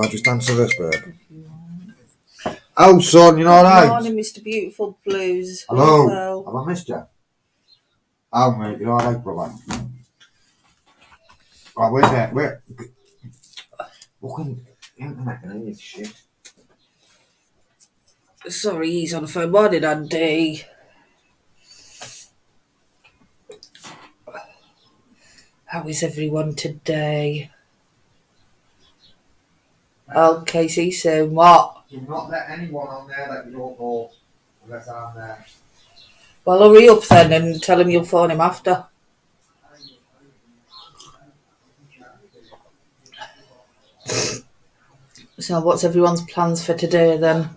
I'll just answer this, babe. Oh, son, you all right? Morning, Mr. Beautiful Blues. Hello. Have I missed you? Oh, mate, you all right, brother? Oh, wait there. Wait. Fucking internet and this shit. Sorry, he's on the phone. Morning, Andy. How is everyone today? Okay, see you soon. What? Do not let anyone on there that you don't know unless I'm there. Well, hurry up then and tell him you'll phone him after. So, what's everyone's plans for today then?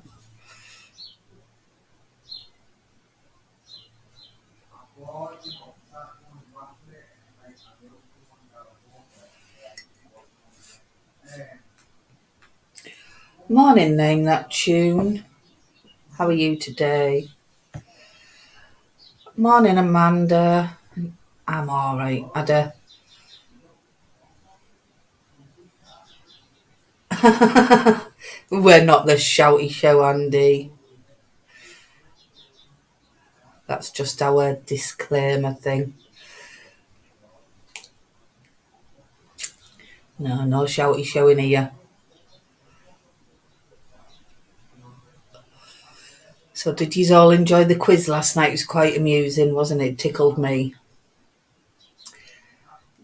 Morning, Name That Tune. How are you today? Morning, Amanda. I'm alright, Ada. We're not the shouty show, Andy. That's just our disclaimer thing. No shouty show in here. So did you all enjoy the quiz last night? It was quite amusing, wasn't it? It tickled me.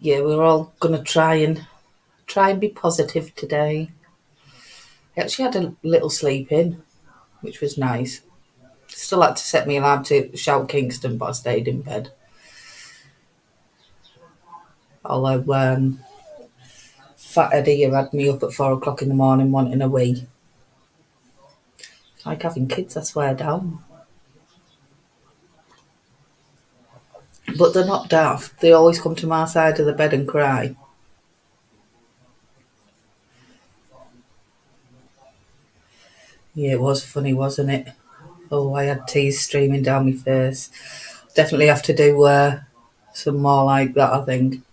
Yeah, we're all going to try and be positive today. I actually had a little sleep in, which was nice. Still had to set me alarm to shout Kingston, but I stayed in bed. Although Fat Eddie had me up at 4 o'clock in the morning wanting a wee. It's like having kids, I swear down. But they're not daft. They always come to my side of the bed and cry. Yeah, it was funny, wasn't it? Oh, I had tears streaming down my face. Definitely have to do some more like that, I think.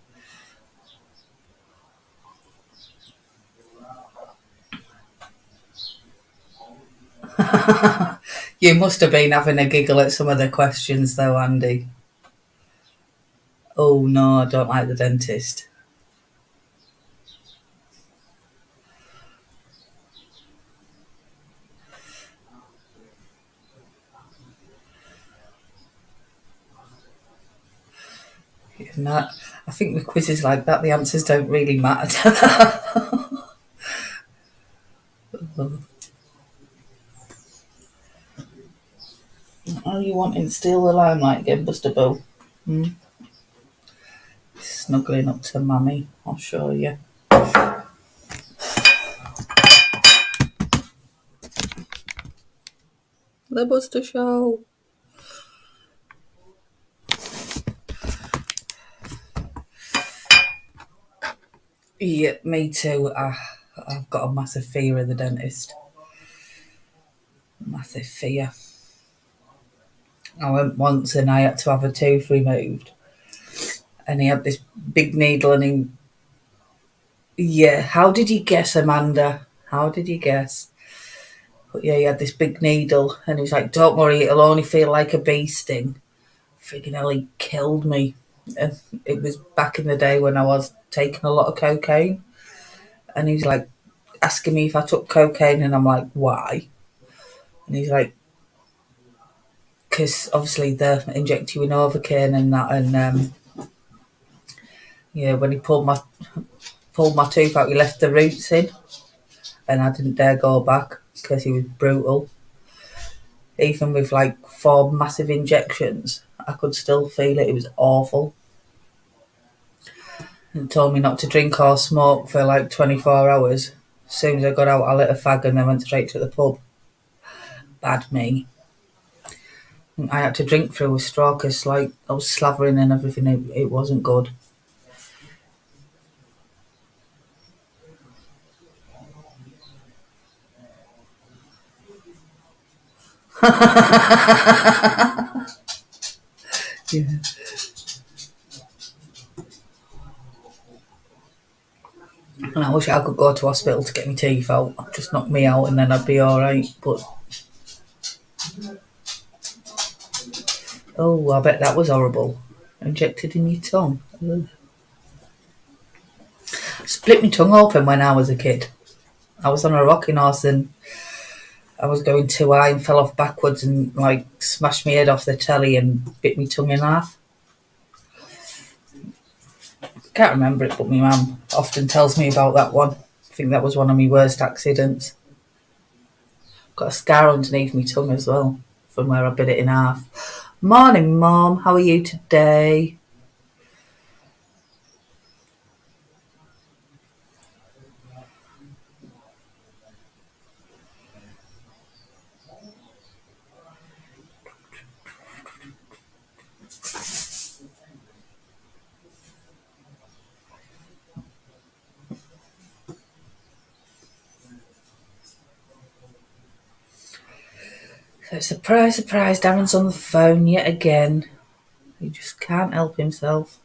You must have been having a giggle at some of the questions though, Andy. Oh no, I don't like the dentist. No, I think with quizzes like that, the answers don't really matter. Oh, you wanting to steal the limelight again, Buster Boo? Snuggling up to Mummy, I'll show you. The Buster Show. Yeah, me too. I've got a massive fear of the dentist. Massive fear. I went once and I had to have a tooth removed. And he had this big needle and he... Yeah, how did you guess, Amanda? How did you guess? But yeah, he had this big needle and he was like, don't worry, it'll only feel like a bee sting. Freaking hell, he killed me. And it was back in the day when I was taking a lot of cocaine. And he's like asking me if I took cocaine and I'm like, why? And he's like, because obviously they inject you in Novocaine and that, and yeah, when he pulled my tooth out, he left the roots in, and I didn't dare go back because he was brutal. Even with like 4 massive injections, I could still feel it. It was awful. And told me not to drink or smoke for like 24 hours. As soon as I got out, I lit a fag and then went straight to the pub. Bad me. I had to drink through a straw because like I was slavering and everything. It wasn't good. Yeah. And I wish I could go to hospital to get my teeth out. Just knock me out and then I'd be alright. But oh, I bet that was horrible. Injected in your tongue. Ugh. Split my tongue open when I was a kid. I was on a rocking horse and I was going too high and fell off backwards and like smashed my head off the telly and bit my tongue in half. Can't remember it, but my mum often tells me about that one. I think that was one of my worst accidents. Got a scar underneath my tongue as well from where I bit it in half. Morning, Mum. How are you today? So surprise, surprise, Darren's on the phone yet again. He just can't help himself.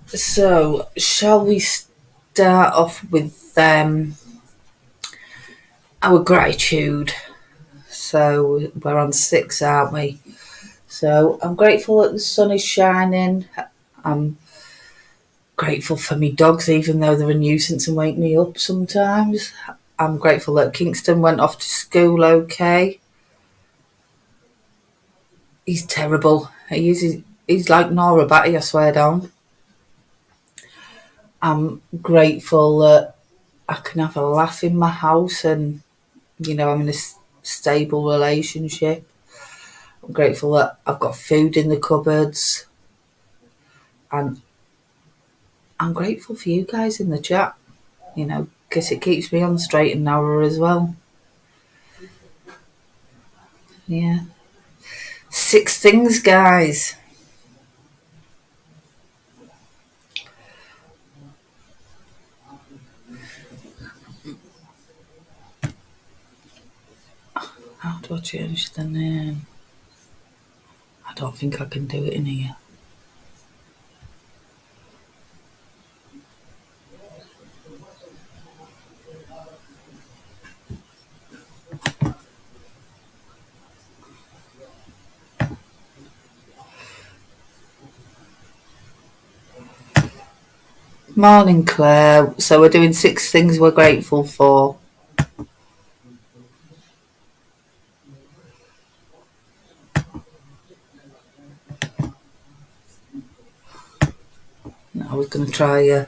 So, shall we start off with our gratitude? So, we're on 6, aren't we? So, I'm grateful that the sun is shining. I'm grateful for me dogs, even though they're a nuisance and wake me up sometimes. I'm grateful that Kingston went off to school okay. He's terrible. He's like Nora Batty, I swear down. I'm grateful that I can have a laugh in my house and, I'm in a stable relationship. I'm grateful that I've got food in the cupboards. And I'm grateful for you guys in the chat, because it keeps me on the straight and narrow as well. Yeah. 6 things, guys. How do I change the name? I don't think I can do it in here. Morning, Claire. So we're doing 6 things we're grateful for. I was going to try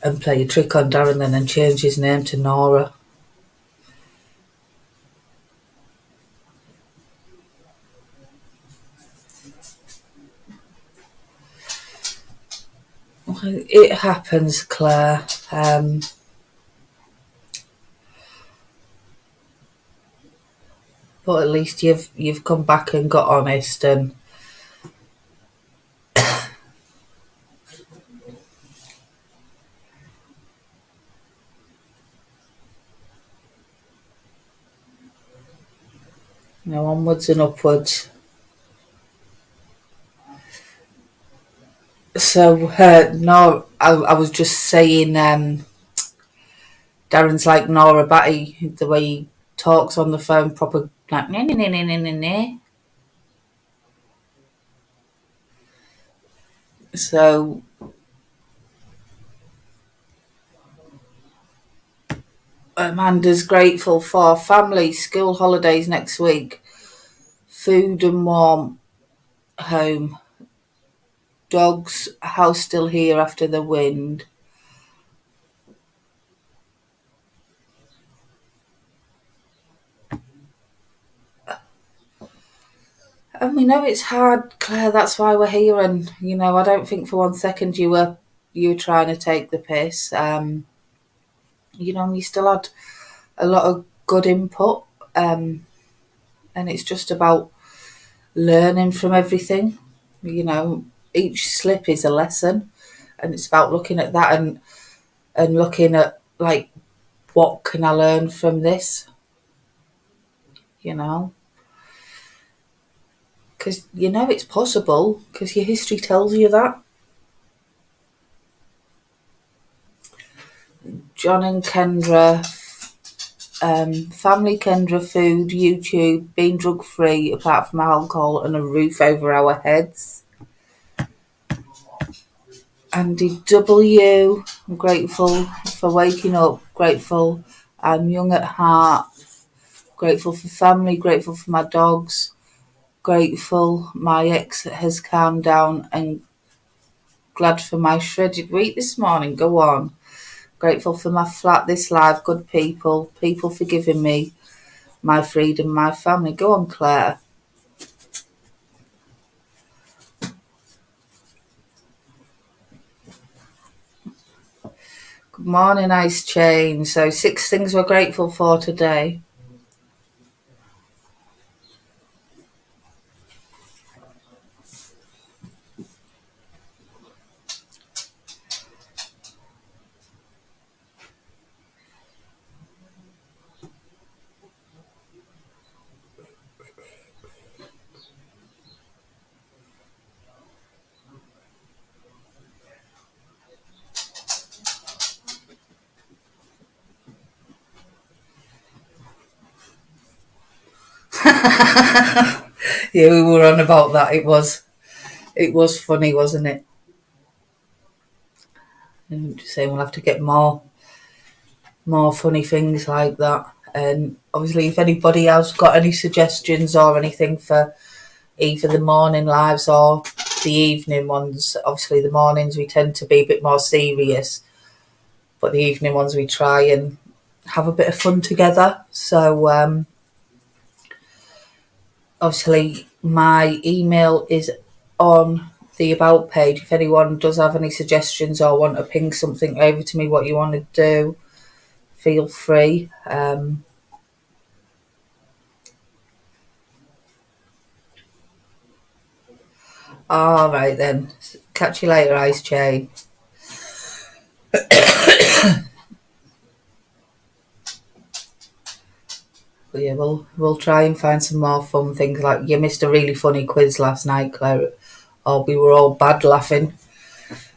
and play a trick on Darren then and change his name to Nora. It happens, Claire. But at least you've come back and got honest and onwards and upwards. So no, I was just saying Darren's like Nora Batty, the way he talks on the phone, proper like nah. So Amanda's grateful for family, school holidays next week, food and warm home, dogs, house still here after the wind. And we know it's hard, Claire, that's why we're here. And, I don't think for one second you were trying to take the piss. You still had a lot of good input. And it's just about learning from everything. Each slip is a lesson. And it's about looking at that and looking at, like, what can I learn from this? because you know it's possible, because your history tells you that. John and Kendra, family Kendra, food, YouTube, being drug free apart from alcohol, and a roof over our heads. Andy W, I'm grateful for waking up, grateful I'm young at heart, grateful for family, grateful for my dogs, grateful my ex has calmed down, and glad for my shredded wheat this morning. Go on. Grateful for my flat, this life, good people, people forgiving me, my freedom, my family. Go on, Claire. Good morning, Ice Chain. So 6 things we're grateful for today. Yeah, we were on about that. It was funny, wasn't it? And just saying we'll have to get more funny things like that. And obviously, if anybody else got any suggestions or anything for either the morning lives or the evening ones, obviously the mornings we tend to be a bit more serious, but the evening ones we try and have a bit of fun together. So obviously my email is on the about page. If anyone does have any suggestions or want to ping something over to me what you want to do, feel free. All right then, catch you later, Ice Chain. But yeah, we'll try and find some more fun things. Like you missed a really funny quiz last night, Claire. Oh, we were all bad laughing.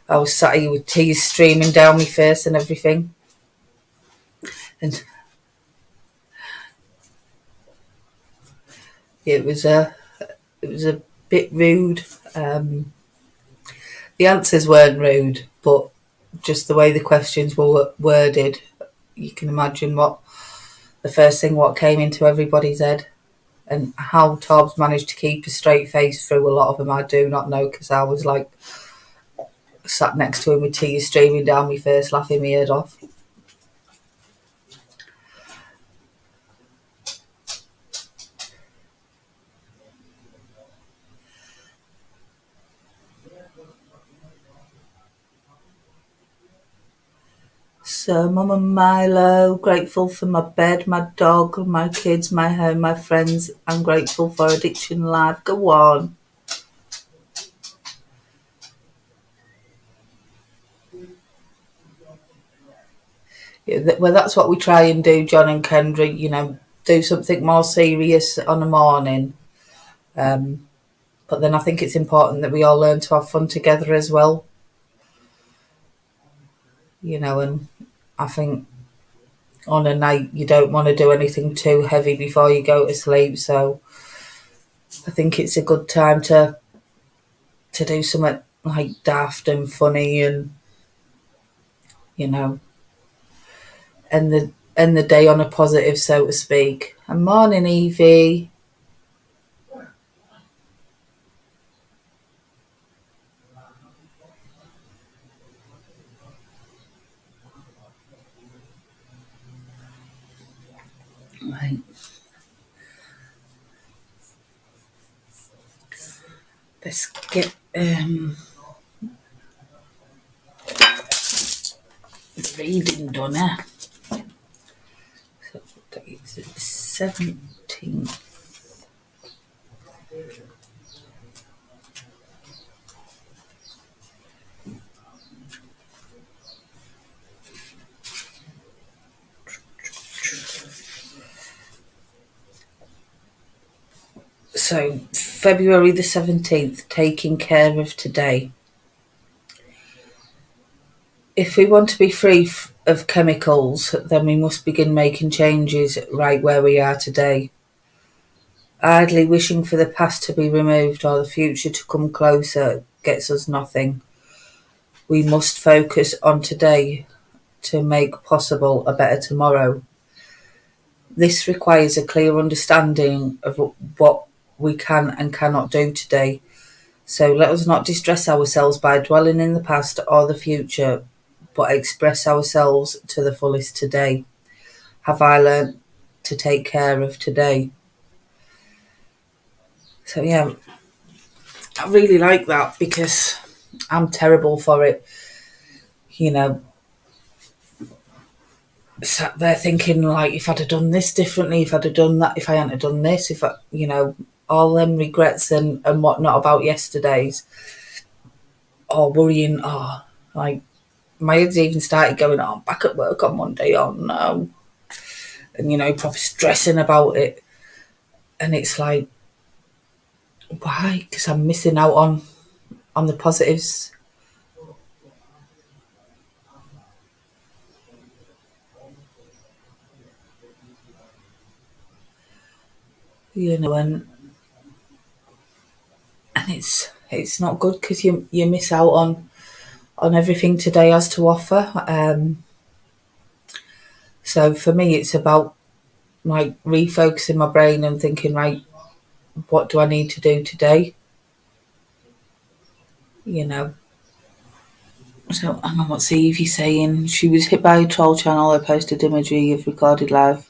I was sat here with tears streaming down my face and everything. And it was a bit rude. The answers weren't rude, but just the way the questions were worded, you can imagine what the first thing what came into everybody's head. And how Tobbs managed to keep a straight face through a lot of them, I do not know, because I was like sat next to him with tears streaming down my face, laughing my head off. So, Mum and Milo, grateful for my bed, my dog, my kids, my home, my friends. I'm grateful for Addiction Live. Go on. Yeah, well, that's what we try and do, John and Kendra. You know, do something more serious on a morning. But then I think it's important that we all learn to have fun together as well. You know, and I think on a night you don't want to do anything too heavy before you go to sleep. So I think it's a good time to do something like daft and funny, and you know, end the day on a positive, so to speak. And morning, Evie. Right. Let's get the reading done. So it's the 17th. So February the 17th, taking care of today. If we want to be free of chemicals, then we must begin making changes right where we are today. Idly wishing for the past to be removed or the future to come closer gets us nothing. We must focus on today to make possible a better tomorrow. This requires a clear understanding of what we can and cannot do today. So let us not distress ourselves by dwelling in the past or the future, but express ourselves to the fullest today. Have I learnt to take care of today? So yeah, I really like that because I'm terrible for it. You know, sat there thinking like, if I'd have done this differently, if I'd have done that, if I hadn't have done this, if I, all them regrets and whatnot about yesterday's, or worrying, like my head's even started going, I'm back at work on Monday, oh no. And, probably stressing about it. And it's like, why? Because I'm missing out on the positives. And it's not good because you miss out on everything today has to offer. So for me, it's about like refocusing my brain and thinking, right, what do I need to do today? So hang on, what's Evie saying? She was hit by a troll channel. I posted imagery of recorded live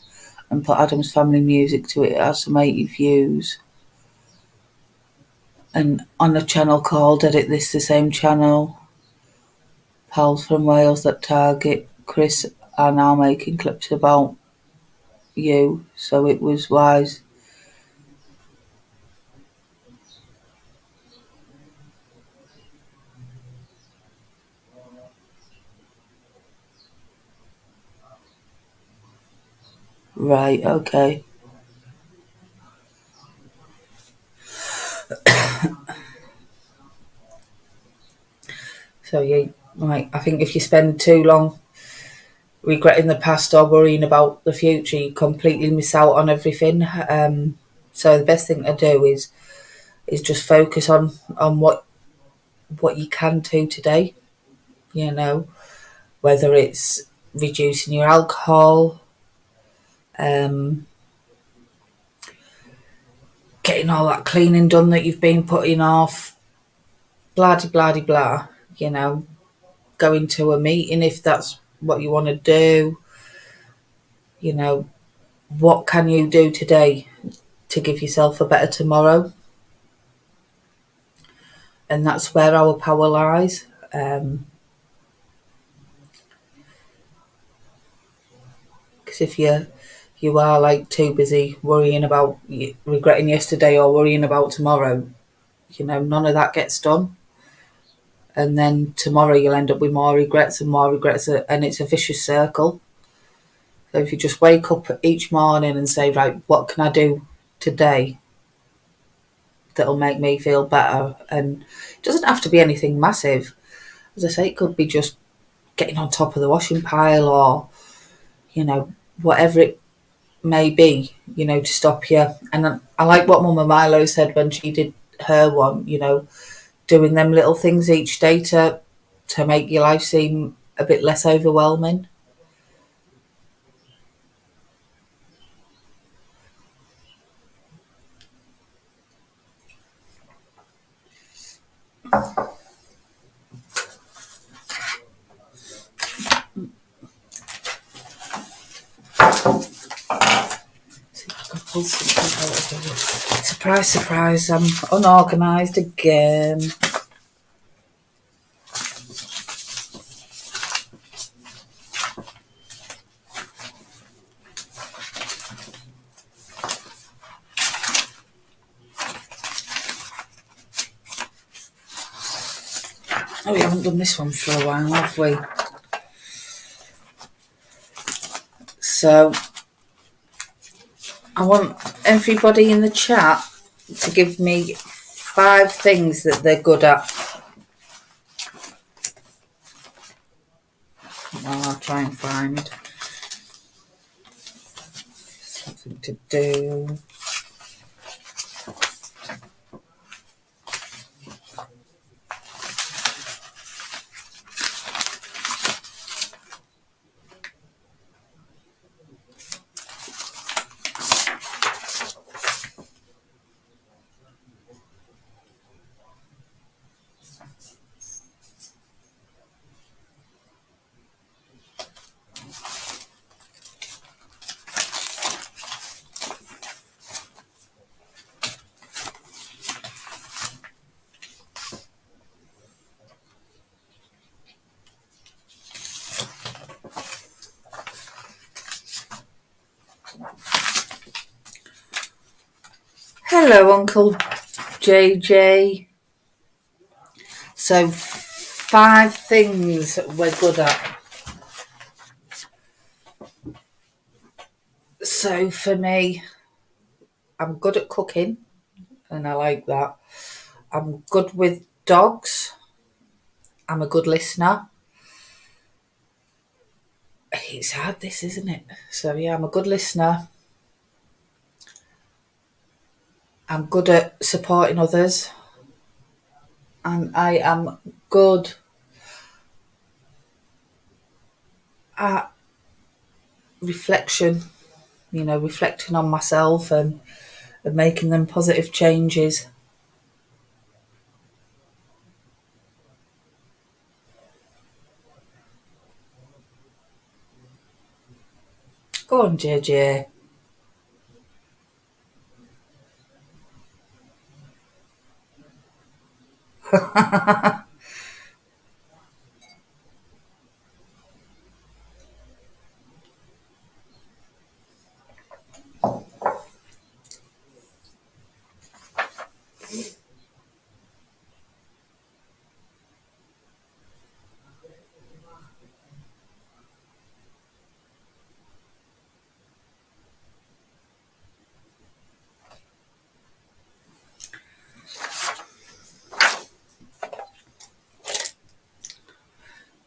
and put Adam's family music to it. It has some 80 views. And on a channel called Edit This, the same channel, pals from Wales that target Chris are now making clips about you. So it was wise. Right, okay. So yeah, like I think if you spend too long regretting the past or worrying about the future, you completely miss out on everything. So the best thing to do is just focus on what you can do today. Whether it's reducing your alcohol, getting all that cleaning done that you've been putting off, blah de blah de blah. Going to a meeting if that's what you want to do. What can you do today to give yourself a better tomorrow? And that's where our power lies. Because if you are like too busy worrying about regretting yesterday or worrying about tomorrow, none of that gets done. And then tomorrow you'll end up with more regrets, and it's a vicious circle. So if you just wake up each morning and say, right, what can I do today that'll make me feel better? And it doesn't have to be anything massive. As I say, it could be just getting on top of the washing pile or, whatever it may be, to stop you. And I like what Mama Milo said when she did her one, doing them little things each day to make your life seem a bit less overwhelming. Surprise, surprise, I'm unorganised again. Oh, we haven't done this one for a while, have we? So I want everybody in the chat to give me 5 things that they're good at. Well, I'll try and find something to do. Hello, Uncle JJ. So, 5 things we're good at. So, for me, I'm good at cooking, and I like that. I'm good with dogs. I'm a good listener. It's hard, this, isn't it? So, yeah, I'm a good listener. I'm good at supporting others. And I am good at reflection, reflecting on myself and making them positive changes. Go on, JJ.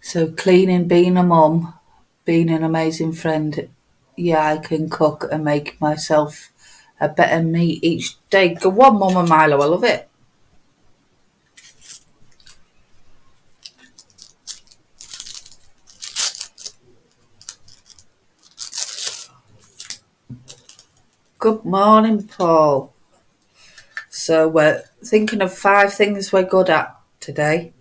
So cleaning, being a mum, being an amazing friend. Yeah, I can cook and make myself a better me each day. Go on, Mum and Milo, I love it. Good morning, Paul. So we're thinking of 5 things we're good at today.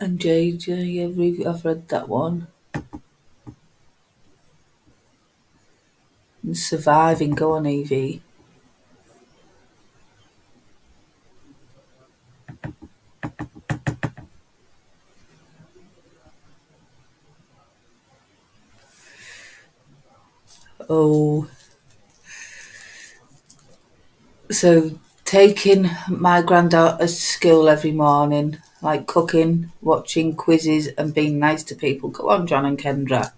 And JJ, I've read that one. And surviving, go on, Evie. Oh, so taking my granddaughter to school every morning, like cooking, watching quizzes, and being nice to people. Go on, John and Kendra.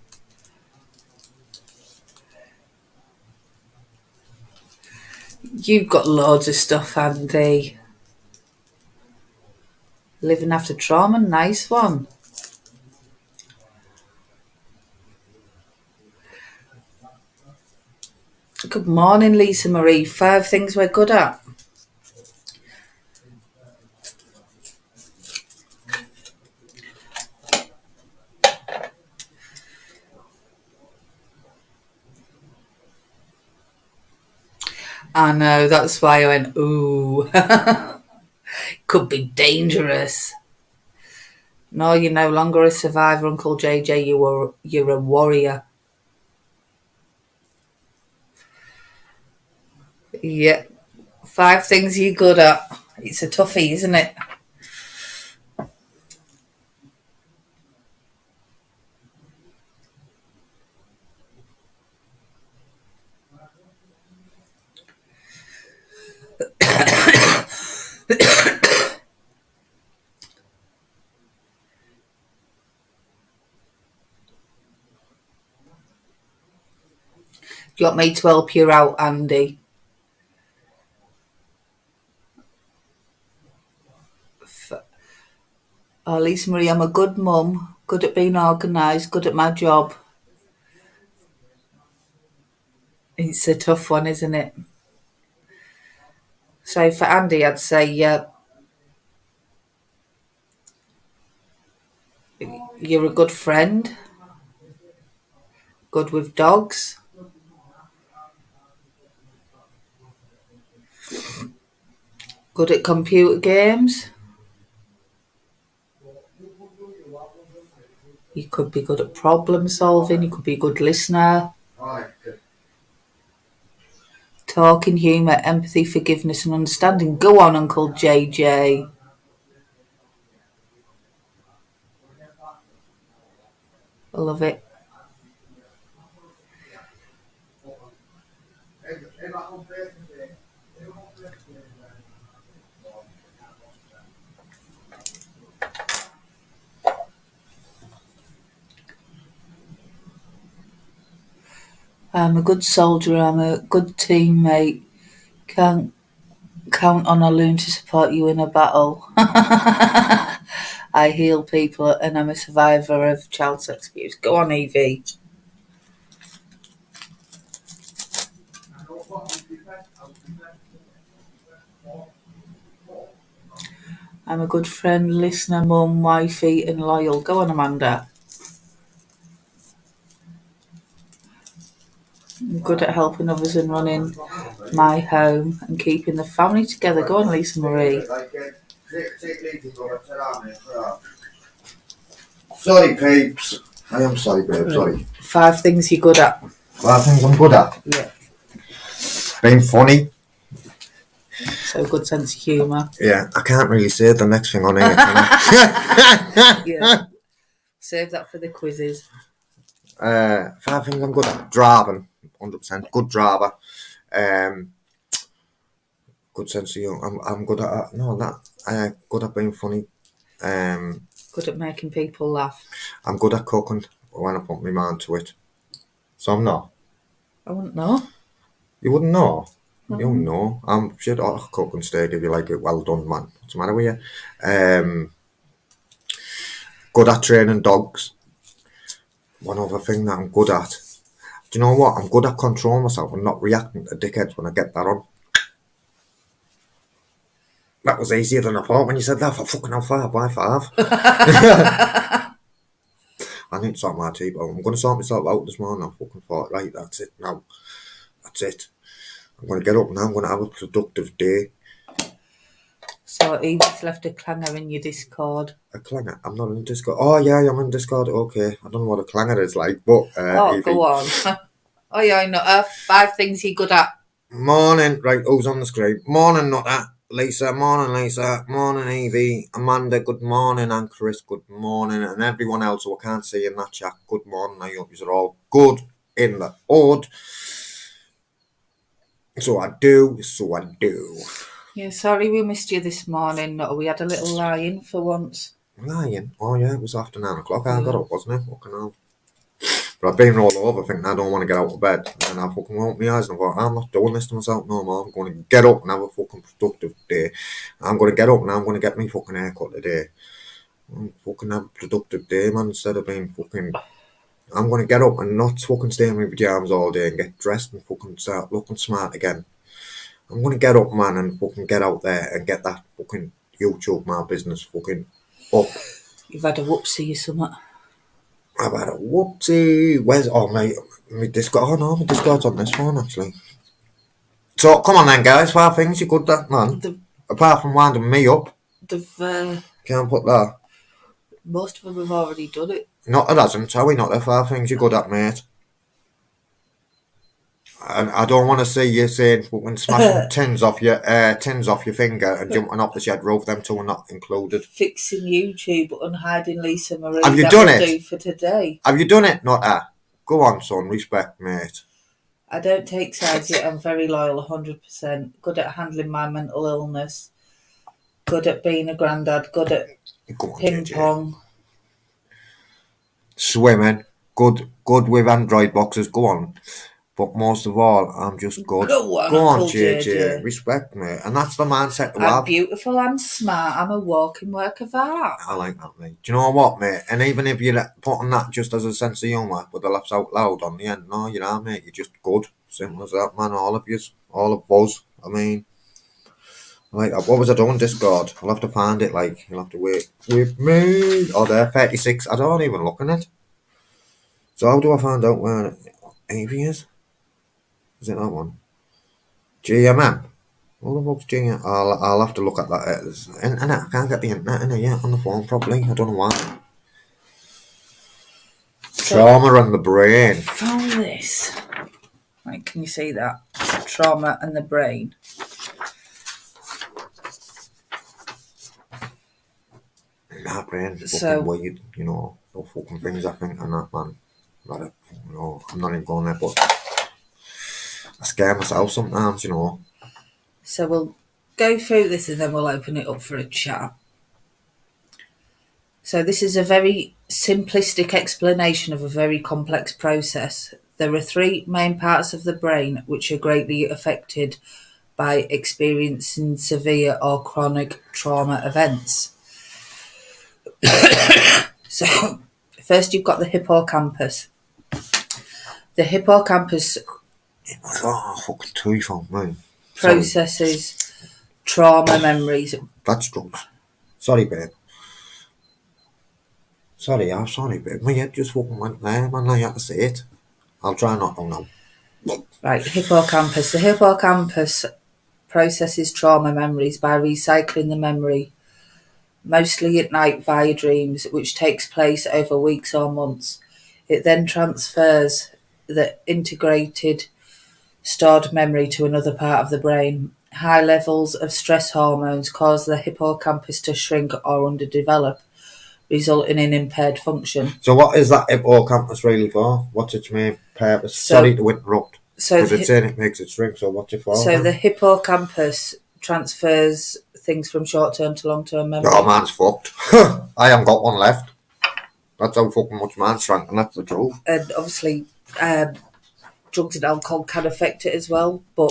You've got loads of stuff, Andy. Living after trauma, nice one. Good morning, Lisa Marie. 5 things we're good at. I know, that's why I went, ooh. Could be dangerous. No, you're no longer a survivor, Uncle JJ. You're a warrior. Yeah. 5 things you're good at. It's a toughie, isn't it? Do you want me to help you out, Andy? Oh, Lisa Marie, I'm a good mum, good at being organised, good at my job. It's a tough one, isn't it? So for Andy, I'd say you're a good friend, good with dogs, good at computer games. You could be good at problem solving, you could be a good listener. Talking, humour, empathy, forgiveness and understanding. Go on, Uncle JJ. I love it. I'm a good soldier, I'm a good teammate. Can't count on a loon to support you in a battle. I heal people and I'm a survivor of child sex abuse. Go on, Evie. I'm a good friend, listener, mum, wifey and loyal. Go on, Amanda. I'm good at helping others and running my home and keeping the family together. Go on, Lisa Marie. Sorry, babes. I am sorry, babe. Sorry. 5 things you're good at. 5 things I'm good at. Yeah. Being funny. So good sense of humour. Yeah, I can't really say the next thing on here, can I? Yeah. Save that for the quizzes. 5 things I'm good at. Driving. 100%. Good driver. Good sense of humour. I'm good at good at being funny. Good at making people laugh. I'm good at cooking when I put my mind to it. So I'm not. I wouldn't know. You wouldn't know. Mm-hmm. You don't know. I'm sure I'll cook and stay if you like it. Well done, man. What's the matter with you? Good at training dogs. One other thing that I'm good at. Do you know what? I'm good at controlling myself and not reacting to dickheads when I get that on. That was easier than I thought when you said that. For fucking hell, 5 by 5. I need to sort my teeth out. I'm going to sort myself out this morning. I fucking thought, right, that's it now. That's it. I'm going to get up now. I'm going to have a productive day. So Evie's left a clanger in your Discord. A clanger? I'm not in Discord. Oh, yeah, I'm in Discord. Okay. I don't know what a clanger is like, but... Evie. Go on. Oh, yeah, I know. 5 things you're good at. Morning. Right, who's on the screen? Morning, Nutter. Lisa. Morning, Lisa. Morning, Evie. Amanda, good morning. And Chris, good morning. And everyone else who I can't see in that chat, good morning. I hope you're all good in the hood. So I do. Yeah, sorry we missed you this morning. No, we had a little lie-in for once. Lying? Oh, yeah, it was after 9 o'clock. I got up, wasn't it? Fucking hell. But I've been all over thinking I don't want to get out of bed. And I fucking opened my eyes and I thought, I'm not doing this to myself no more. I'm going to get up and have a fucking productive day. I'm going to get up and I'm going to get my fucking haircut today. I'm fucking have a productive day, man, instead of being fucking... I'm going to get up and not fucking stay in my pyjamas all day and get dressed and fucking start looking smart again. I'm going to get up, man, and fucking get out there and get that fucking YouTube, my business, fucking up. You've had a whoopsie or something. I've had a whoopsie. Where's... Oh, my Discord... Oh, no, my Discord's on this phone, actually. So, come on then, guys. 5 things you good at, man. Apart from winding me up. Can't put that. Most of them have already done it. Not it hasn't, are we? Not the 5 things you're good at, mate. And I don't want to see you saying fucking smashing tins off your finger and jumping off the shed roof. Them 2 are not included. Fixing YouTube and hiding Lisa Marie. Have you done it? Do for today. Have you done it? Not that. Go on, son. Respect, mate. I don't take sides yet. I'm very loyal, 100%. Good at handling my mental illness. good at being a granddad, good at Go on, ping JJ. pong. Swimming, good with Android boxes, go on. But most of all, I'm just good. Go on, Go on, Uncle JJ. JJ. Respect me. And that's the mindset to I'm have. beautiful, I'm smart, I'm a walking work of art. I like that, mate. Do you know what, mate? And even if you're putting that just as a sense of humour with the laughs out loud on the end, no, you know, mate, you're just good. Simple as that, man. All of yous. All of us. I mean, like, what was I doing? Discord. I'll have to find it, like, you'll have to wait with me. Oh, there, 36. I don't even look in it. So how do I find out where Avie is? Is it that one? GMM. What the fuck's GMM? I'll have to look at that. Internet. I can't get the internet in here on the phone properly. I don't know why. Trauma and the brain. I found this. Right, can you see that? Trauma and the brain. That brain's So- fucking weird, you know. No fucking things I think and that, man. Like, you know, I'm not even going there, but I scare myself sometimes, you know. So we'll go through this and then we'll open it up for a chat. So this is a very simplistic explanation of a very complex process. There are three main parts of the brain which are greatly affected by experiencing severe or chronic trauma events. So first you've got the hippocampus. The hippocampus Oh, fucking tooth on me. processes trauma memories. That's drugs. Sorry, babe. I'm sorry, babe. My head just fucking went there, man. I had to say it. I'll try not to now. Right, hippocampus. The hippocampus processes trauma memories by recycling the memory, mostly at night via dreams, which takes place over weeks or months. It then transfers the integrated stored memory to another part of the brain. High levels of stress hormones cause the hippocampus to shrink or underdevelop, resulting in impaired function. So what is that hippocampus really for? What's its main purpose? So- Sorry to interrupt. So Because the, it's saying it makes it shrink, so what's it for? so the hippocampus transfers things from short-term to long-term memory. Oh, man's fucked. I haven't got one left. That's how fucking much man's shrunk, and that's the truth. And obviously, drugs and alcohol can affect it as well, but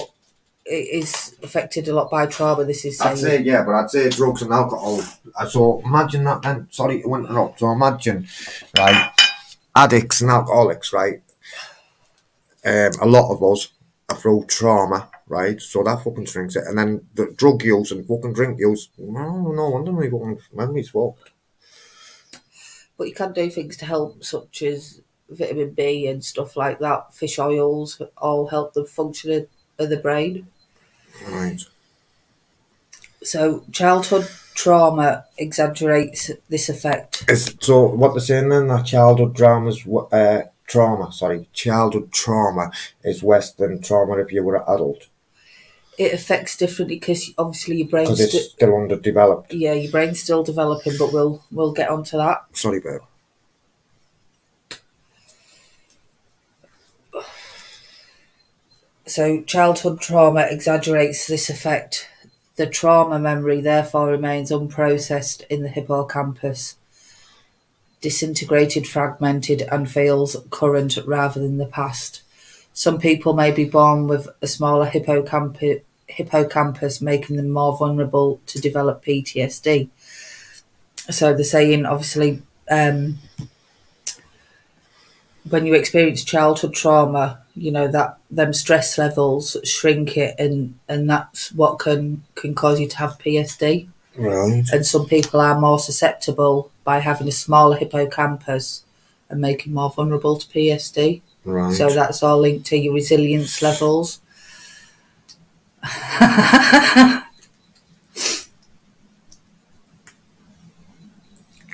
it is affected a lot by trauma. This is I'd saying. say, yeah, but I'd say drugs and alcohol. So imagine that then. Sorry to interrupt. So imagine, right, addicts and alcoholics, right? A lot of us are through trauma, right? So that fucking shrinks it. And then the drug use and fucking drink use, no wonder my fucking memory's fucked. But you can do things to help, such as vitamin B and stuff like that. Fish oils all help the functioning of the brain. Right. So childhood trauma exaggerates this effect. So what they're saying then, that childhood childhood trauma is worse than trauma if you were an adult. It affects differently because obviously your brain's Because it's still underdeveloped. yeah, your brain's still developing, but we'll get onto that. Sorry, babe. So childhood trauma exaggerates this effect. The trauma memory therefore remains unprocessed in the hippocampus, disintegrated, fragmented, and feels current rather than the past. Some people may be born with a smaller hippocampus, making them more vulnerable to develop PTSD. So they're saying, obviously, when you experience childhood trauma, you know that them stress levels shrink it, and that's what can cause you to have PSD. Right. And some people are more susceptible by having a smaller hippocampus and making more vulnerable to PSD. Right. So that's all linked to your resilience levels.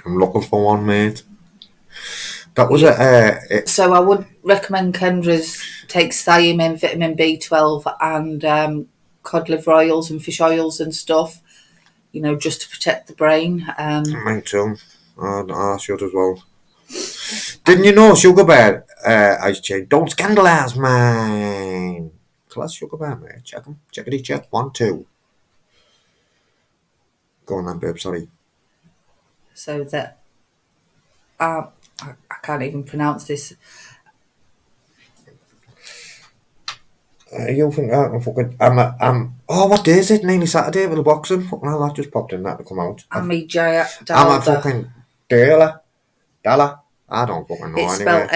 I'm looking for one, mate. That was So I would recommend Kendra's takes thiamine, vitamin B12 and cod liver oils and fish oils and stuff, you know, just to protect the brain. mine too. I should as well. Didn't you know Sugar Bear Ice Chain? Don't scandalise, man. Class Sugar Bear, mate. Check him. Checkity check. 1, 2. Go on then, babe, sorry. So that I can't even pronounce this. You think I'm fucking... Oh, what day is it? Nearly Saturday with the boxing. Fucking hell, that just popped in that to come out. I'm a Amygdala. fucking... Dala? I don't fucking know It's anyway. spelled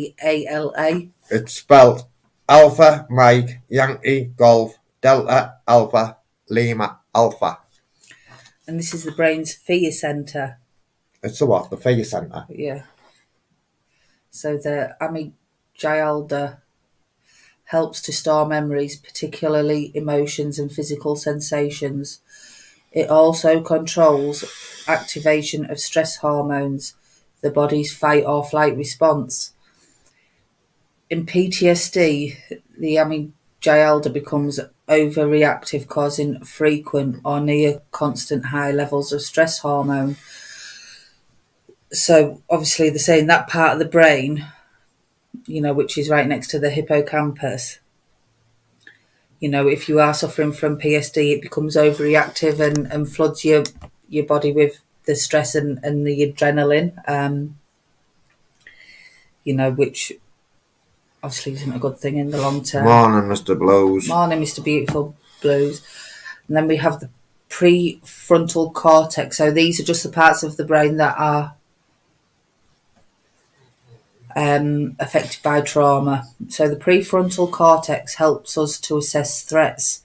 Amygdala. It's spelled Alpha, Mike, Yankee, Golf, Delta, Alpha, Lima, Alpha. And this is the brain's fear centre. It's the what? The fear centre. Yeah. So the amygdala helps to store memories, particularly emotions and physical sensations. It also controls activation of stress hormones, the body's fight or flight response. In PTSD, the amygdala becomes overreactive, causing frequent or near constant high levels of stress hormone. So obviously they're saying that part of the brain, which is right next to the hippocampus, if you are suffering from PSD, it becomes overreactive and floods your body with the stress and the adrenaline, which obviously isn't a good thing in the long term. Morning, Mr. Blues. Morning, Mr. Beautiful Blues. And then we have the prefrontal cortex. So these are just the parts of the brain that are affected by trauma. So the prefrontal cortex helps us to assess threats,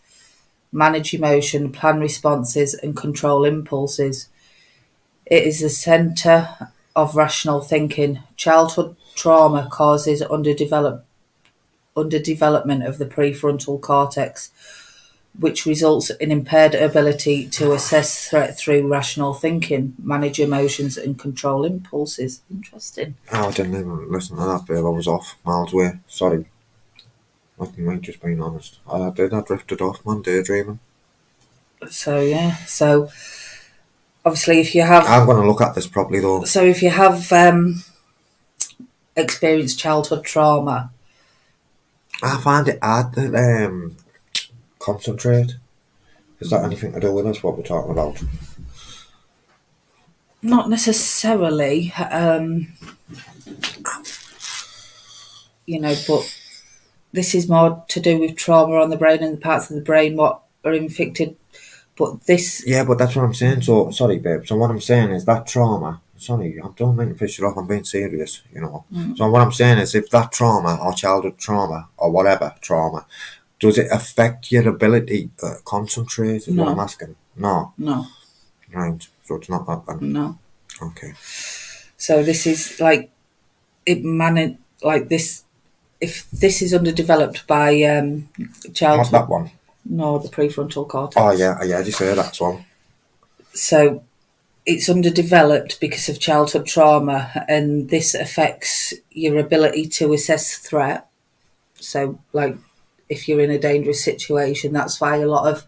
manage emotion, plan responses, and control impulses. It is the centre of rational thinking. Childhood trauma causes underdevelopment of the prefrontal cortex, which results in impaired ability to assess threat through rational thinking, manage emotions, and control impulses. Interesting. Oh, I didn't even listen to that, babe. I was off miles away. Sorry. I think just being honest. I drifted off, man, daydreaming. So, yeah. So, obviously, if you have... I'm going to look at this properly, though. So, if you have experienced childhood trauma... I find it hard to concentrate. Is that anything to do with us, what we're talking about? Not necessarily, but this is more to do with trauma on the brain and the parts of the brain what are infected. But this... Yeah, but that's what I'm saying. So, sorry, babe. So what I'm saying is that trauma... Sorry, I don't mean to piss you off. I'm being serious, So what I'm saying is if that trauma or childhood trauma or whatever trauma, does it affect your ability to concentrate is what I'm asking? No. No. Right. So it's not that then? No. Okay. So this is like... this... If this is underdeveloped by childhood... Not that one. No, the prefrontal cortex. Oh, yeah, I just heard that one. So it's underdeveloped because of childhood trauma, and this affects your ability to assess threat. So, like, if you're in a dangerous situation, that's why a lot of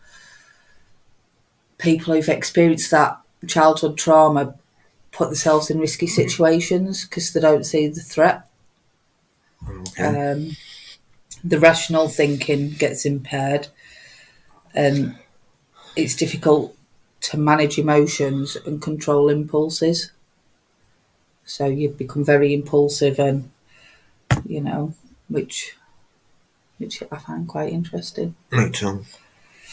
people who've experienced that childhood trauma put themselves in risky situations because they don't see the threat. Okay. The rational thinking gets impaired, and it's difficult to manage emotions and control impulses. So you become very impulsive and, which I find quite interesting. Me too.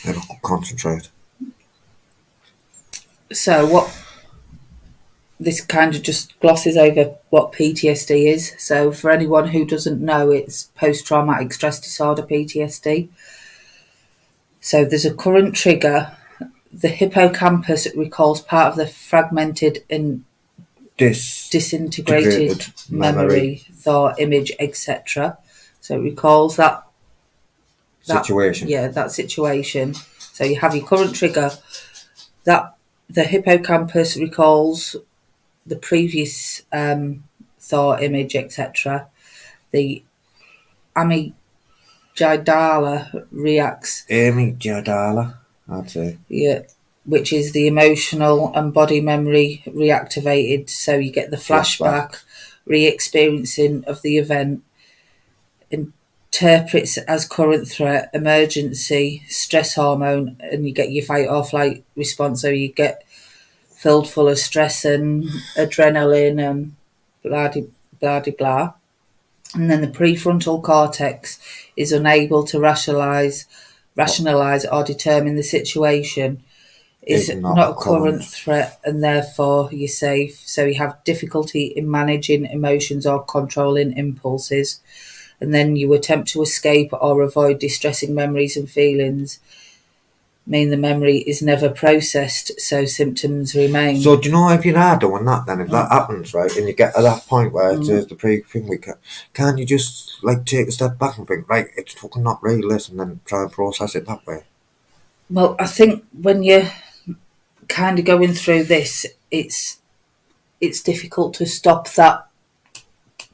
I don't concentrate. So what this kind of just glosses over what PTSD is. So for anyone who doesn't know, it's post-traumatic stress disorder, PTSD. So there's a current trigger. The hippocampus recalls part of the fragmented and disintegrated memory, thought, image, etc. So it recalls that situation. That situation. So you have your current trigger. That the hippocampus recalls the previous thought, image, etc. The amygdala reacts. Amygdala, I'd say. Yeah, which is the emotional and body memory reactivated. So you get the flashback. Re-experiencing of the event. And interprets as current threat, emergency, stress hormone, and you get your fight or flight response. So you get filled full of stress and adrenaline and blah de blah de blah. And then the prefrontal cortex is unable to rationalize or determine the situation is It's not a current. current threat, and therefore you're safe. So you have difficulty in managing emotions or controlling impulses, and then you attempt to escape or avoid distressing memories and feelings. Mean the memory is never processed, so symptoms remain. So do you know if you are doing that then, if that happens, right, and you get to that point where it says the pre-thing, can you just like take a step back and think, right, it's fucking not real, this, and then try and process it that way? Well, I think when you're kind of going through this, it's difficult to stop that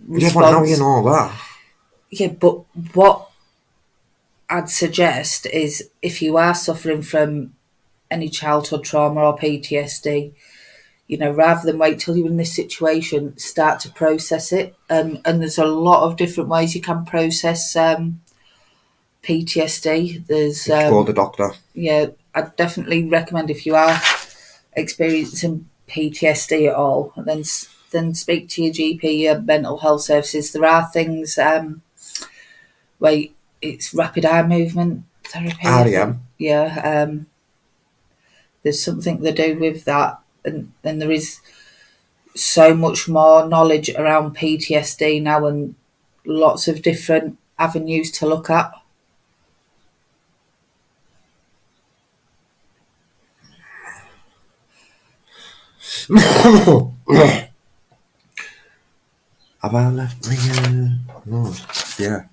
response. Yeah, but now you know that. Yeah, but what I'd suggest is if you are suffering from any childhood trauma or PTSD, rather than wait till you're in this situation, start to process it. And there's a lot of different ways you can process PTSD. There's Go to the doctor. Yeah, I'd definitely recommend if you are experiencing PTSD at all, then speak to your GP, your mental health services. There are things where it's rapid eye movement therapy. REM. Yeah, there's something to do with that, and there is so much more knowledge around PTSD now, and lots of different avenues to look at. Have I left my nose? Yeah.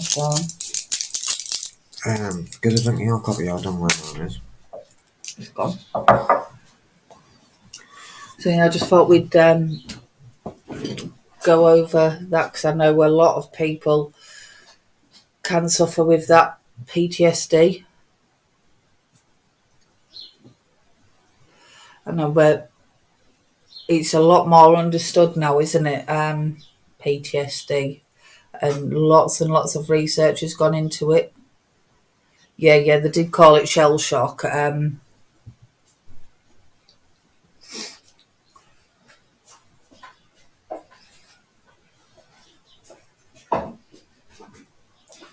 So Get a drink your copy, I don't know where mine is. it's gone. So I just thought we'd go over that, because I know a lot of people can suffer with that PTSD. I know where it's a lot more understood now, isn't it? PTSD, and lots of research has gone into it. Yeah, they did call it shell shock.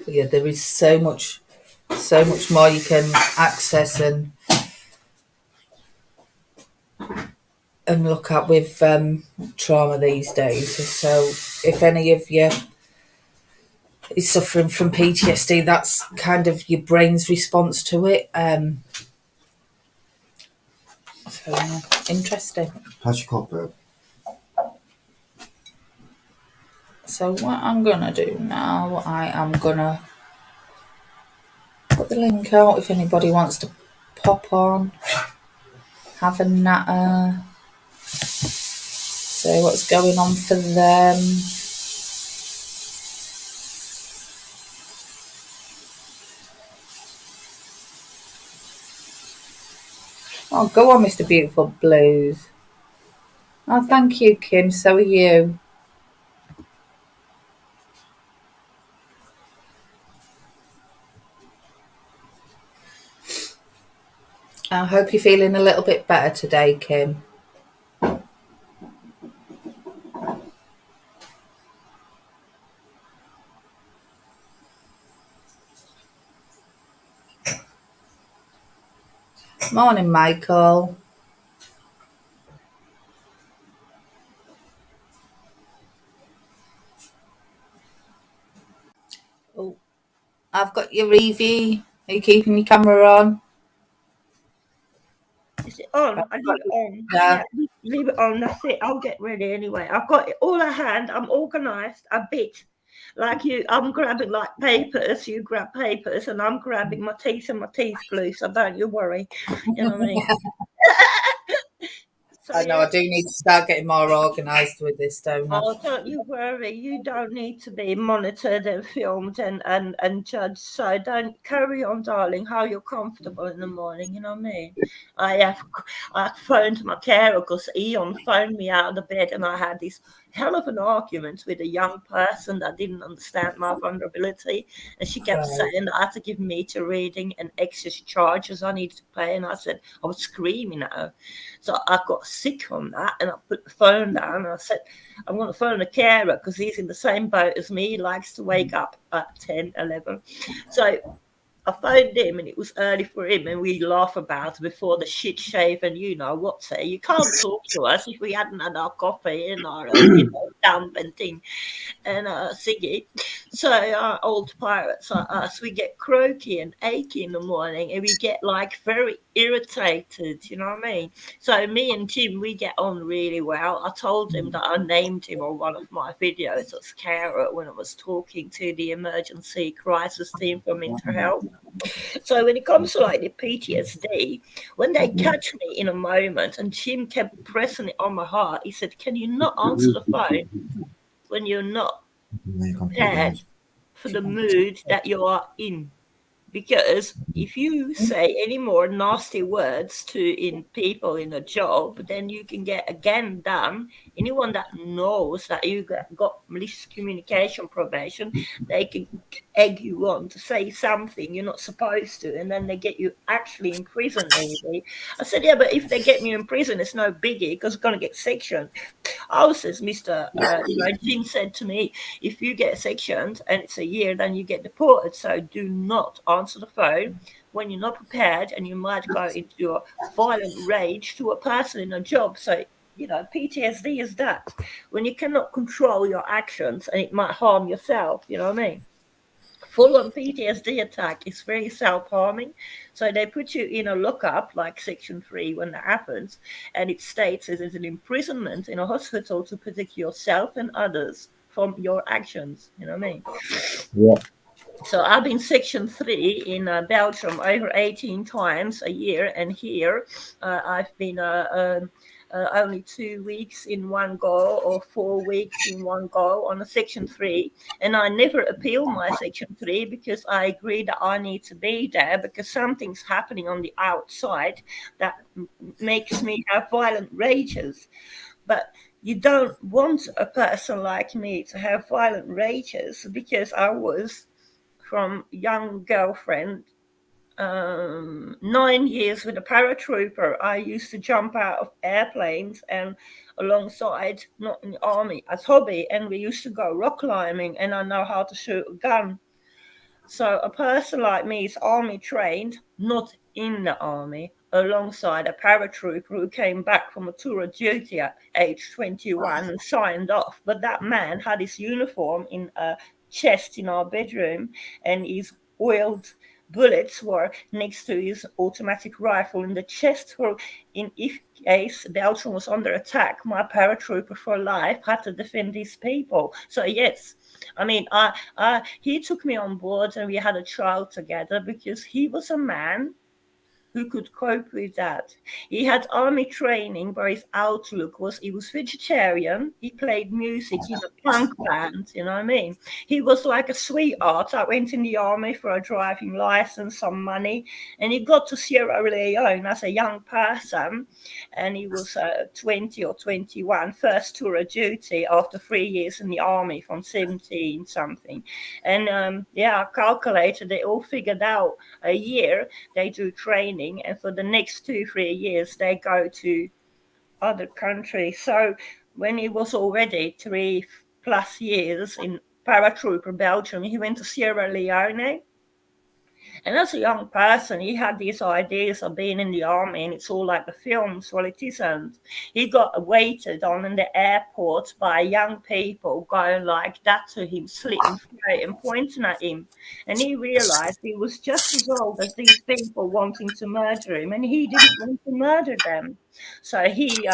Yeah, there is so much more you can access and look at with trauma these days. So if any of you is suffering from PTSD, that's kind of your brain's response to it. So interesting. How's your cough, babe? So what I'm gonna do now, I am gonna put the link out if anybody wants to pop on, have a natter, say what's going on for them. Oh, go on, Mr. Beautiful Blues. Oh, thank you, Kim. So are you. I hope you're feeling a little bit better today, Kim. Morning, Michael. Oh, I've got your Evie. Are you keeping your camera on? Is it on? I leave it on. Yeah. Leave it on. That's it. I'll get ready anyway. I've got it all at hand. I'm organised a bit. Like you, I'm grabbing like papers. You grab papers, and I'm grabbing my teeth and my teeth glue. So don't you worry. You know what I mean? So, I know, I do need to start getting more organised with this, don't I? Oh, don't you worry. You don't need to be monitored and filmed and judged. So don't carry on, darling, how you're comfortable in the morning. You know what I mean? I phoned my carer because Eon phoned me out of the bed and I had this hell of an argument with a young person that didn't understand my vulnerability. And she kept Right. saying that I had to give meter reading and excess charges I needed to pay. And I said, I was screaming at her. So I got sick on that and I put the phone down and I said, I'm going to phone a carer because he's in the same boat as me. He likes to wake up at 10, 11. So I phoned him and it was early for him and we laugh about it before the shit shave and you know what say. You can't talk to us if we hadn't had our coffee and our dump and thing and Siggy. So our old pirates like us, we get croaky and achy in the morning and we get like very irritated, you know what I mean? So me and Jim, we get on really well. I told him that I named him on one of my videos as Cara when I was talking to the emergency crisis team for mental health. So when it comes to like the PTSD, when they catch me in a moment and Jim kept pressing it on my heart, he said, can you not answer the phone when you're not prepared for the mood that you are in? Because if you say any more nasty words to in people in a job, then you can get again done. Anyone that knows that you got malicious communication probation, they can egg you on to say something you're not supposed to, and then they get you actually in prison. Maybe I said, yeah, but if they get me in prison, it's no biggie because I'm gonna get sectioned. Oh, says Mr. Jim said to me, if you get sectioned and it's a year, then you get deported. So do not answer the phone when you're not prepared and you might go into a violent rage to a person in a job. So, PTSD is that when you cannot control your actions and it might harm yourself, you know what I mean? Full-on PTSD attack is very self-harming. So they put you in a lockup, like Section 3, when that happens, and it states it is an imprisonment in a hospital to protect yourself and others from your actions. You know what I mean? Yeah. So I've been Section 3 in Belgium over 18 times a year, and here I've been only 2 weeks in one go or 4 weeks in one go on a Section 3. And I never appeal my Section 3 because I agree that I need to be there because something's happening on the outside that makes me have violent rages. But you don't want a person like me to have violent rages because I was from young girlfriend 9 years with a paratrooper. I used to jump out of airplanes and alongside, not in the army, as hobby, and we used to go rock climbing and I know how to shoot a gun. So a person like me is army trained, not in the army, alongside a paratrooper who came back from a tour of duty at age 21 and signed off. But that man had his uniform in a chest in our bedroom and his oiled bullets were next to his automatic rifle in the chest for in if case Belgium was under attack, my paratrooper for life had to defend his people. So yes, I mean, he took me on board and we had a child together because he was a man who could cope with that. He had army training, but his outlook was he was vegetarian. He played music in a punk band, you know what I mean? He was like a sweetheart. I went in the army for a driving license, some money, and he got to Sierra Leone as a young person, and he was 20 or 21, first tour of duty after 3 years in the army from 17 something. And I calculated it all figured out a year they do training and for the next 2-3 years they go to other countries. So when he was already 3+ years in paratrooper Belgium, he went to Sierra Leone. And as a young person, he had these ideas of being in the army, and it's all like the films. Well, it isn't. He got waited on in the airport by young people going like that to him, slitting throat and pointing at him. And he realized he was just as old as these people wanting to murder him, and he didn't want to murder them. So he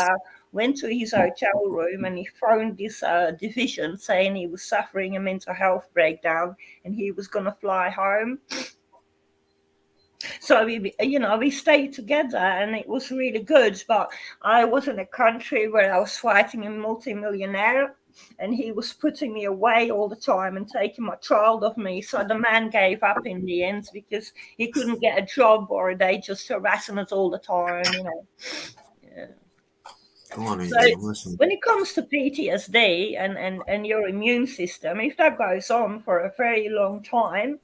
went to his hotel room and he phoned this division saying he was suffering a mental health breakdown and he was going to fly home. So we stayed together and it was really good. But I was in a country where I was fighting a multimillionaire and he was putting me away all the time and taking my child off me. So the man gave up in the end because he couldn't get a job or they just harassing us all the time, Yeah. Go on, So Evie, I'm listening. when it comes to PTSD and your immune system, if that goes on for a very long time,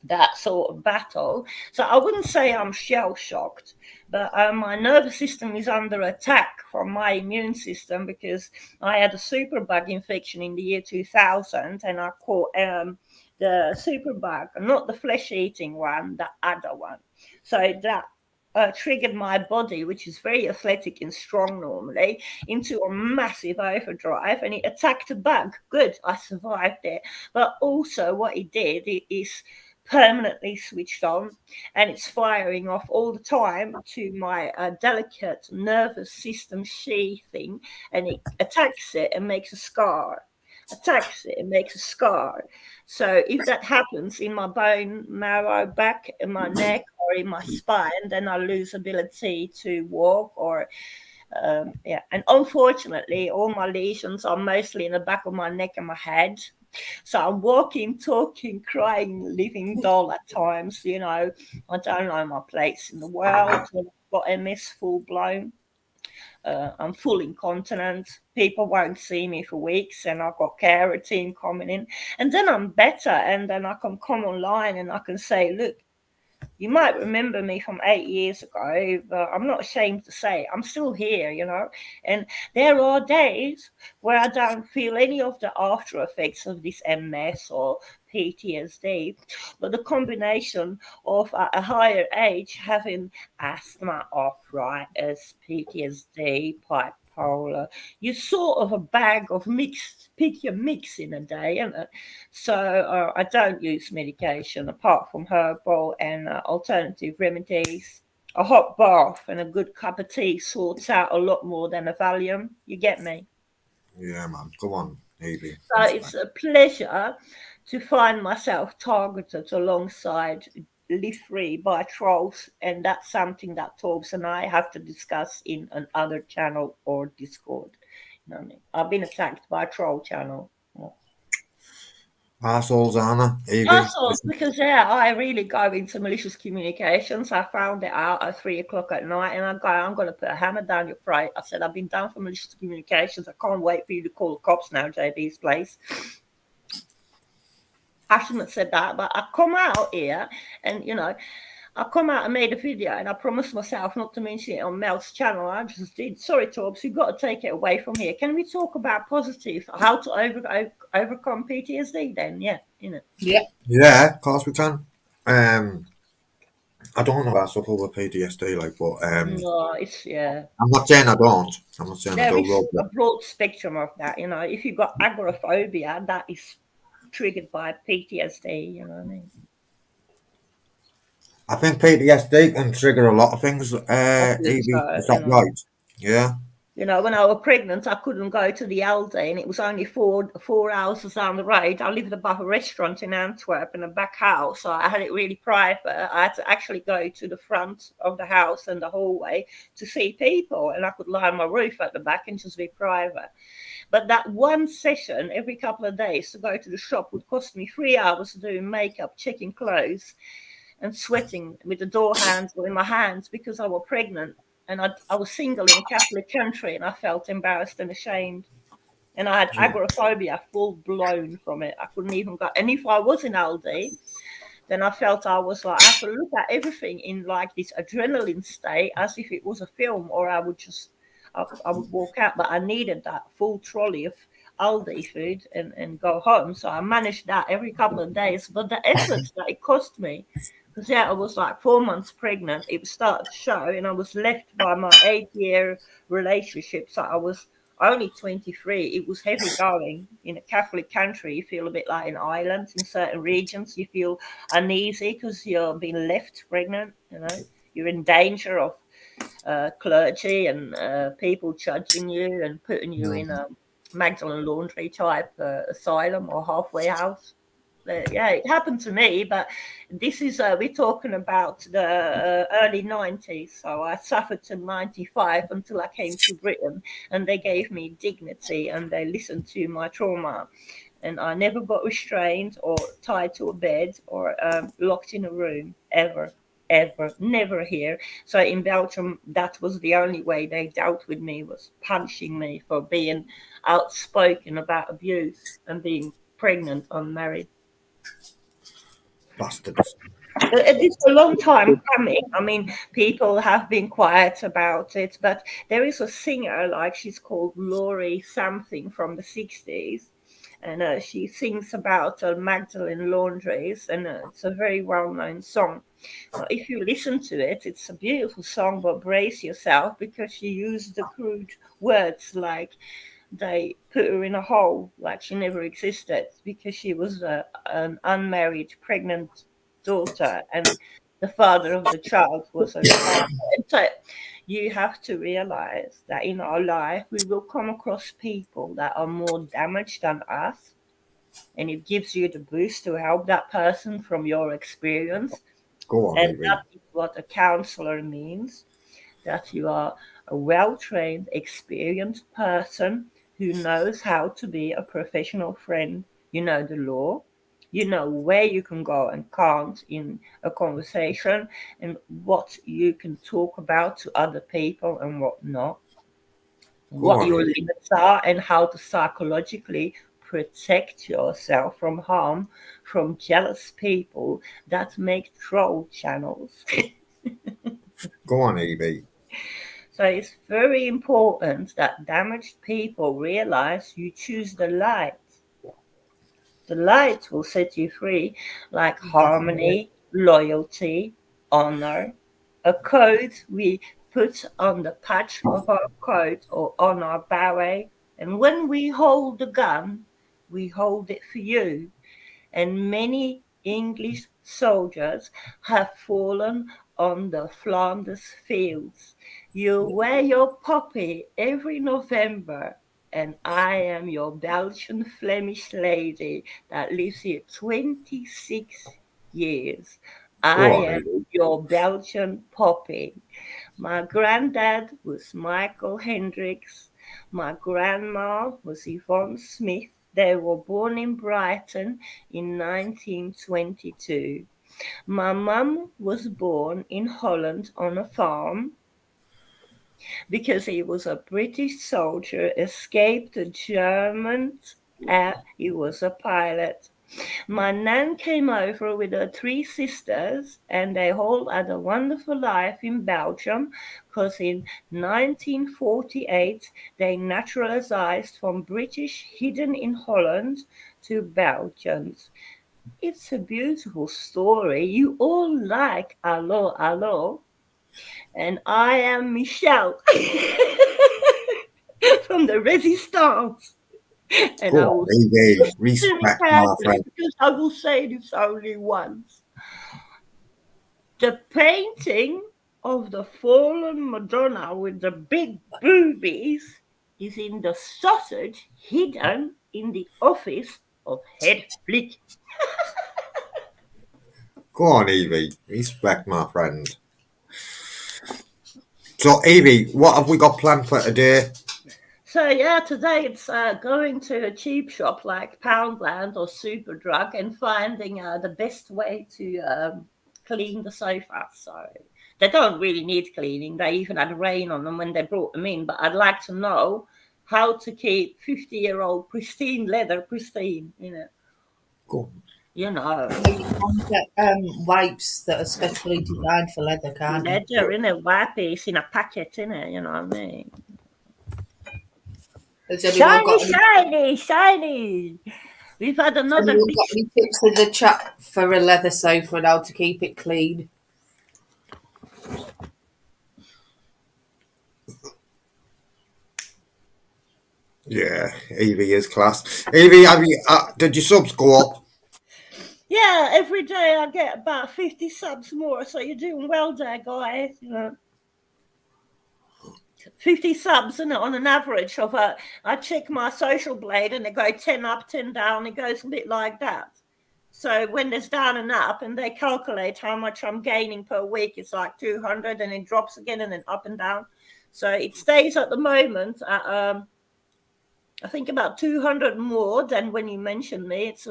that sort of battle. So I wouldn't say I'm shell shocked, but my nervous system is under attack from my immune system because I had a superbug infection in the year 2000 and I caught the superbug, not the flesh eating one, the other one. So that triggered my body, which is very athletic and strong normally, into a massive overdrive and it attacked a bug. Good, I survived it. But also, what it did is permanently switched on and it's firing off all the time to my delicate nervous system sheathing and it attacks it and makes a scar, attacks it and makes a scar. So if that happens in my bone marrow, back in my neck or in my spine, then I lose ability to walk or yeah. And unfortunately, all my lesions are mostly in the back of my neck and my head. So I'm walking, talking, crying, living doll at times. I don't know my place in the world. I've got MS full blown. I'm full incontinent. People won't see me for weeks, and I've got carer team coming in. And then I'm better, and then I can come online and I can say, look, you might remember me from 8 years ago, but I'm not ashamed to say I'm still here. And there are days where I don't feel any of the after effects of this MS or PTSD, but the combination of a higher age having asthma, arthritis, PTSD, bipolar, you sort of a bag of mixed, pick your mix in a day, and so I don't use medication apart from herbal and alternative remedies. A hot bath and a good cup of tea sorts out a lot more than a Valium. You get me? Yeah, man. Go on, Evie. So it's a pleasure to find myself targeted alongside live free by trolls, and that's something that Torbs and I have to discuss in another channel or Discord. You know what I mean? I've been attacked by a troll channel. Assholes, Anna. Evie, Also, listen. because yeah, I really go into malicious communications. I found it out at 3 o'clock at night, and I'm going to put a hammer down your throat. I said, I've been done for malicious communications. I can't wait for you to call the cops now, JB's place. I shouldn't have said that, but I come out here and, I come out and made a video and I promised myself not to mention it on Mel's channel. I just did. Sorry, Torbs, you've got to take it away from here. Can we talk about positive, how to overcome PTSD then? Yeah, Yeah. Yeah, of course we can. I don't know about stuff over PTSD, like, but No, it's, yeah. I'm not saying I don't. I'm not saying I There do, is but a broad spectrum of that. If you've got agoraphobia, that is triggered by PTSD. You know what I mean? I think PTSD can trigger a lot of things. I think Evie, so. is that right? Yeah. When I was pregnant, I couldn't go to the LD, and it was only four hours down the road. I lived above a restaurant in Antwerp in a back house, so I had it really private. I had to actually go to the front of the house and the hallway to see people, and I could lie on my roof at the back and just be private. But that one session every couple of days to go to the shop would cost me 3 hours doing makeup, checking clothes, and sweating with the door handle in my hands because I was pregnant. And I was single in a Catholic country and I felt embarrassed and ashamed. And I had agoraphobia full blown from it. I couldn't even go. And if I was in Aldi, then I felt I was like, I have to look at everything in like this adrenaline state as if it was a film, or I would just, I would walk out. But I needed that full trolley of Aldi food and go home. So I managed that every couple of days. But the efforts that it cost me, because yeah, I was like 4 months pregnant, it started to show, and I was left by my 8 year relationship. So I was only 23. It was heavy going in a Catholic country. You feel a bit like an island in certain regions. You feel uneasy because you're being left pregnant. You're in danger of clergy and people judging you and putting you in a Magdalene Laundry type asylum or halfway house. Yeah, it happened to me, but this is we're talking about the early 90s. So I suffered till 95 until I came to Britain, and they gave me dignity and they listened to my trauma. And I never got restrained or tied to a bed or locked in a room ever. ever, never here. So in Belgium, that was the only way they dealt with me, was punching me for being outspoken about abuse and being pregnant, unmarried. Bastards. It's a long time coming. I mean, people have been quiet about it, but there is a singer, like she's called Laurie something from the 60s, and she sings about Magdalene laundries, and it's a very well-known song. Now, if you listen to it, it's a beautiful song, but brace yourself because she used the crude words like they put her in a hole, like she never existed, because she was an unmarried, pregnant daughter, and the father of the child was her father. And so you have to realize that in our life, we will come across people that are more damaged than us, and it gives you the boost to help that person from your experience. Go on, And Evie. that is what a counselor means, that you are a well-trained, experienced person who knows how to be a professional friend. You know the law, you know where you can go and can't in a conversation, and what you can talk about to other people and what not, Go what on, your Evie. limits are, and how to psychologically protect yourself from harm from jealous people that make troll channels. Go on, Evie. So it's very important that damaged people realize you choose the light. The light will set you free, like harmony, loyalty, honor, a code we put on the patch of our coat or on our beret. And when we hold the gun, we hold it for you, and many English soldiers have fallen on the Flanders fields. You wear your poppy every November, and I am your Belgian Flemish lady that lives here 26 years. I Go on, am Evie. your Belgian poppy. My granddad was Michael Hendricks. My grandma was Yvonne Smith. They were born in Brighton in 1922. My mum was born in Holland on a farm because he was a British soldier, escaped the Germans. He was a pilot. My nan came over with her three sisters, and they all had a wonderful life in Belgium because in 1948 they naturalized from British hidden in Holland to Belgians. It's a beautiful story. You all like Allo Allo, and I am Michelle from the Resistance, and Go I on, will Evie. listen Respect my carefully friend. because I will say this only once. The painting of the fallen Madonna with the big boobies is in the sausage hidden in the office of head flick. Go on, Evie. Respect my friend. So, Evie, what have we got planned for today? So yeah, today it's going to a cheap shop like Poundland or Superdrug and finding the best way to clean the sofa. So they don't really need cleaning. They even had rain on them when they brought them in. But I'd like to know how to keep 50-year-old pristine leather pristine. Go on. You know, You can get wipes that are specially designed for leather, can't you? leather in a white piece in a packet in it. You know what I mean? Has anyone Shiny, got any, shiny, shiny. We've had another anyone big. got any tips in the chat for a leather sofa and how to keep it clean? Yeah, Evie is class. Evie, did your subs go up? Yeah, every day I get about 50 subs more, so you're doing well there, guys. 50 subs, isn't it, on an average of I check my social blade and they go 10 up, 10 down. It goes a bit like that. So when there's down and up and they calculate how much I'm gaining per week, it's like 200 and it drops again and then up and down. So it stays at the moment at, I think about 200 more than when you mentioned me. It's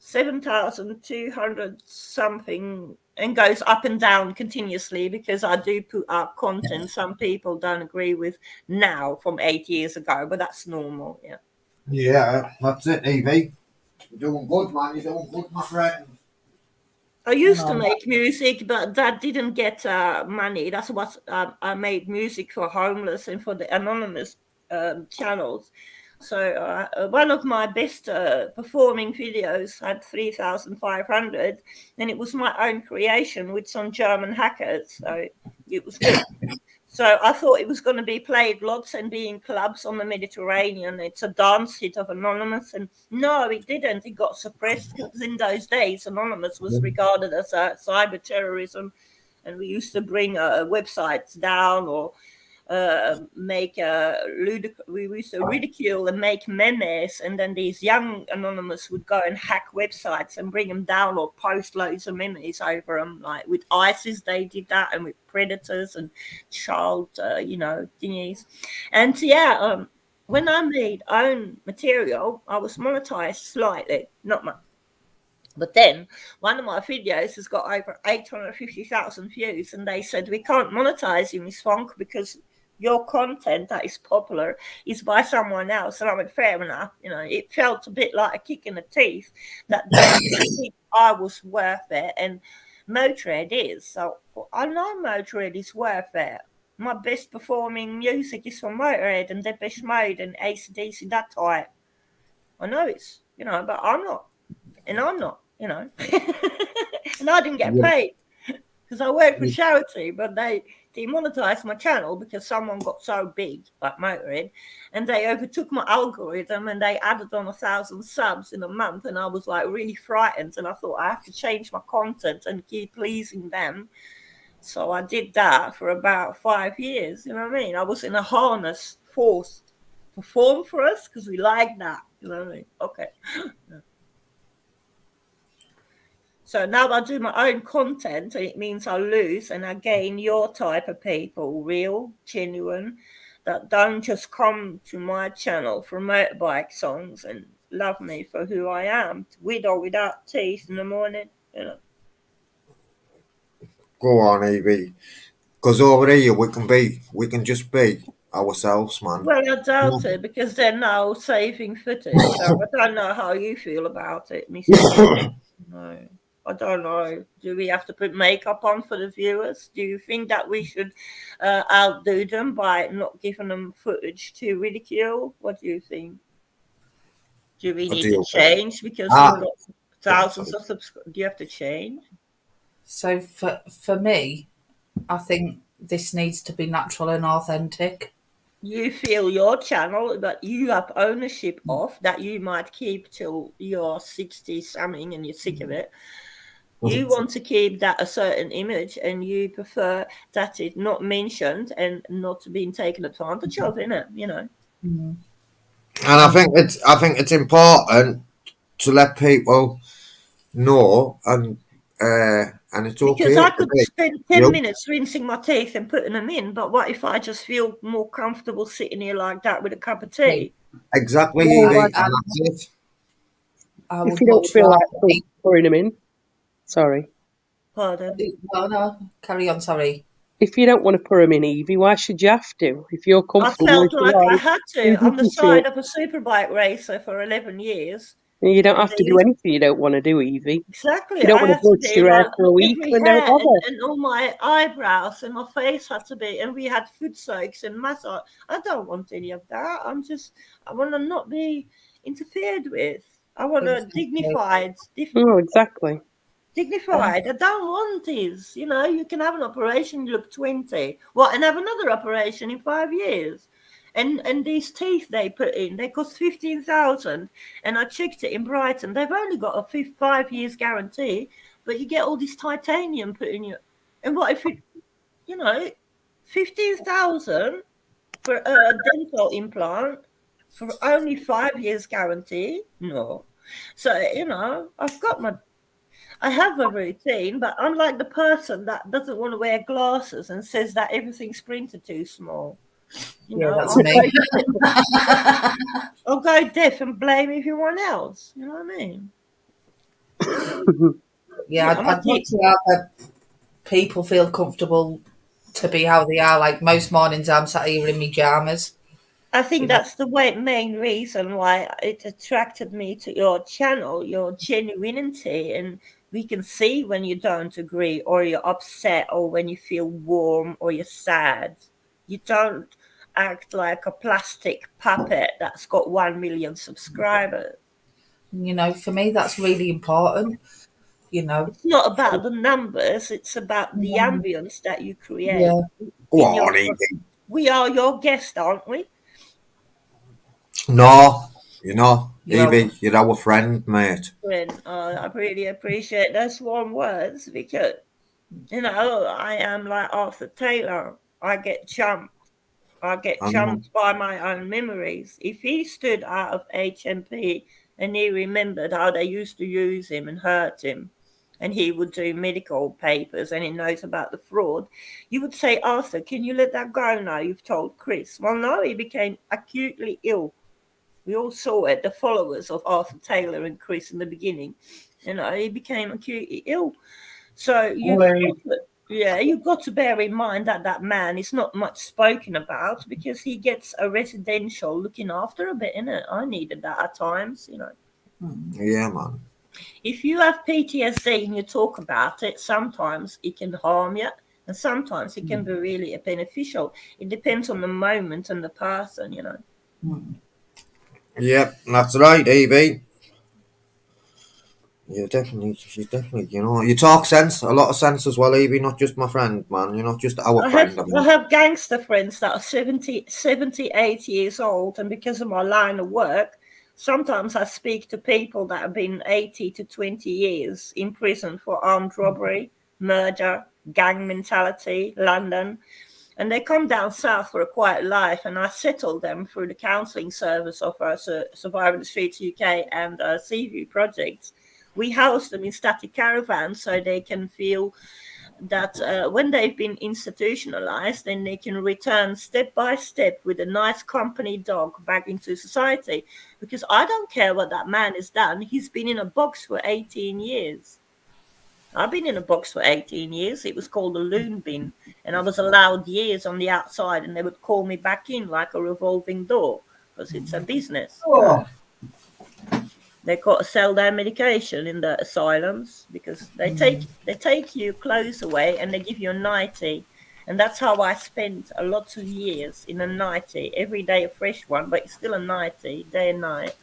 7,200 something, and goes up and down continuously because I do put up content some people don't agree with now from 8 years ago, but that's normal. Yeah. Yeah, that's it, Evie. You're doing good, man. You're doing good, my friend. I used to make music, but that didn't get money. That's what I made music for homeless and for the anonymous channels. So one of my best performing videos had 3,500, and it was my own creation with some German hackers. So it was good. So I thought it was going to be played lots and be in clubs on the Mediterranean. It's a dance hit of Anonymous. And no, it didn't. It got suppressed because in those days, Anonymous was regarded as a cyber terrorism. And we used to bring websites down or make we used to ridicule and make memes, and then these young anonymous would go and hack websites and bring them down or post loads of memes over them. Like with ISIS, they did that, and with predators and child, thingies. And yeah, when I made own material, I was monetized slightly, not much. But then one of my videos has got over 850,000 views, and they said, we can't monetize you, Miss Funk, because your content that is popular is by someone else. And I went, fair enough. It felt a bit like a kick in the teeth that they think I was worth it. And Motörhead is. So I know Motörhead is worth it. My best performing music is from Motörhead and Depeche Mode and AC/DC, that type. I know it's, but I'm not. And I'm not, and I didn't get paid because I work for charity, but they demonetized my channel because someone got so big, like Motörhead, and they overtook my algorithm and they added on 1,000 subs in a month, and I was like really frightened, and I thought I have to change my content and keep pleasing them. So I did that for about 5 years, you know what I mean? I was in a harness, forced to perform for us because we like that, you know what I mean? Okay. So now I do my own content, and it means I lose and I gain your type of people, real, genuine, that don't just come to my channel for motorbike songs and love me for who I am, with or without teeth in the morning, Go on, Evie. Because over here we can just be ourselves, man. Well, I doubt it because they're now saving footage. So I don't know how you feel about it, Mr. No. I don't know. Do we have to put makeup on for the viewers? Do you think that we should outdo them by not giving them footage to ridicule? What do you think? Do we need to change because you've got thousands of subscribers? Do you have to change? So for me, I think this needs to be natural and authentic. You feel your channel that you have ownership of, that you might keep till you're 60 something and you're sick of it. You want to keep that a certain image, and you prefer that it not mentioned and not being taken advantage of, innit? And I think it's important to let people know, and it's okay. Because I could spend 10 minutes rinsing my teeth and putting them in, but what if I just feel more comfortable sitting here like that with a cup of tea? Exactly, Yeah, and that's it. If you don't feel like pouring them in. Sorry. Pardon? No, carry on, sorry. If you don't want to pour them in, Evie, why should you have to? If you're comfortable, I felt like I had to. I'm the side of a superbike racer for 11 years. You don't have to do anything you don't want to do, Evie. Exactly. You don't want to brush your hair for a week, then don't bother. And all my eyebrows and my face had to be, and we had foot soaks and massage. I don't want any of that. I want to not be interfered with. I want a dignified. Oh, exactly. Dignified. I don't want this. You can have an operation, you look 20. And have another operation in 5 years. And these teeth they put in, they cost 15,000. And I checked it in Brighton. They've only got a 5 years guarantee, but you get all this titanium put in you. And what if 15,000 for a dental implant for only 5 years guarantee? No. So, I have a routine, but I'm like the person that doesn't want to wear glasses and says that everything's printed too small. That's me. I'll go deaf and blame everyone else. You know what I mean? Yeah, Yeah, I'd want to have people feel comfortable to be how they are. Like most mornings, I'm sat here in my pajamas. I think You know? that's the main reason why it attracted me to your channel, your genuinity. And we can see when you don't agree, or you're upset, or when you feel warm, or you're sad. You don't act like a plastic puppet that's got 1 million subscribers. You know, for me, that's really important. You know, It's not about the numbers, it's about the ambience that you create yeah, Go in your. on, Evie. We are your guest, aren't we? No, you're not. you know, Evie, you're our friend, mate. And I really appreciate those warm words because, I am like Arthur Taylor. I get chumped. I get I know. chumped by my own memories. If he stood out of HMP and he remembered how they used to use him and hurt him, and he would do medical papers and he knows about the fraud, you would say, Arthur, can you let that go now? You've told Chris. Well, no, he became acutely ill. We all saw it, the followers of Arthur Taylor and Chris in the beginning. He became acutely ill. So you've got to bear in mind that that man is not much spoken about because he gets a residential looking after a bit, innit? I needed that at times. Yeah, man. If you have PTSD and you talk about it, sometimes it can harm you and sometimes it can be really beneficial. It depends on the moment and the person. Yep, that's right, Evie. She's definitely, you talk sense, a lot of sense as well, Evie, not just my friend, man. You're not just our I have friend, I I mean. have gangster friends that are 78 years old, and because of my line of work, sometimes I speak to people that have been 80 to 20 years in prison for armed robbery, murder, gang mentality, London, and they come down south for a quiet life, and I settle them through the counselling service of our Surviving the Streets UK and Seaview projects. We house them in static caravans so they can feel that when they've been institutionalized, then they can return step by step with a nice company dog back into society. Because I don't care what that man has done, he's been in a box for 18 years. I've been in a box for 18 years. It was called a loon bin, and I was allowed years on the outside, and they would call me back in like a revolving door because it's a business. They've got to sell their medication in the asylums because they take your clothes away and they give you a nightie. And that's how I spent a lot of years in a nightie. Every day a fresh one, but it's still a nightie, day and night.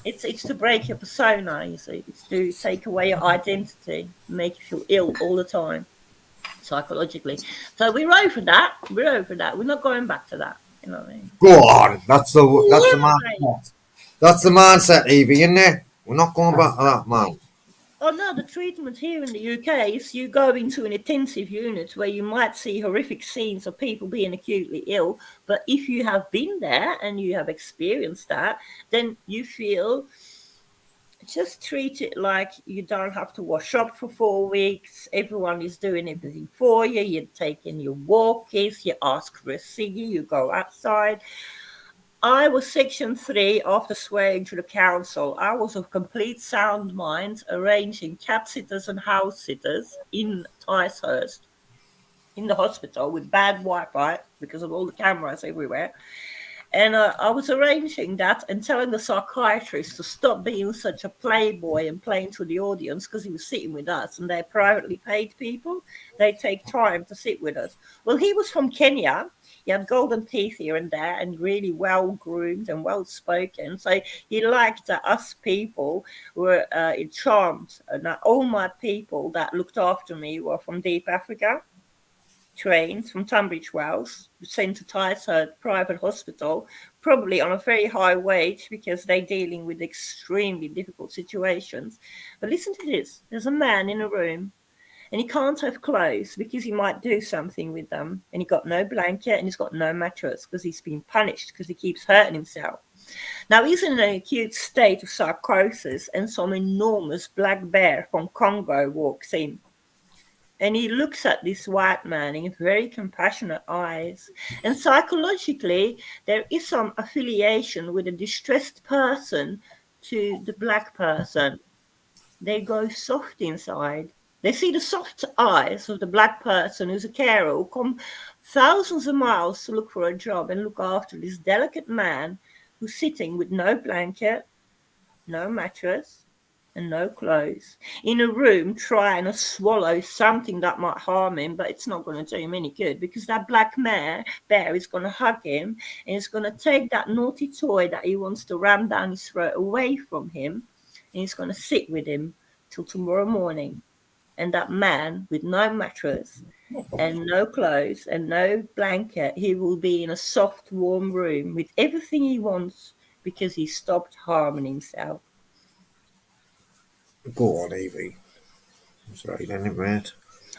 It's to break your persona, you see. It's to take away your identity, make you feel ill all the time, psychologically. So we're over that. We're over that. We're not going back to that. You know what I mean? Go on, that's the Yeah, mindset. That's the mindset, Evie, isn't it? We're not going back to that, man. Oh no, the treatment here in the UK is you go into an intensive unit where you might see horrific scenes of people being acutely ill. But if you have been there and you have experienced that, then you feel just treat it like you don't have to wash up for 4 weeks. Everyone is doing everything for you. You're taking your walkies, you ask for a ciggy, you go outside. I was Section 3 after swearing to the council. I was of complete sound mind arranging cat sitters and house sitters in Ticehurst in the hospital with bad Wi-Fi because of all the cameras everywhere. And I was arranging that and telling the psychiatrist to stop being such a playboy and playing to the audience because he was sitting with us and they're privately paid people. They take time to sit with us. Well, he was from Kenya. He had golden teeth here and there and really well groomed and well spoken. So he liked that us people were charmed. And that all my people that looked after me were from deep Africa, trained from Tunbridge Wells, sent to Ticehurst private hospital, probably on a very high wage because they're dealing with extremely difficult situations. But listen to this. There's a man in a room and he can't have clothes because he might do something with them. And he got no blanket and he's got no mattress because he's been punished because he keeps hurting himself. Now he's in an acute state of psychosis and some enormous black bear from Congo walks in. And he looks at this white man in very compassionate eyes. And psychologically, there is some affiliation with a distressed person to the black person. they go soft inside. They see the soft eyes of the black person who's a carer who come thousands of miles to look for a job and look after this delicate man who's sitting with no blanket, no mattress, and no clothes in a room trying to swallow something that might harm him, but it's not going to do him any good because that black bear is going to hug him and it's going to take that naughty toy that he wants to ram down his throat away from him, and he's going to sit with him till tomorrow morning. And that man with no mattress and no clothes and no blanket, he will be in a soft, warm room with everything he wants because he stopped harming himself. Go on, Evie. That's right, isn't it, mate?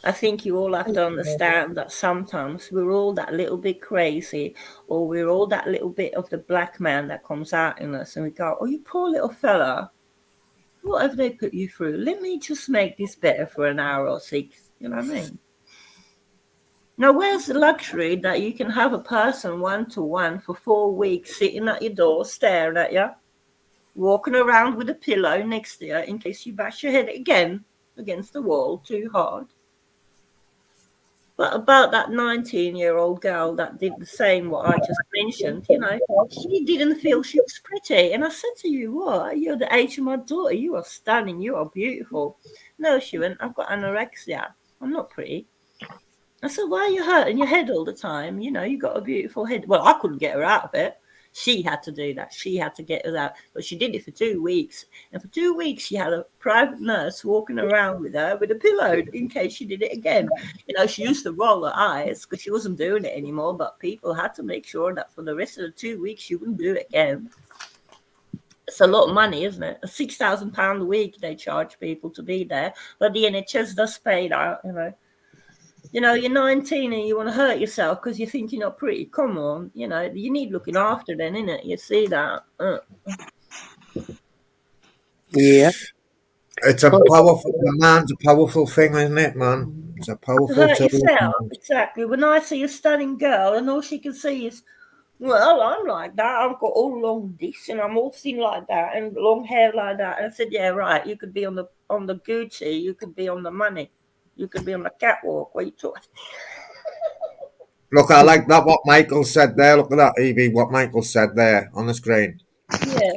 I think you all have to understand that sometimes we're all that little bit crazy, or we're all that little bit of the black man that comes out in us, and we go, oh, you poor little fella, what have they put you through? Let me just make this better for an hour or 6. You know what I mean? Now, where's the luxury that you can have a person one-to-one for 4 weeks sitting at your door, staring at you, walking around with a pillow next to you in case you bash your head again against the wall too hard? But about that 19-year-old girl that did the same what I just mentioned, you know, she didn't feel she was pretty. And I said to you, what? You're the age of my daughter. You are stunning. You are beautiful. No, she went, I've got anorexia. I'm not pretty. I said, why are you hurting your head all the time? You know, you got a beautiful head. Well, I couldn't get her out of it. She had to do that. She had to get us out. But she did it for 2 weeks. And for 2 weeks, she had a private nurse walking around with her with a pillow in case she did it again. You know, she used to roll her eyes because she wasn't doing it anymore. But people had to make sure that for the rest of the 2 weeks, she wouldn't do it again. It's a lot of money, isn't it? £6,000 a week they charge people to be there. But the NHS does pay that, you know. You know, you're 19 and you want to hurt yourself because you think you're not pretty. Come on, you know, you need looking after then, innit? You see that? Yeah. It's a powerful, the man's a powerful thing, isn't it, man? It's a powerful To hurt tool. yourself, exactly. When I see a stunning girl and all she can see is, well, I'm like that. I've got all long this and I'm all thin like that and long hair like that. And I said, yeah, right. You could be on the Gucci. You could be on the money. You could be on the catwalk. What are you talking? Look, I like that what Michael said there. Look at that, Evie, what Michael said there on the screen. Yeah.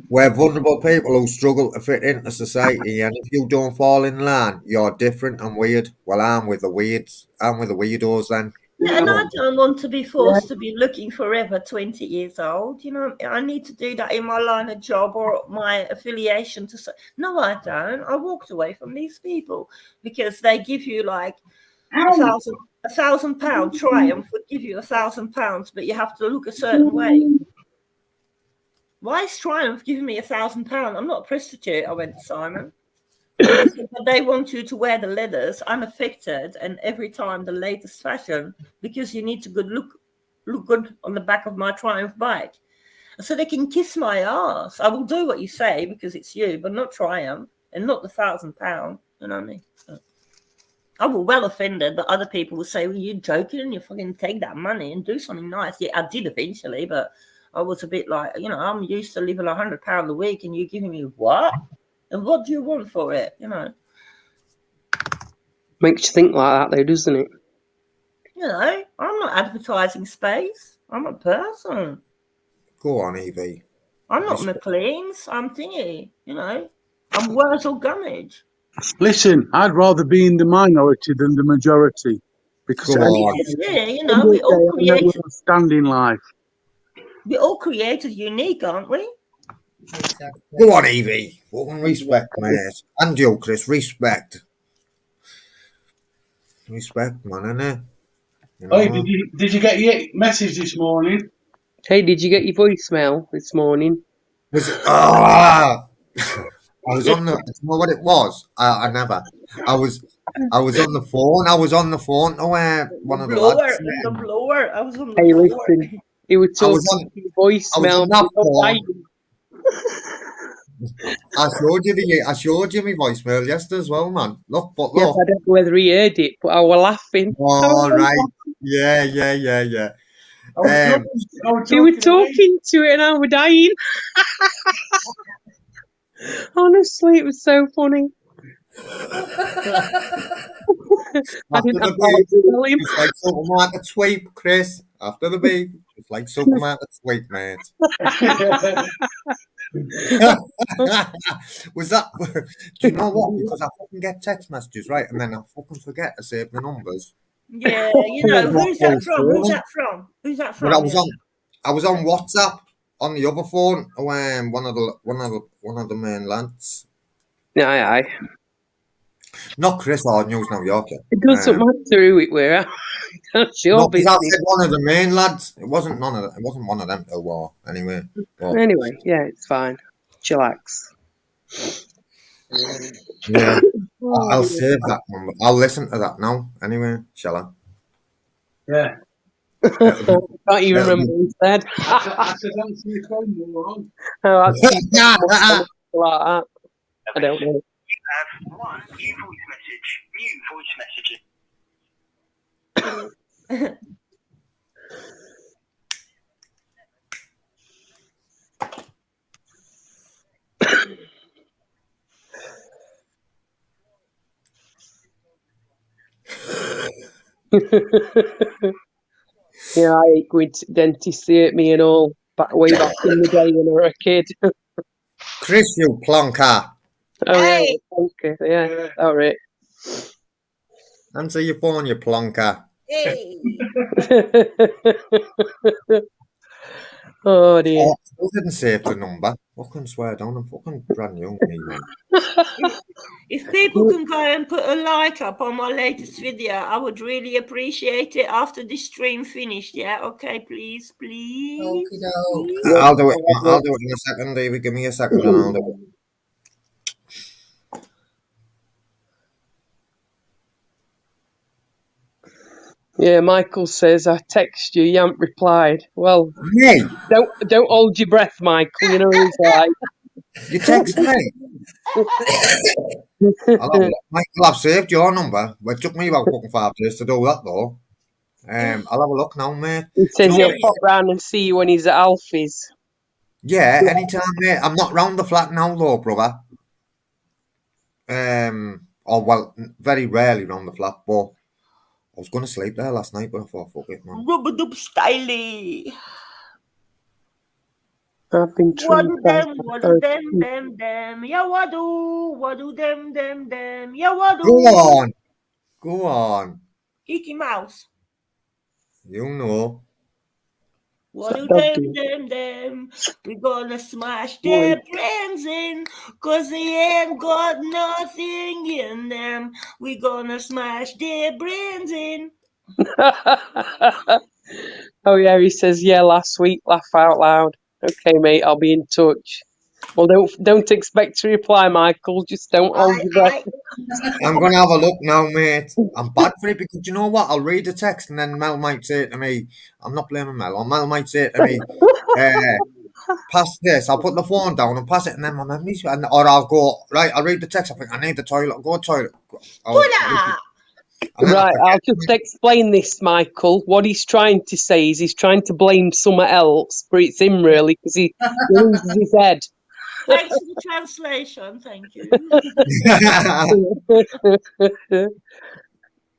We're vulnerable people who struggle to fit into society, and if you don't fall in line, you're different and weird. Well, I'm with the weirds. I'm with the weirdos then. Yeah, and I don't want to be forced to be looking forever 20 years old. You know, I need to do that in my line of job or my affiliation to say, no, I don't. I walked away from these people because they give you like £1,000 Triumph would give you £1,000, but you have to look a certain way. Why is Triumph giving me £1,000? I'm not a prostitute, I went to Simon. But they want you to wear the leathers unaffected and every time the latest fashion because you need to look good on the back of my Triumph bike. So they can kiss my ass. I will do what you say because it's you, but not Triumph and not the £1,000. You know what I mean? I was well offended, but other people will say, well, you're joking and you fucking take that money and do something nice. Yeah, I did eventually, but I was a bit like, you know, I'm used to living £100 a week and you're giving me what? And what do you want for it? You know? Makes you think like that, though, doesn't it? You know, I'm not advertising space. I'm a person. Go on, Evie. I'm not McLean's. I'm thingy. You know, I'm Wurzel Gummidge. Listen, I'd rather be in the minority than the majority. Because Go on. Yeah, you know, we all created. Standing life. We all created unique, aren't we? Exactly. Go on, Evie. Fucking respect, mate. And you, Chris, respect. Respect, man, innit? You know? Oh, did you get your message this morning? Hey, did you get your voicemail this morning? Was it, I was on the. You know what it was? I never. I was on the phone. I was on the phone to one of the lads. The blower. I was on the Hey, blower. listen, he was talking to voicemail. I showed you my voicemail yesterday as well, man. Look. Yeah, I don't know whether he heard it, but I was laughing. Oh, right. Yeah. He was talking to it and I was dying. Honestly, it was so funny. I After didn't have the time beep, to tell him. just like supermarket sweep, Chris. After the beep, just like supermarket sweep, mate. Was that? Do you know what? Because I fucking get text messages, right, and then I fucking forget to save the numbers. Yeah, you And know, then what who's that goes from? through Who's them? that from? Who's that But I from? was Yeah. on WhatsApp on the other phone when one of the main lads. Aye. Not Chris or News New Yorker. It doesn't matter who it were. That's your No, because I business. said one of the main lads. It wasn't It wasn't one of them who war anyway. But Anyway, yeah, it's fine. Chillax. yeah, Oh, I'll save that number. I'll listen to that now. Anyway, shall I? Yeah. It'll be- can't you it'll remember be- what he said? I said, answer your phone, moron. Oh, that's people like that. I don't know. Have one new voice message. New voice message. Yeah, I hate going to dentists, they hate me and all. Way back in the day when I was a kid. Chris, you plonker. Oh, Hey! yeah, okay, yeah, all right. Answer your phone, you plonker. Hey. Oh, dear. Oh, I still didn't save the number. Fucking swear down. I'm fucking brand new, me, man. If people can go and put a like up on my latest video, I would really appreciate it after this stream finished. Yeah, okay, please. Okie doke. I'll do it. I'll do it in a second, David. Give me a second, and I'll do it. Yeah, Michael says, I text you, you haven't replied. Well, Hey, don't hold your breath, Michael. You know what he's like. you text me. Michael, I've saved your number. It took me about fucking 5 days to do that, though. I'll have a look now, mate. He says Do you know he'll pop round and see you when he's at Alfie's. Yeah, anytime, mate. I'm not round the flat now, though, brother. Very rarely round the flat, but I was going to sleep there last night, but I thought, fuck it, man. Rubber dub styly. I've been What do them, traumatized. what do them, yeah, what do them, yeah, what do. Go on. Kiki Mouse. You know. What do Dog them, we gonna smash their brains in, 'cause they ain't got nothing in them. We gonna smash their brains in. Oh, yeah, he says, yeah, last week, laugh out loud. Okay, mate, I'll be in touch. Well, don't expect to reply, Michael. Just don't hold your breath. I'm going to have a look now, mate. I'm bad for it because you know what? I'll read the text and then Mel might say to me, I'm not blaming Mel, or Mel might say to me, pass this. I'll put the phone down and pass it, and then my memory's, or I'll go, right, I'll read the text. I think I need the toilet. I'll go to the toilet. Right, I'll just explain this, Michael. What he's trying to say is he's trying to blame someone else, but it's him really, because he loses his head. Thanks for the translation, thank you.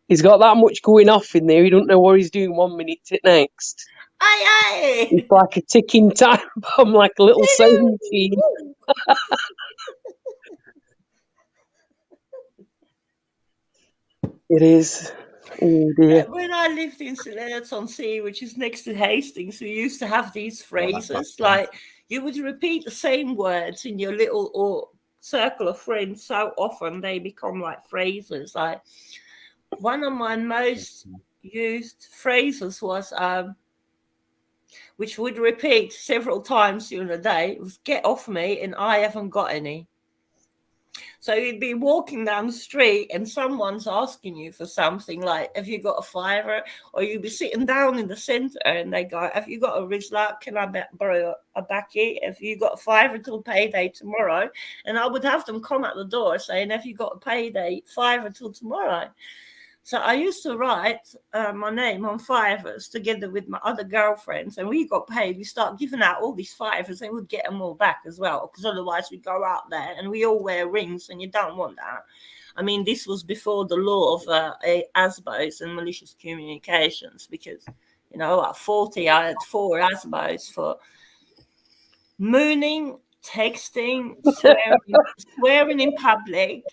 He's got that much going off in there. He don't know what he's doing 1 minute to next. Aye. It's like a ticking time bomb, like a little sewing machine. It is. Oh dear. When I lived in St-Leonard-on-Sea, which is next to Hastings, we used to have these phrases like you would repeat the same words in your little circle of friends so often they become like phrases. Like one of my most used phrases was which would repeat several times during the day, was get off me and I haven't got any. So you'd be walking down the street and someone's asking you for something like, have you got a fiver? Or you'd be sitting down in the centre and they go, have you got a Rizla? Can I borrow a backy? Have you got a fiver till payday tomorrow? And I would have them come at the door saying, have you got a payday fiver till tomorrow? So I used to write my name on fivers together with my other girlfriends, and we got paid. We start giving out all these fivers, and we'd get them all back as well, because otherwise we go out there and we all wear rings, and you don't want that. I mean, this was before the law of ASBOs and malicious communications, because, you know, at 40, I had 4 ASBOs for mooning, texting, swearing in public.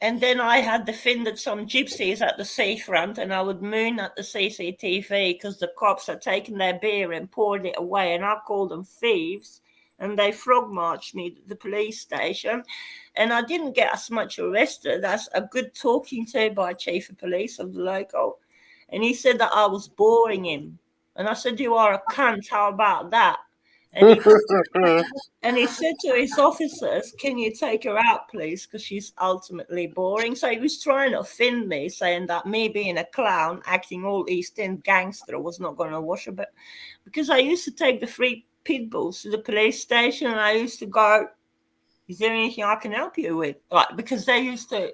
And then I had defended some gypsies at the seafront, and I would moon at the CCTV because the cops had taken their beer and poured it away, and I called them thieves, and they frog marched me to the police station. And I didn't get as much arrested as a good talking to by chief of police of the local. And he said that I was boring him. And I said, "You are a cunt, how about that?" And he said to his officers, "Can you take her out, please, because she's ultimately boring." So he was trying to offend me, saying that me being a clown, acting all East End gangster, was not going to wash a bit. Because I used to take the 3 pit bulls to the police station, and I used to go, "Is there anything I can help you with?" Like, because they used to,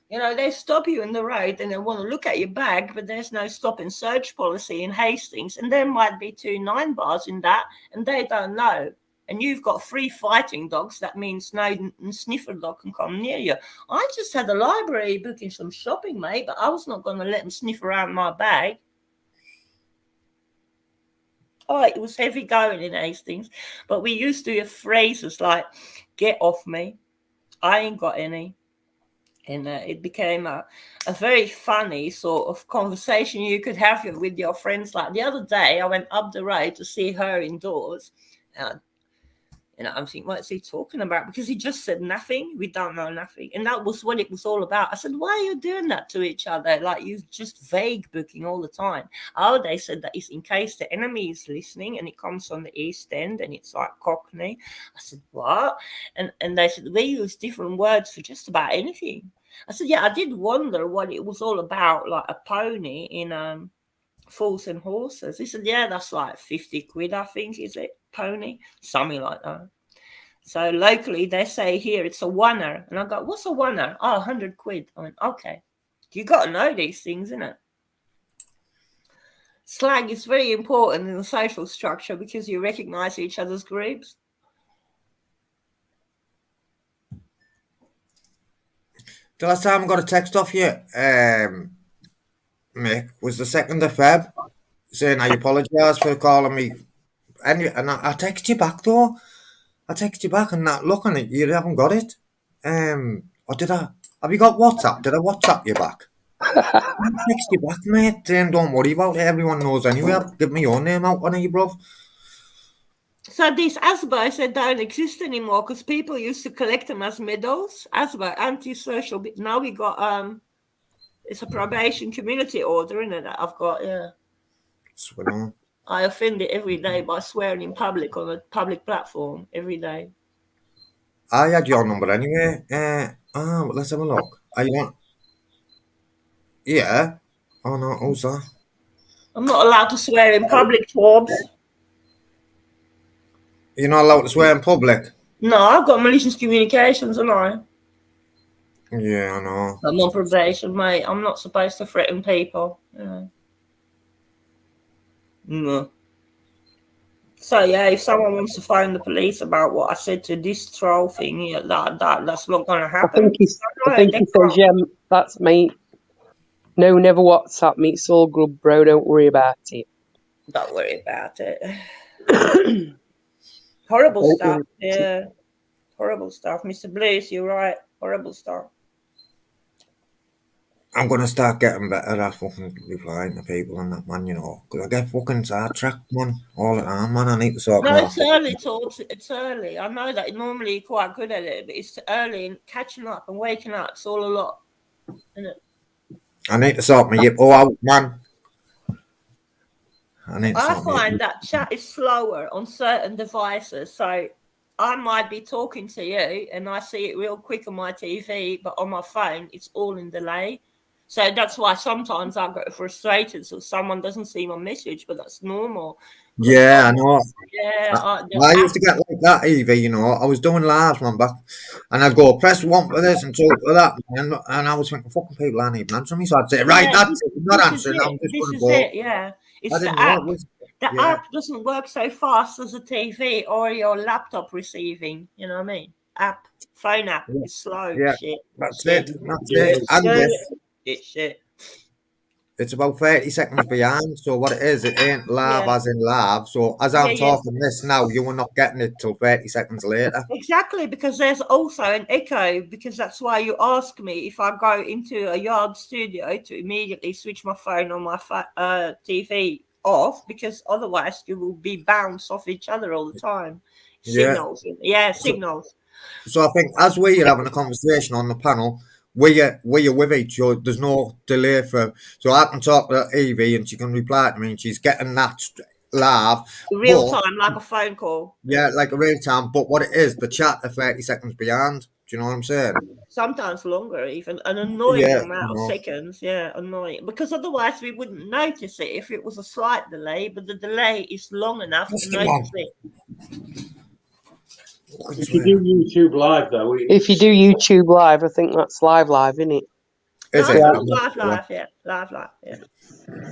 you know, they stop you in the road and they want to look at your bag, but there's no stop and search policy in Hastings, and there might be 2 9 bars in that, and they don't know. And you've got 3 fighting dogs. That means no sniffer dog can come near you. I just had a library book and some shopping, mate, but I was not going to let them sniff around my bag. Oh, it was heavy going in Hastings, but we used to have phrases like, "Get off me, I ain't got any." And it became a very funny sort of conversation you could have with your friends. Like the other day, I went up the road to see her indoors. And I'm thinking, what's he talking about? Because he just said nothing. We don't know nothing. And that was what it was all about. I said, "Why are you doing that to each other? Like, you just vague booking all the time." Oh, they said that it's in case the enemy is listening and it comes from the East End and it's like Cockney. I said, "What?" And they said, "We use different words for just about anything." I said, "Yeah, I did wonder what it was all about, like a pony in Fools and Horses." He said, "Yeah, that's like 50 quid, I think, is it? Pony?" Something like that. So locally, they say here it's a oneer. And I go, "What's a oneer?" "Oh, 100 quid. I went, "Okay." You got to know these things, innit? Slang is very important in the social structure because you recognize each other's groups. The last time I got a text off you, Mick, was the 2nd of Feb, saying I apologise for calling me. And I text you back though. I text you back and that looking at you haven't got it. Or did I? Have you got WhatsApp? Did I WhatsApp you back? I text you back, mate. Then don't worry about it. Everyone knows anyway. Give me your name out on it, bro. So these ASBOs, they don't exist anymore because people used to collect them as medals. ASBO, antisocial. Now we got it's a probation community order, isn't it? That I've got, yeah. Swear on. I offend it every day by swearing in public on a public platform every day. I had your number anyway. But let's have a look. Are you on? Yeah. Oh no, who's that? I'm not allowed to swear in public, Forbes. You're not allowed to swear in public. No, I've got malicious communications, haven't I? Yeah, I know. I'm on probation, mate. I'm not supposed to threaten people. Yeah. No. So yeah, if someone wants to phone the police about what I said to this troll thing, yeah, that's not going to I happen. think he says, "Yeah, that's me. No, never WhatsApp me. It's all good, bro. Don't worry about it." Don't worry about it. Horrible stuff. Yeah, horrible stuff. Mr. Blues, you're right. Horrible stuff. I'm gonna start getting better at fucking replying to people and that, man, you know. Because I get fucking sidetracked, man, all the time, man. I need to sort No, more. it's early, Todd. It's early. I know that normally you're quite good at it, but it's early and catching up and waking up. It's all a lot, isn't it? I need to sort my yippo out, man. I find that chat is slower on certain devices. So I might be talking to you and I see it real quick on my TV, but on my phone, it's all in delay. So that's why sometimes I get frustrated, so someone doesn't see my message, but that's normal. Yeah, I know. Yeah, I used to get like that, Evie, you know. I was doing lives one back, and I'd go, press one for this and two for that. And I was thinking, fucking people aren't even answering me. So I'd say, right, yeah, that's it. I'm not answering. I'm just this going to is go. it. Yeah, I it's didn't the know app. it was. The Yeah, app doesn't work so fast as a TV or your laptop receiving. You know what I mean? Phone app yeah, is slow. yeah. Shit. That's Shit. it. That's Yeah. it. And this, Shit. it's about 30 seconds behind. So what it is, it ain't live Yeah. as in live. So as Yeah, I'm yeah. talking this now, you are not getting it till 30 seconds later. Exactly, because there's also an echo, because that's why you ask me if I go into a yard studio to immediately switch my phone or my TV off, because otherwise you will be bounced off each other all the time. Yeah. Signals. Yeah, So, signals. so I think as we're having a conversation on the panel, we're with each other. There's no delay for. So I can talk to Evie and she can reply to me and she's getting that live. Real But time, like a phone call. yeah, like a real time. But what it is, the chat are 30 seconds behind. Do you know what I'm saying? Sometimes longer, even an Yeah. annoying amount of seconds. Yeah, annoying. Because otherwise we wouldn't notice it if it was a slight delay, but the delay is long enough to notice it. If you do YouTube Live, though, If you do YouTube Live, I think that's live, isn't it? Is No, it? no, live, yeah. Live, yeah.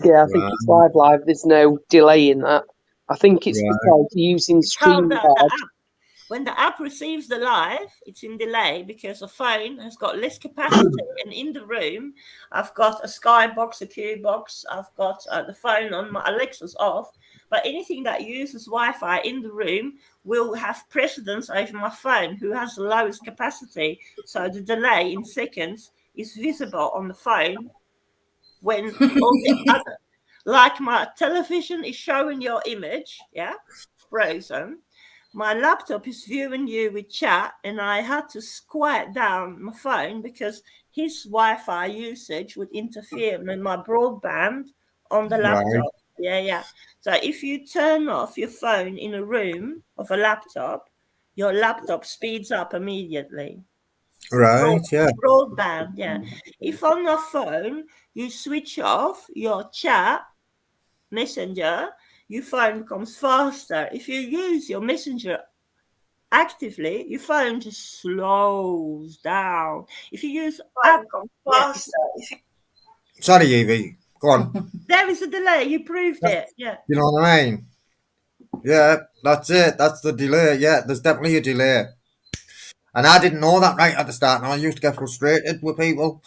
Yeah, I think it's live. There's no delay in that. I think it's Right. because you're using It's how the StreamYard. app, when the app receives the live, it's in delay because the phone has got less capacity. And in the room, I've got a Skybox, a Qbox, I've got the phone on, my Alexa's off. But anything that uses Wi-Fi in the room will have precedence over my phone, who has the lowest capacity. So the delay in seconds is visible on the phone when all the other, like my television is showing your image, yeah, frozen. My laptop is viewing you with chat, and I had to quiet down my phone because his Wi-Fi usage would interfere with my broadband on the laptop. Yeah. So if you turn off your phone in a room of a laptop, your laptop speeds up immediately. Right. Yeah. Broadband, yeah. If on your phone you switch off your chat messenger, your phone becomes faster. If you use your messenger actively, your phone just slows down. If you use app, faster. Sorry, Evie. Go on. There is a delay. You proved it. Yeah. You know what I mean? Yeah, that's it. That's the delay. Yeah, there's definitely a delay. And I didn't know that right at the start, and I used to get frustrated with people.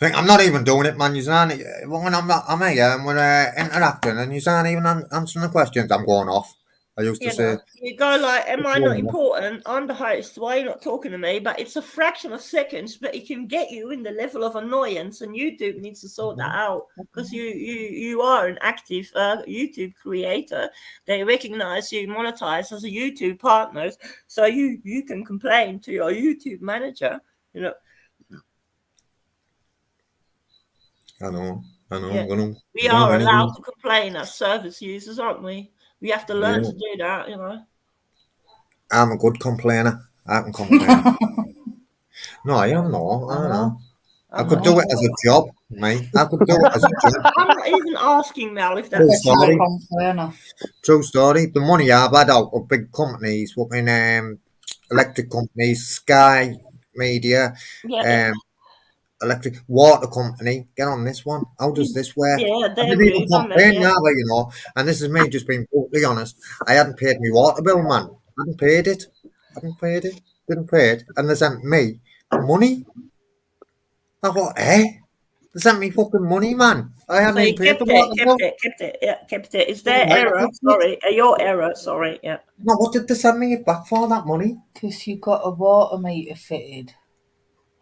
Think I'm not even doing it, man. You aren't. When I'm here and we're interacting, and you aren't even answering the questions. I'm going off. I used to say. You go like, am I not important? I'm the host. Why are you not talking to me? But it's a fraction of seconds, but it can get you in the level of annoyance, and YouTube needs to sort that out because you are an active YouTube creator. They recognize you monetize as a YouTube partner, so you can complain to your YouTube manager. You know. I know. Yeah. We are allowed to complain as service users, aren't we? We have to learn to do that, you know. I'm a good complainer. I can complain. No, I am not. I don't know. I could do it as a job, mate. I could do it as a job. I'm not even asking Mel if that's True story. Complainer. True story. The money I've had out of big companies, fucking electric companies, Sky Media, electric water company. Get on this one. How does this work? Yeah, I they're didn't even rude, aren't they? complain Yeah. now, you know. And this is me just being brutally honest. I hadn't paid my water bill, man. I hadn't paid it. Didn't pay it. And they sent me money. I thought, eh? They sent me fucking money, man. I hadn't So you even paid kept the water bill. kept it. Is there Right, error? Sorry, your error. Sorry, yeah. No, what did they send me back for, that money? Because you got a water meter fitted.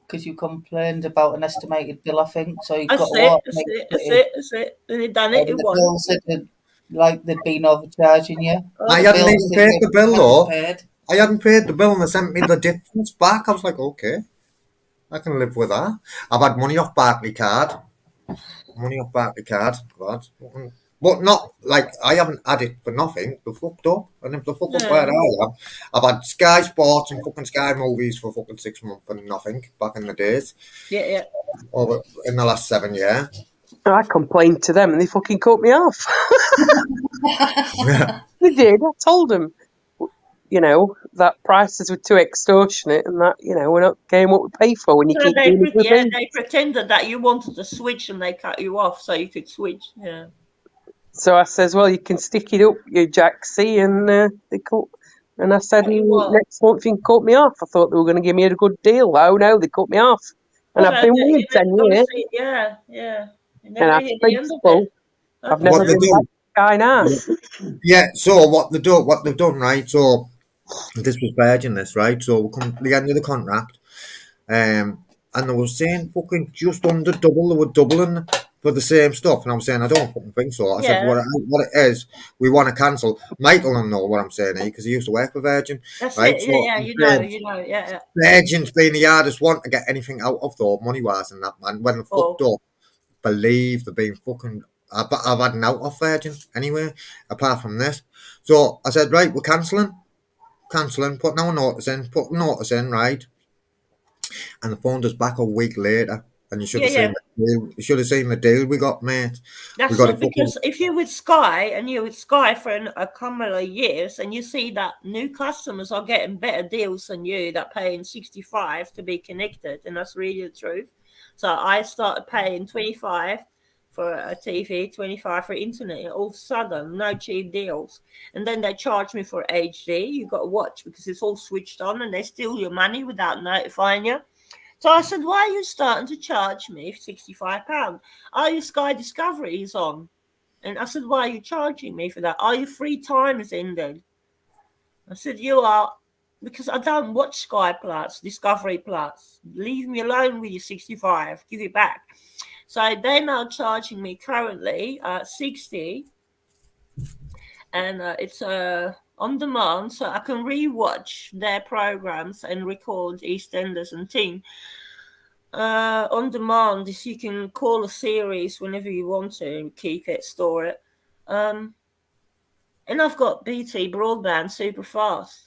Because you complained about an estimated bill, I think. So you got a water meter fitted. That's it. And you done it. And It the won. bill said that, like they'd been overcharging you. I The hadn't bill even said paid you the bill, hadn't though. paid. I hadn't paid the bill and they sent me the difference back. I was like, okay, I can live with that. I've had money off Barclay card. God. But but not like I haven't had it for nothing. They're fucked up, and if they're fucked up where I am, I've had Sky Sports and fucking Sky Movies for fucking 6 months for nothing back in the days, Yeah. or in the last 7 years. I complained to them and they fucking cut me off. They did. I told them, that prices were too extortionate and that, we're not getting what we pay for when you So keep doing it with me. they pretended that you wanted to switch and they cut you off so you could switch. Yeah. So I says, well, you can stick it up, you Jacksy, and they cut. And I said, next month you can cut me off. I thought they were going to give me a good deal. Oh no, they cut me off. And I've been with them 10 years. Yeah. And I've principle. I've never been back to Sky now. Yeah, so what they've done, right? So this was Virgin, this, right? So we come to the end of the contract, and they were saying fucking just under double. They were doubling for the same stuff, and I was saying I don't fucking think so. I said what it is, we want to cancel. Michael will know what I'm saying here because he used to work for Virgin. That's right? it. So Yeah, you know. Yeah. Virgin's been the hardest one to get anything out of though, money wise, and that man when they fucked up. Believe they've been fucking. I've had an out of Virgin anyway, apart from this. So I said, right, we're cancelling, put no notice in, right? And the phone us back a week later, and you should have seen the deal. You should have seen the deal we got, mate. That's it, because if you're with Sky and you're with Sky for a couple of years, and you see that new customers are getting better deals than you, that paying 65 to be connected, and that's really the truth. So I started paying 25 for a TV, 25 for internet, and all of a sudden, no cheap deals. And then they charge me for HD. You got to watch because it's all switched on, and they steal your money without notifying you. So I said, why are you starting to charge me £65? Are your Sky Discovery is on? And I said, why are you charging me for that? Are your free time is ended? I said, you are, because I don't watch Sky Plus, Discovery Plus. Leave me alone with your 65. Give it back. So they're now charging me currently 60, and it's on demand, so I can rewatch their programs and record EastEnders and Teen. On demand is you can call a series whenever you want to, keep it, store it. And I've got BT broadband super fast.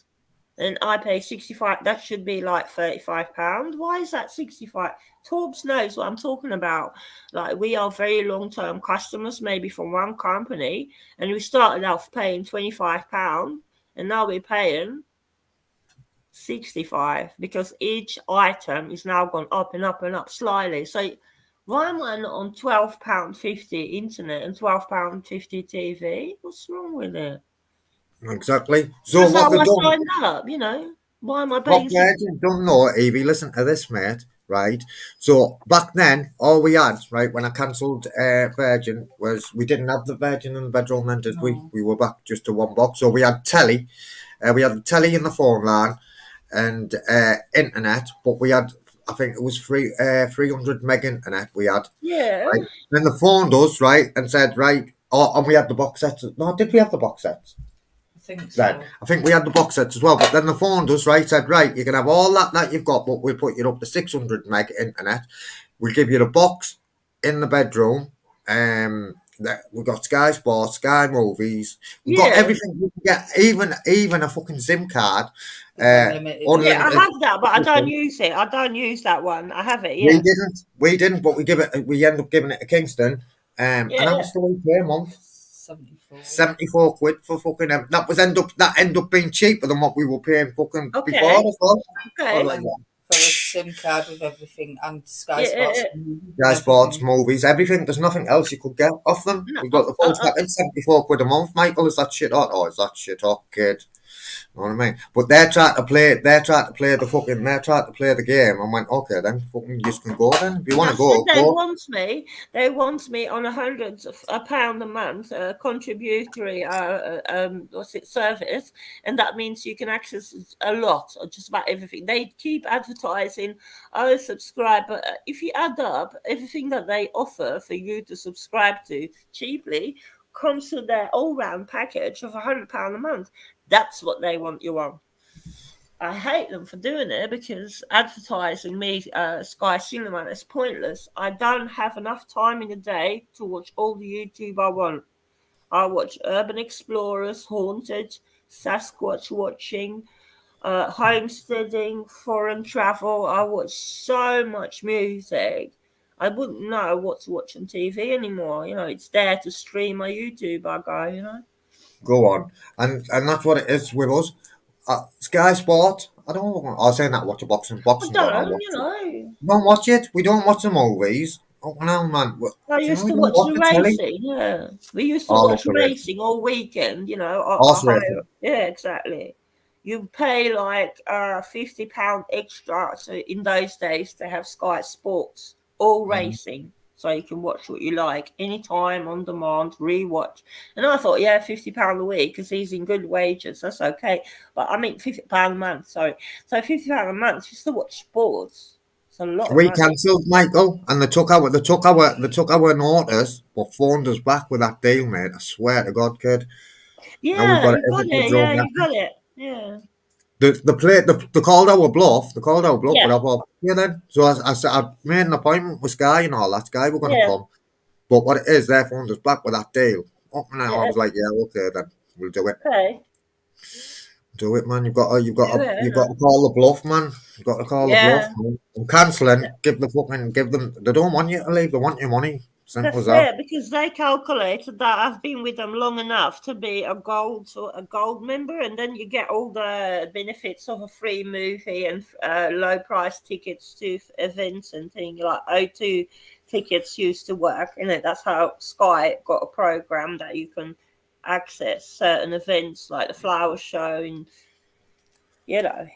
And I pay 65. That should be like £35. Why is that 65? Torbs knows what I'm talking about. Like, we are very long-term customers, maybe from one company, and we started off paying £25, and now we're paying 65 because each item is now gone up and up and up slightly. So why am I not on £12.50 internet and £12.50 TV? What's wrong with it? Exactly. So That's what how they've I done. signed up, Why am I What paying? Virgin don't know, Evie, listen to this, mate. Right. So back then, all we had, right, when I cancelled Virgin, was we didn't have the Virgin in the bedroom then, did we? We were back just to one box. So we had telly. We had the telly in the phone line and internet, but we had, I think it was 300 meg internet we had. Yeah. Right? Then the phone does, right, and said, right, and we had the box sets. No, did we have the box sets? I think so. Then I think we had the box sets as well, but then the phone does, right, said, right, you can have all that you've got, but we'll put you up to 600 meg internet. We'll give you the box in the bedroom. We've got Sky Sports, Sky Movies. We've got everything you can get, even a fucking SIM card. Unlimited. Yeah, I have that, but I don't use it. I don't use that one. I have it, yeah. We didn't, but we end up giving it to Kingston. And that was the way per month. 74 quid for fucking them. That end up being cheaper than what we were paying fucking before as well. Okay. For a SIM card with everything and Sky Sports. Sky Sports, movies, everything. There's nothing else you could get off them. We've got the phone stack in 74 quid a month. Michael, is that shit hot? Oh, is that shit hot, kid? You know what I mean? But they're trying to play the game, and went, okay, then fucking you just can go then. If you want to go, They want me on £100 a month contributory service, and that means you can access a lot or just about everything. They keep advertising, subscribe, but if you add up everything that they offer for you to subscribe to cheaply, comes to their all-round package of £100 a month. That's what they want you on. I hate them for doing it because advertising me Sky Cinema is pointless. I don't have enough time in the day to watch all the YouTube I want. I watch Urban Explorers, Haunted, Sasquatch Watching, homesteading, foreign travel. I watch so much music. I wouldn't know what to watch on TV anymore. You know, it's there to stream my YouTube. I go, you know. Go on, and that's what it is with us. Sky Sport. I was saying that watch a boxing. I Boxing don't know don't, watch you it. know. Don't watch it. We don't watch the movies. Oh no, man. I Do you know used we to don't watch watch the the telly? racing. Yeah, we used to Oh, watch look the racing. racing all weekend. You know, Horse I hire. racing. Yeah, exactly. You pay like £50 extra. So in those days, to have Sky Sports, all racing, so you can watch what you like anytime, on demand, rewatch. And I thought, yeah, £50 a week because he's in good wages. That's okay. But I mean, £50 a month. Sorry, so £50 a month just to watch sports. It's a lot of We money. cancelled, Michael, and they took our notice, but phoned us back with that deal, mate. I swear to God, kid. Now we've Yeah, got it. you got Everything's it. wrong. Yeah, you got it. Yeah. The called our bluff. They called our bluff, Yeah. but I thought, yeah, then. So I said I made an appointment with Sky and all that. Sky were going to Yeah. come, but what it is, they phoned us back with that deal. Up now, I Yeah. was like, yeah, okay, then we'll do it. Okay. Do it, man. You've got to, Do it, you've got to call the bluff, man. You've got to call the bluff. Yeah. Man. I'm cancelling. Give them. They don't want you to leave. They want your money. Simple as That's that. it, because they calculated that I've been with them long enough to be a gold member, and then you get all the benefits of a free movie and low price tickets to events and things like O2 tickets used to work. You know, that's how Sky got a program that you can access certain events like the flower show and, you know,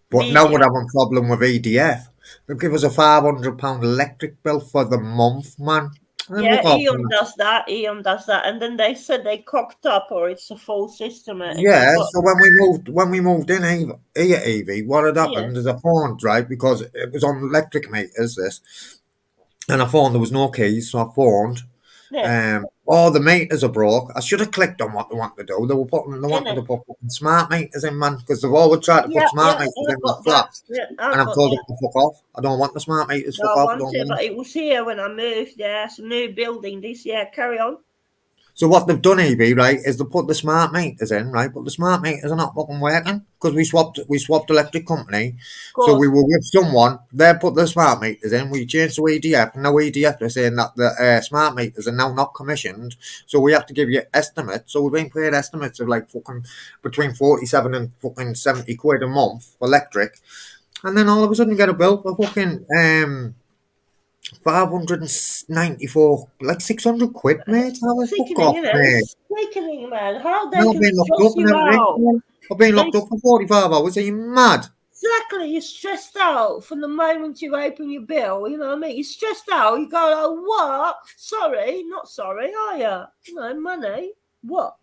But now media. we're having a problem with EDF. They give us a £500 electric bill for the month, man. And then Yeah, look up. Eon does that. Eon does that, and then they said they cocked up, or it's a false estimate, and you Yeah, got so when we moved in here, Evie, what had yeah, happened is I phoned, right, because it was on electric meters, this, and I phoned, there was no keys, so I phoned. yeah, Oh, the meters are broke. I should have clicked on what they want to do. They in wanted it. to put fucking smart meters in, man, because they've always tried to put Yeah, smart yeah, meters in I've the got that. flats, Yeah, and I've I've got told them that. to fuck off. I don't want the smart meters, No, fuck I off, I want don't it, want but them. it was here when I moved. Yeah, it's a new building this year. Carry on. Of So what they've done, EB, right, is they put the smart meters in, right, but the smart meters are not fucking working because we swapped electric company. So we course. were with someone, they put the smart meters in, we changed to EDF, and now EDF are saying that the smart meters are now not commissioned, so we have to give you estimates. So we've been paid estimates of like fucking between 47 and fucking 70 quid a month for electric, and then all of a sudden you get a bill for fucking 594, like 600 quid, mate. How the fuck Sickening, off, you know. mate? It's sickening, man. How they Now I've can been locked stress up and you everything. out. I've been They locked up for 45 hours. Are you mad? Exactly, you're stressed out from the moment you open your bill. You know what I mean? You're stressed out. You go, oh, what? Sorry, not sorry, are you? You know, money. What?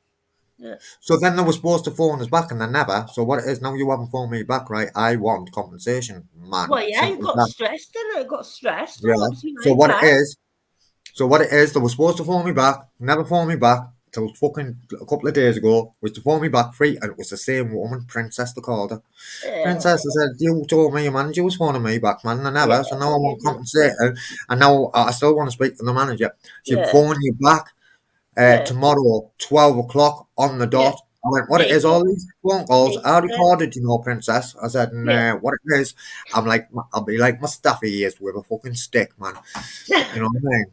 Yeah. So then they were supposed to phone us back and they never. So what it is now, you haven't phoned me back, right? I want compensation, man. Well, yeah, you Simple as got that. stressed, didn't it? Got stressed. Yeah. Oh, you So know, what it bad. is, they were supposed to phone me back, never phoned me back till fucking a couple of days ago. Was to phone me back free, and it was the same woman, Princess. They called her. Yeah, Princess, I said, you told me your manager was phoning me back, man, and I yeah, never. So now I you want did. compensated, and now I still want to speak to the manager. She'll Yeah, phone you back yeah, tomorrow, 12 o'clock on the yeah. dot. I went, what There it you is, all go. these phone calls, Me. I Yeah, recorded, Princess. I said, yeah. what it is, I'm like, I'll be like Mustafa is with a fucking stick, man. You know what I mean?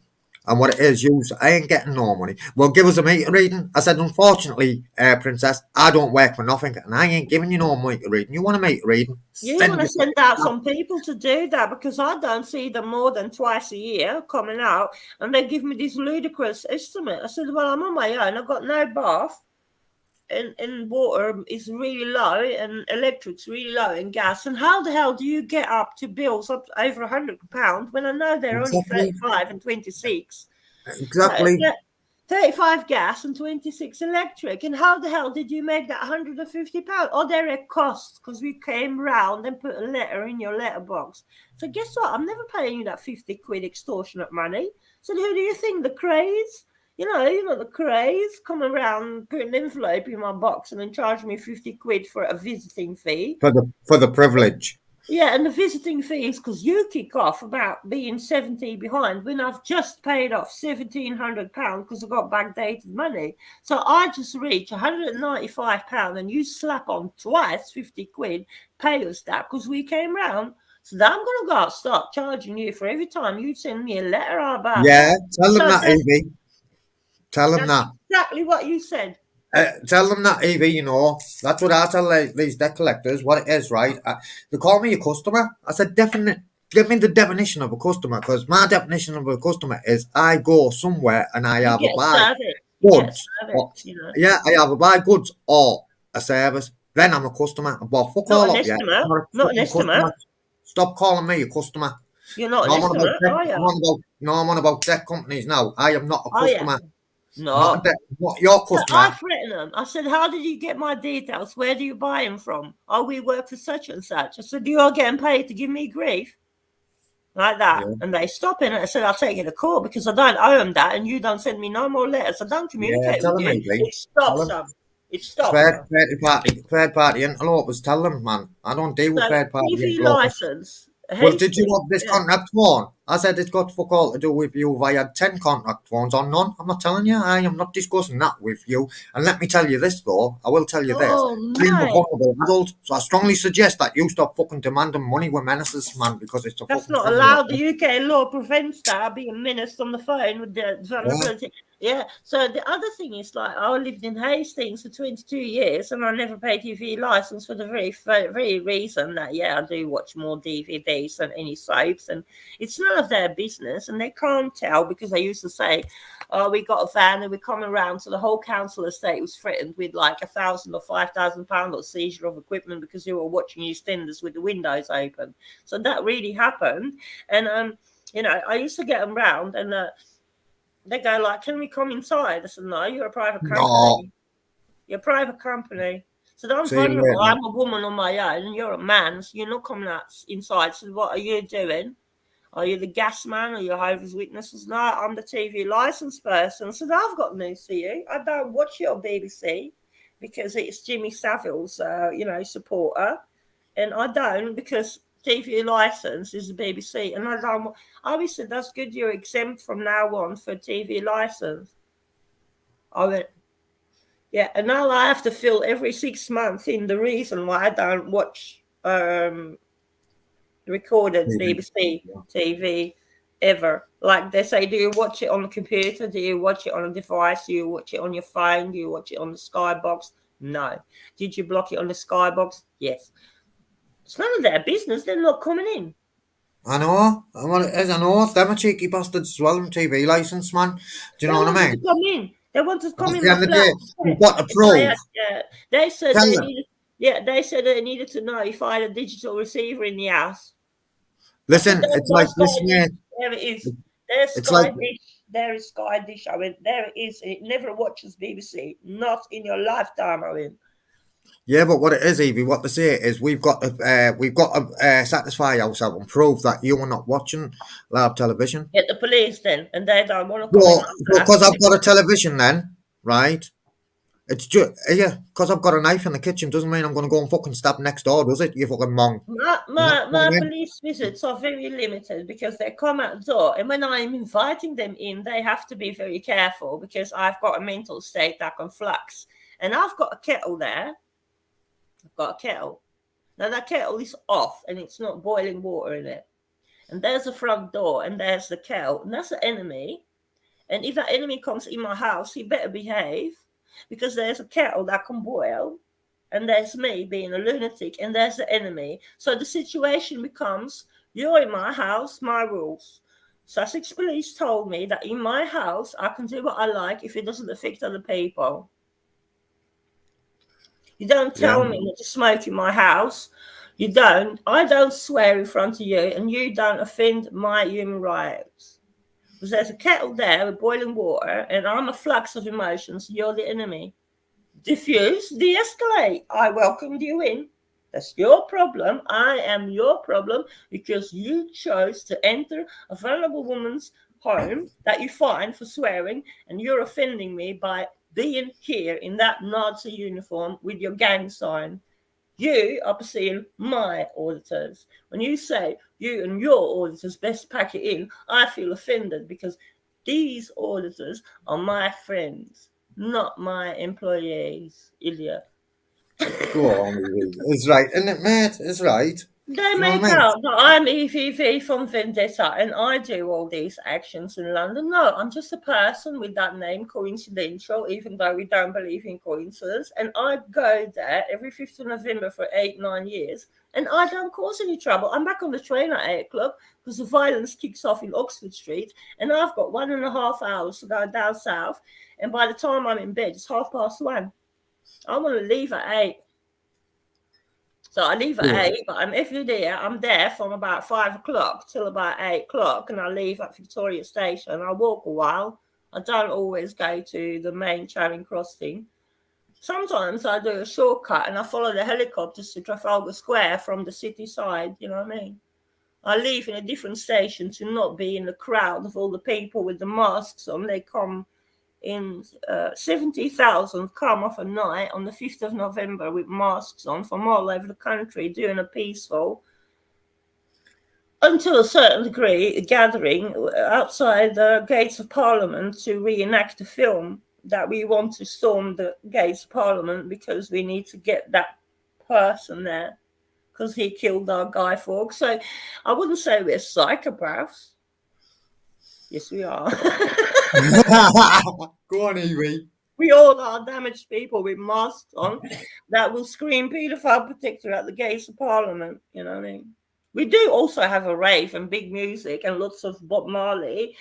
And what it is, I ain't getting no money. Well, give us a meter reading. I said, unfortunately, Princess, I don't work for nothing, and I ain't giving you no meter reading. You want a meter reading? You want Send to your send out some people to do that because I don't see them more than twice a year coming out, and they give me this ludicrous estimate. I said, well, I'm on my own. I've got no bath. And water is really low, and electric's really low, and gas. And how the hell do you get up to bills up to over £100 when I know they're only exactly, 35 and 26? No, exactly. 35 gas and 26 electric. And how the hell did you make that £150? Oh, they're at cost because we came round and put a letter in your letterbox. So guess what? I'm never paying you that 50 quid extortionate money. So who do you think? The craze? You know the craze, come around, put an envelope in my box and then charge me 50 quid for a visiting fee. For the privilege. Yeah, and the visiting fees, because you kick off about being 70 behind when I've just paid off £1,700 because I got backdated money. So I just reach £195 and you slap on twice 50 quid, pay us that because we came round. So then I'm going to go out start charging you for every time you send me a letter about Yeah, that. tell them So that, Evie. Tell them that's that. exactly what you said. Tell them that, Evie, you know. That's what I tell these debt collectors, what it is, right? They call me a customer. I said, definite. Give me the definition of a customer, because my definition of a customer is I go somewhere and I You have a get buy service. You get goods. service, you know. Yeah, I have a buy goods or a service. Then I'm a customer. Well, fuck Not all an of you. estimate. I'm not a Not an fucking customer. estimate. Stop calling me a customer. You're not No, an I'm on about estimate, debt. are I'm you? on about no, I'm on about debt companies now. I am not a Oh, yeah. customer. No. Not your So customer. I threatened them. I said, how did you get my details? Where do you buy them from? Oh, we work for such and such. I said, you are getting paid to give me grief? Like that. Yeah. And they stop it. And I said, I'll take you to court because I don't owe them that and you don't send me no more letters. I don't Yeah, communicate tell with them, you. Evie. It stops Tell them. them. It stops them. Third party interlopers. Tell them, man. I don't deal with So third party TV interlopers. license. Well, did you Hastings. have this Yeah. contract phone? I said it's got fuck all to do with you if I had 10 contract phones or none. I'm not telling you. I am not discussing that with you. And let me tell you this, though. I will tell you this. Oh, I am a mate. vulnerable adult, so I strongly suggest that you stop fucking demanding money with menaces, man, because it's a That's fucking not thing. allowed. The UK law prevents that being menaced on the phone with the vulnerability. Yeah. So the other thing is, like, I lived in Hastings for 22 years and I never paid TV license for the very reason that, yeah, I do watch more DVDs than any soaps and it's none of their business and they can't tell because they used to say, oh, we got a van and we're coming around. So the whole council estate was threatened with like £1,000 or £5,000 of seizure of equipment because they were watching EastEnders with the windows open. So that really happened. And, you know, I used to get them round and they go like, can we come inside? I said, no, you're a private company. No. You're a private company. So I'm See you vulnerable. later. I'm a woman on my own and you're a man. So you're not coming out inside. So what are you doing? Are you the gas man or your Jehovah's Witnesses? No, I'm the TV license person. So I've got news for you. I don't watch your BBC because it's Jimmy Savile's, you know, supporter. And I don't because TV license is the BBC. And I don't. I said, that's good. You're exempt from now on for TV license. I went, yeah. And now I have to fill every 6 months in the reason why I don't watch recorded BBC TV ever. Like they say, do you watch it on the computer? Do you watch it on a device? Do you watch it on your phone? Do you watch it on the Skybox? No. Did you block it on the Skybox? Yes. It's none of their business. They're not coming in. I know. What it is, I know. Them are cheeky bastards as well, TV license, man. Do you know what I mean? To come in. They want to come At in the my end of the flat. day, you've got to prove. They said Tell they them. needed. Yeah, they said they needed to know if I had a digital receiver in the house. Listen, it's like this, man. There it is. There's It's Sky like Dish. There is Sky Dish. I mean, there it is. It never watches BBC. Not in your lifetime, I mean. yeah, but what it is, Evie, what they say is we've got to satisfy ourselves and prove that you are not watching live television. Get the police then, and they don't want to come Well, in. because I've got a television, then, right? It's just yeah, because I've got a knife in the kitchen doesn't mean I'm going to go and fucking stab next door, does it? You fucking mong. My police visits are very limited because they come at the door, and when I'm inviting them in, they have to be very careful because I've got a mental state that can flux, and I've got a kettle there. I've got a kettle. Now that kettle is off, and it's not boiling water in it. And there's the front door, and there's the kettle, and that's the enemy. And if that enemy comes in my house, he better behave because there's a kettle that can boil. And there's me being a lunatic, and there's the enemy. So the situation becomes, you're in my house, my rules. Sussex police told me that in my house, I can do what I like if it doesn't affect other people. You don't tell me not to smoke in my house. You don't. I don't swear in front of you, and you don't offend my human rights. Because there's a kettle there with boiling water, and I'm a flux of emotions. You're the enemy. Diffuse, de-escalate. I welcomed you in. That's your problem. I am your problem because you chose to enter a vulnerable woman's home that you fined for swearing, and you're offending me by being here in that Nazi uniform with your gang sign. You are seeing my auditors. When you say you and your auditors best pack it in, I feel offended because these auditors are my friends, not my employees, idiot. Go on, Evie. It's right, isn't it, mate? It's right. They Do you know make what I mean? out that I'm EVV from Vendetta and I do all these actions in London. No, I'm just a person with that name, coincidental, even though we don't believe in coincidence. And I go there every 5th of November for 8-9 years and I don't cause any trouble. I'm back on the train at 8 o'clock because the violence kicks off in Oxford Street and I've got 1.5 hours to go down south. And by the time I'm in bed, it's 1:30. I want to leave at 8. So I leave at 8, but I'm every day I'm there from about 5 o'clock till about 8 o'clock, and I leave at Victoria Station. I walk a while. I don't always go to the main Charing Cross thing. Sometimes I do a shortcut and I follow the helicopters to Trafalgar Square from the city side, you know what I mean? I leave in a different station to not be in the crowd of all the people with the masks on. They come in 70,000 come off a night on the 5th of November with masks on from all over the country doing a peaceful, until a certain degree, gathering outside the gates of Parliament to reenact a film that we want to storm the gates of Parliament because we need to get that person there because he killed our Guy Fawkes. So I wouldn't say we're psychopaths. Yes, we are. Go on, Evie. We all are damaged people with masks on that will scream paedophile protector at the gates of Parliament. You know what I mean? We do also have a rave and big music and lots of Bob Marley.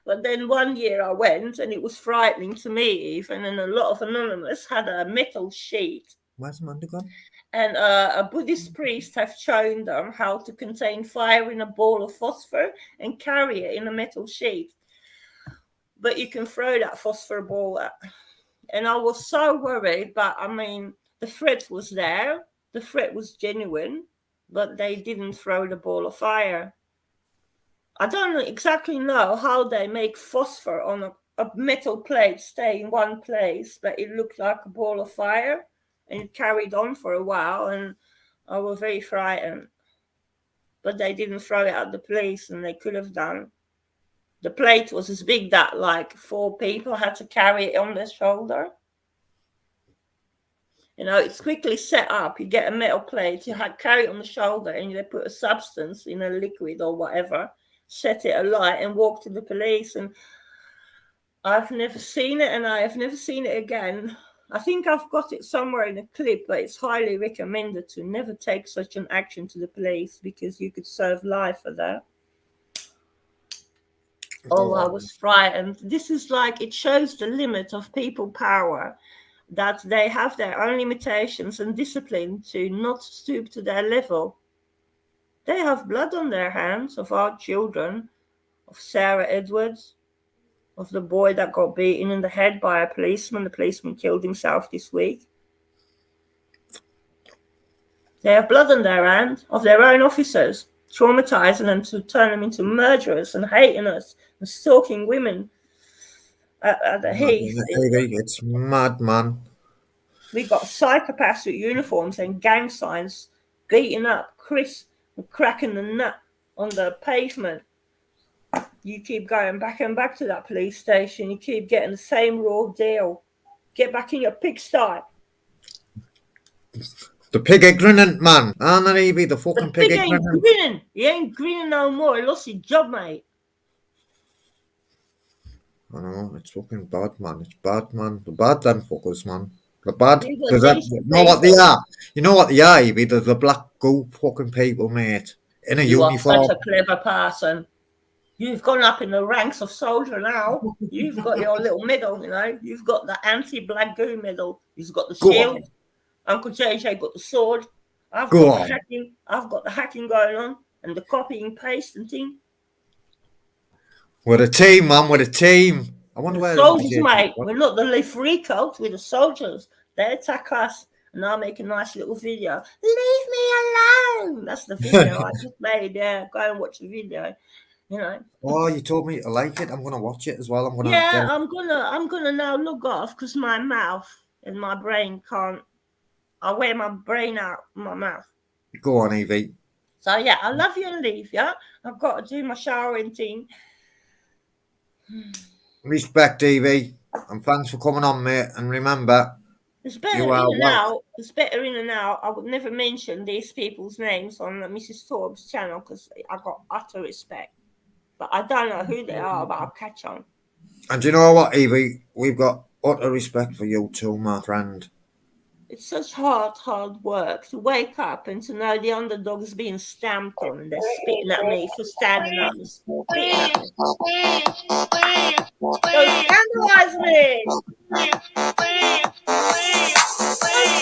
But then one year I went and it was frightening to me even, and a lot of Anonymous had a metal sheet. Where's Amanda gone? And a Buddhist priest have shown them how to contain fire in a ball of phosphor and carry it in a metal sheet. But you can throw that phosphor ball at. And I was so worried, but I mean, the threat was there. The threat was genuine, but they didn't throw the ball of fire. I don't exactly know how they make phosphor on a metal plate stay in one place, but it looked like a ball of fire and it carried on for a while. And I was very frightened, but they didn't throw it at the police and they could have done. The plate was as big that like 4 people had to carry it on their shoulder. You know, it's quickly set up. You get a metal plate, you carry it on the shoulder, and they put a substance in a liquid or whatever, set it alight, and walk to the police. And I've never seen it, and I have never seen it again. I think I've got it somewhere in a clip, but it's highly recommended to never take such an action to the police because you could serve life for that. Oh, I was frightened. This is like, it shows the limit of people power, that they have their own limitations and discipline to not stoop to their level. They have blood on their hands of our children, of Sarah Edwards, of the boy that got beaten in the head by a policeman. The policeman killed himself this week. They have blood on their hands of their own officers, traumatizing them to turn them into murderers and hating us and stalking women at the Heath. It's mad, man. We got psychopaths with uniforms and gang signs beating up Chris and cracking the nut on the pavement. You keep going back and back to that police station. You keep getting the same raw deal. Get back in your pigsty. The pig ain't grinning, man. Aren't that Evie? The fucking The pig ain't ain't grinning. grinning. He ain't grinning no more. He lost his job, mate. I know, it's fucking bad, man. It's bad, man. The bad them fuckers, man. The bad. These are You decent know what they people. are? You know what they are, Evie? They're the black goop fucking people, mate. In a You are uniform. such a clever person. You've gone up in the ranks of soldier now. You've got your little medal, you know. You've got the anti-black goo medal. You've got the Go shield. on. Uncle JJ got the sword. I've Go got on. the hacking. I've got the hacking going on and the copying, paste and thing. We're a team, man. We're a team. I wonder where Soldiers, Uncle JJ mate. got- We're not the free coats. We're the soldiers. They attack us, and I'll make a nice little video. Leave me alone. That's the video I just made. Yeah, go and watch the video. You know. Oh, you told me to like it. I'm gonna watch it as well. I'm gonna Yeah, get it. I'm gonna now log off because my mouth and my brain can't. I wear my brain out my mouth. Go on, Evie. So yeah, I love you and leave. Yeah, I've got to do my showering thing. Respect, Evie. And thanks for coming on, mate. And remember, It's better you in are and well. out. It's better in and out. I would never mention these people's names on Mrs. Thorpe's channel because I got utter respect. But I don't know who they are, but I'll catch on. And you know what, Evie? We've got utter respect for you too, my friend. It's such hard work to wake up and to know the underdog is being stamped on and they're spitting at me for standing up and spitting at me. Don't scandalise me! Don't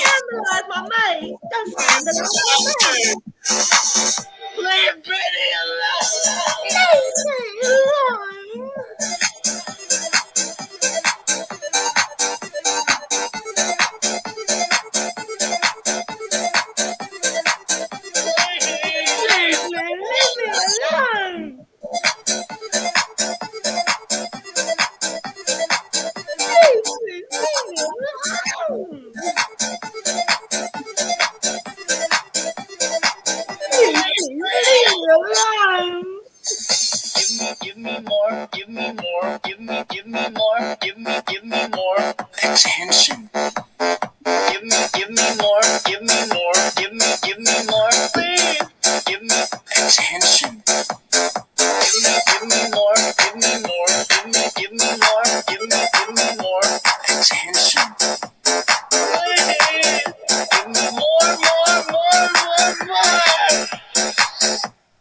scandalise my mate! Don't scandalise my mate! Leave Betty alone! Leave me alone! Leave me alone! Leave me alone! Leave me alone! Give me more attention. Give me more, please. Give me attention. Give me more attention. Please. Give me more.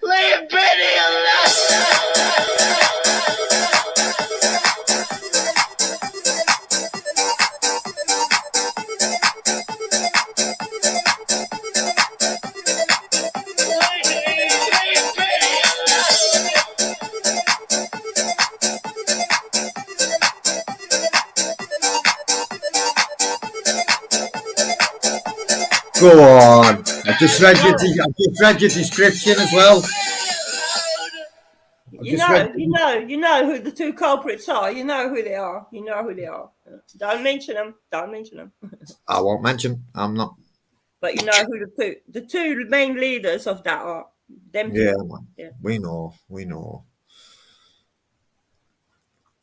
Leave Betty alone. Go on. I just read your description as well. You know who the two culprits are. You know who they are. Don't mention them. I won't mention. I'm not. But you know who the two main leaders of that are. Them two. Yeah, man. Yeah. We know.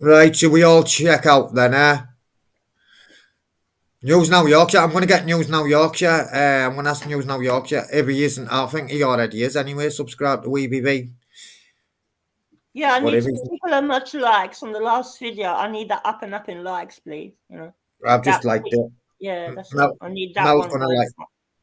Right, should we all check out then, News Now Yorkshire. I'm going to get News Now Yorkshire. I'm going to ask News Now Yorkshire if he isn't. I think he already is anyway. Subscribe to WeBV. Yeah, I need particular much likes on the last video. I need that up in likes, please. I've just liked it. Yeah, that's it. I need that Mel's one. Gonna like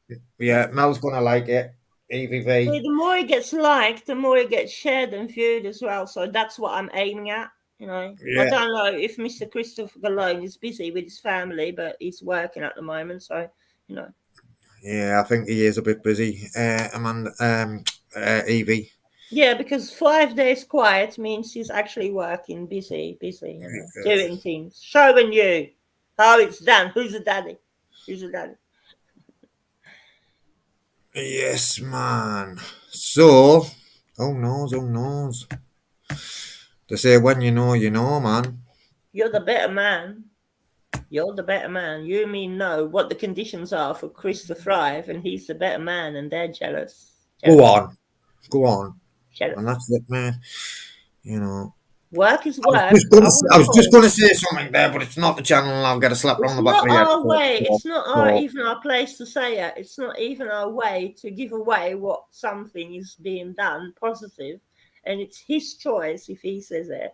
it. Yeah, Mel's gonna like it. EVV. See, the more it gets liked, the more it gets shared and viewed as well. So that's what I'm aiming at. Yeah. I don't know if Mr. Christopher Galone is busy with his family, but he's working at the moment. So, Yeah, I think he is a bit busy. Amanda, Evie. Yeah, because 5 days quiet means he's actually working, busy, doing things, showing you how it's done. Who's the daddy? Yes, man. So, who knows? They say when you know, man. You're the better man. You and me know what the conditions are for Chris to thrive, and he's the better man, and they're jealous. Go on. Jealous. And that's it, man. Work is work. I was just going to say something there, but it's not the channel, and I'll get a slap on the back of the head. It's not our way. It's not even our place to say it. It's not even our way to give away what something is being done positive, and it's his choice if he says it.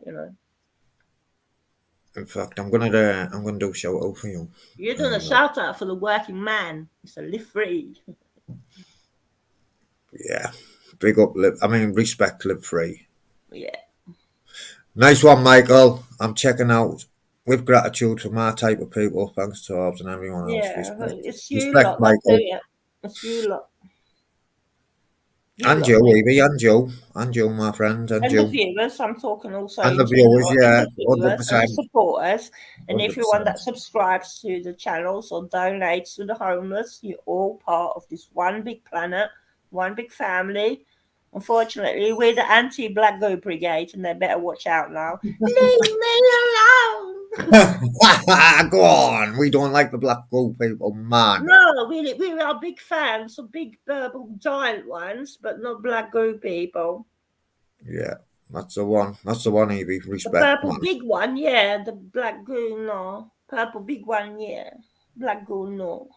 In fact, I'm gonna do a shout out for you. You're doing a shout out for the working man. It's a live free. Yeah, big up, respect, live free. Yeah. Nice one, Michael. I'm checking out with gratitude for my type of people. Thanks to Orbs and everyone else. Yeah, it's you lot, Michael. It's you lot. And Joe, Evie, and Joe, my friend, and Joe. The viewers, I'm talking also. And the viewers, yeah, 100%. And the supporters, and 100%. Everyone that subscribes to the channels or donates to the homeless. You're all part of this one big planet, one big family. Unfortunately, we're the anti-Black Go Brigade, and they better watch out now. Leave me alone. Go on. We don't like the black goo people, man. No, we are big fans of big purple giant ones, but not black goo people. Yeah, that's the one. That's the one, Evie. The Respect, purple man. big one, yeah. The black goo, no. Purple big one, yeah. Black goo, no.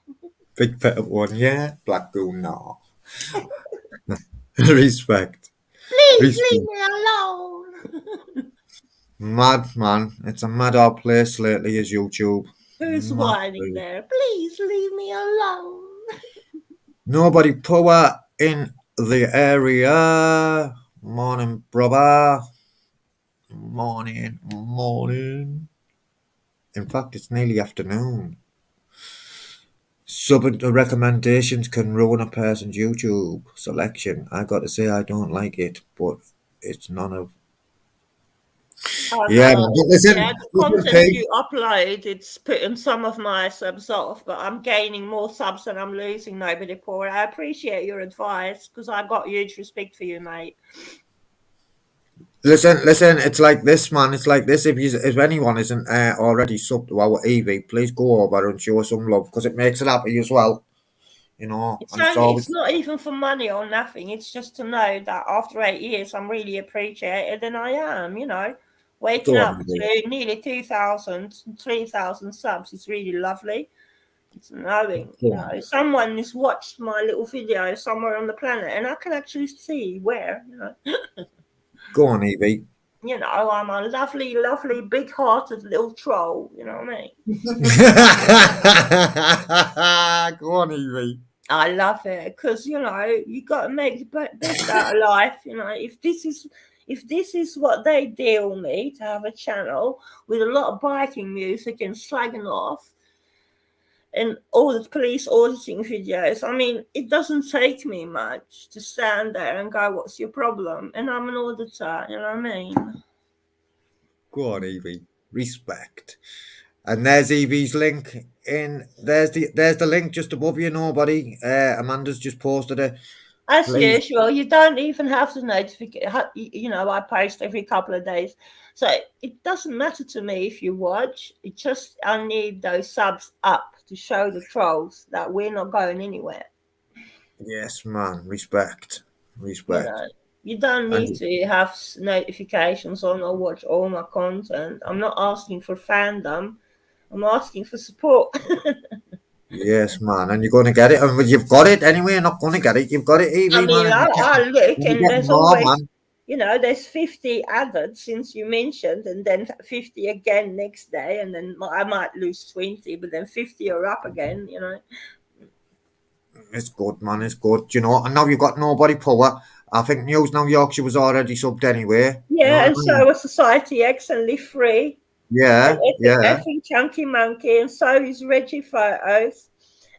Big pet one, yeah. Black goo, no. Respect. Please leave Respect. me alone. Mad, man. It's a mad old place lately, is YouTube. Who's Mad. whining there? Please leave me alone. Nobody power in the area. Morning, brother. Morning, morning. In fact, it's nearly afternoon. Sub recommendations can ruin a person's YouTube selection. I got to say, I don't like it, but it's none of. Oh, Yeah, no. but listen, Yeah, the listen, content Pete. you upload, it's putting some of my subs off, but I'm gaining more subs than I'm losing. Nobody poor. I appreciate your advice because I got huge respect for you, mate. Listen. It's like this, man. It's like this. If anyone isn't already subbed to our EV, please go over and show us some love because it makes it happy as well. You know, It's and it's only, always it's not even for money or nothing. It's just to know that after 8 years, I'm really appreciated, and I am. You know, waking Go up on, to nearly 2,000, 3,000 subs is really lovely. It's knowing, Go you on. know, someone has watched my little video somewhere on the planet, and I can actually see where. You know. Go on, Evie. You know, I'm a lovely, lovely, big-hearted little troll. You know what I mean? Go on, Evie. I love it because you know you got to make the best out of life. You know, if this is what they deal me to have a channel with a lot of biking music and slagging off and all the police auditing videos, I mean, it doesn't take me much to stand there and go, "What's your problem?" And I'm an auditor. You know what I mean? Go on, Evie. Respect. And there's Evie's link. There's the link just above you. Nobody. Amanda's just posted it. As Please. usual, you don't even have the notification. You know, I post every couple of days. So it doesn't matter to me if you watch. It just, I need those subs up to show the trolls that we're not going anywhere. Yes, man. Respect. You Respect. know, you don't need to have notifications on or watch all my content. I'm not asking for fandom. I'm asking for support. Yes, man. And you're going to get it. And you've got it anyway. You're not going to get it. You've got it, Evie, I mean, man. I look, You're and getting there's more, always, man. you know, there's 50 added since you mentioned, and then 50 again next day, and then I might lose 20, but then 50 are up again, you know. It's good, man. It's good. You know, and now you've got nobody power. I think News Now Yorkshire was already subbed anyway. Yeah, You know and what I mean? so was Society X and Live Free, Yeah, and yeah. effing Chunky Monkey, and so is Reggie Photos,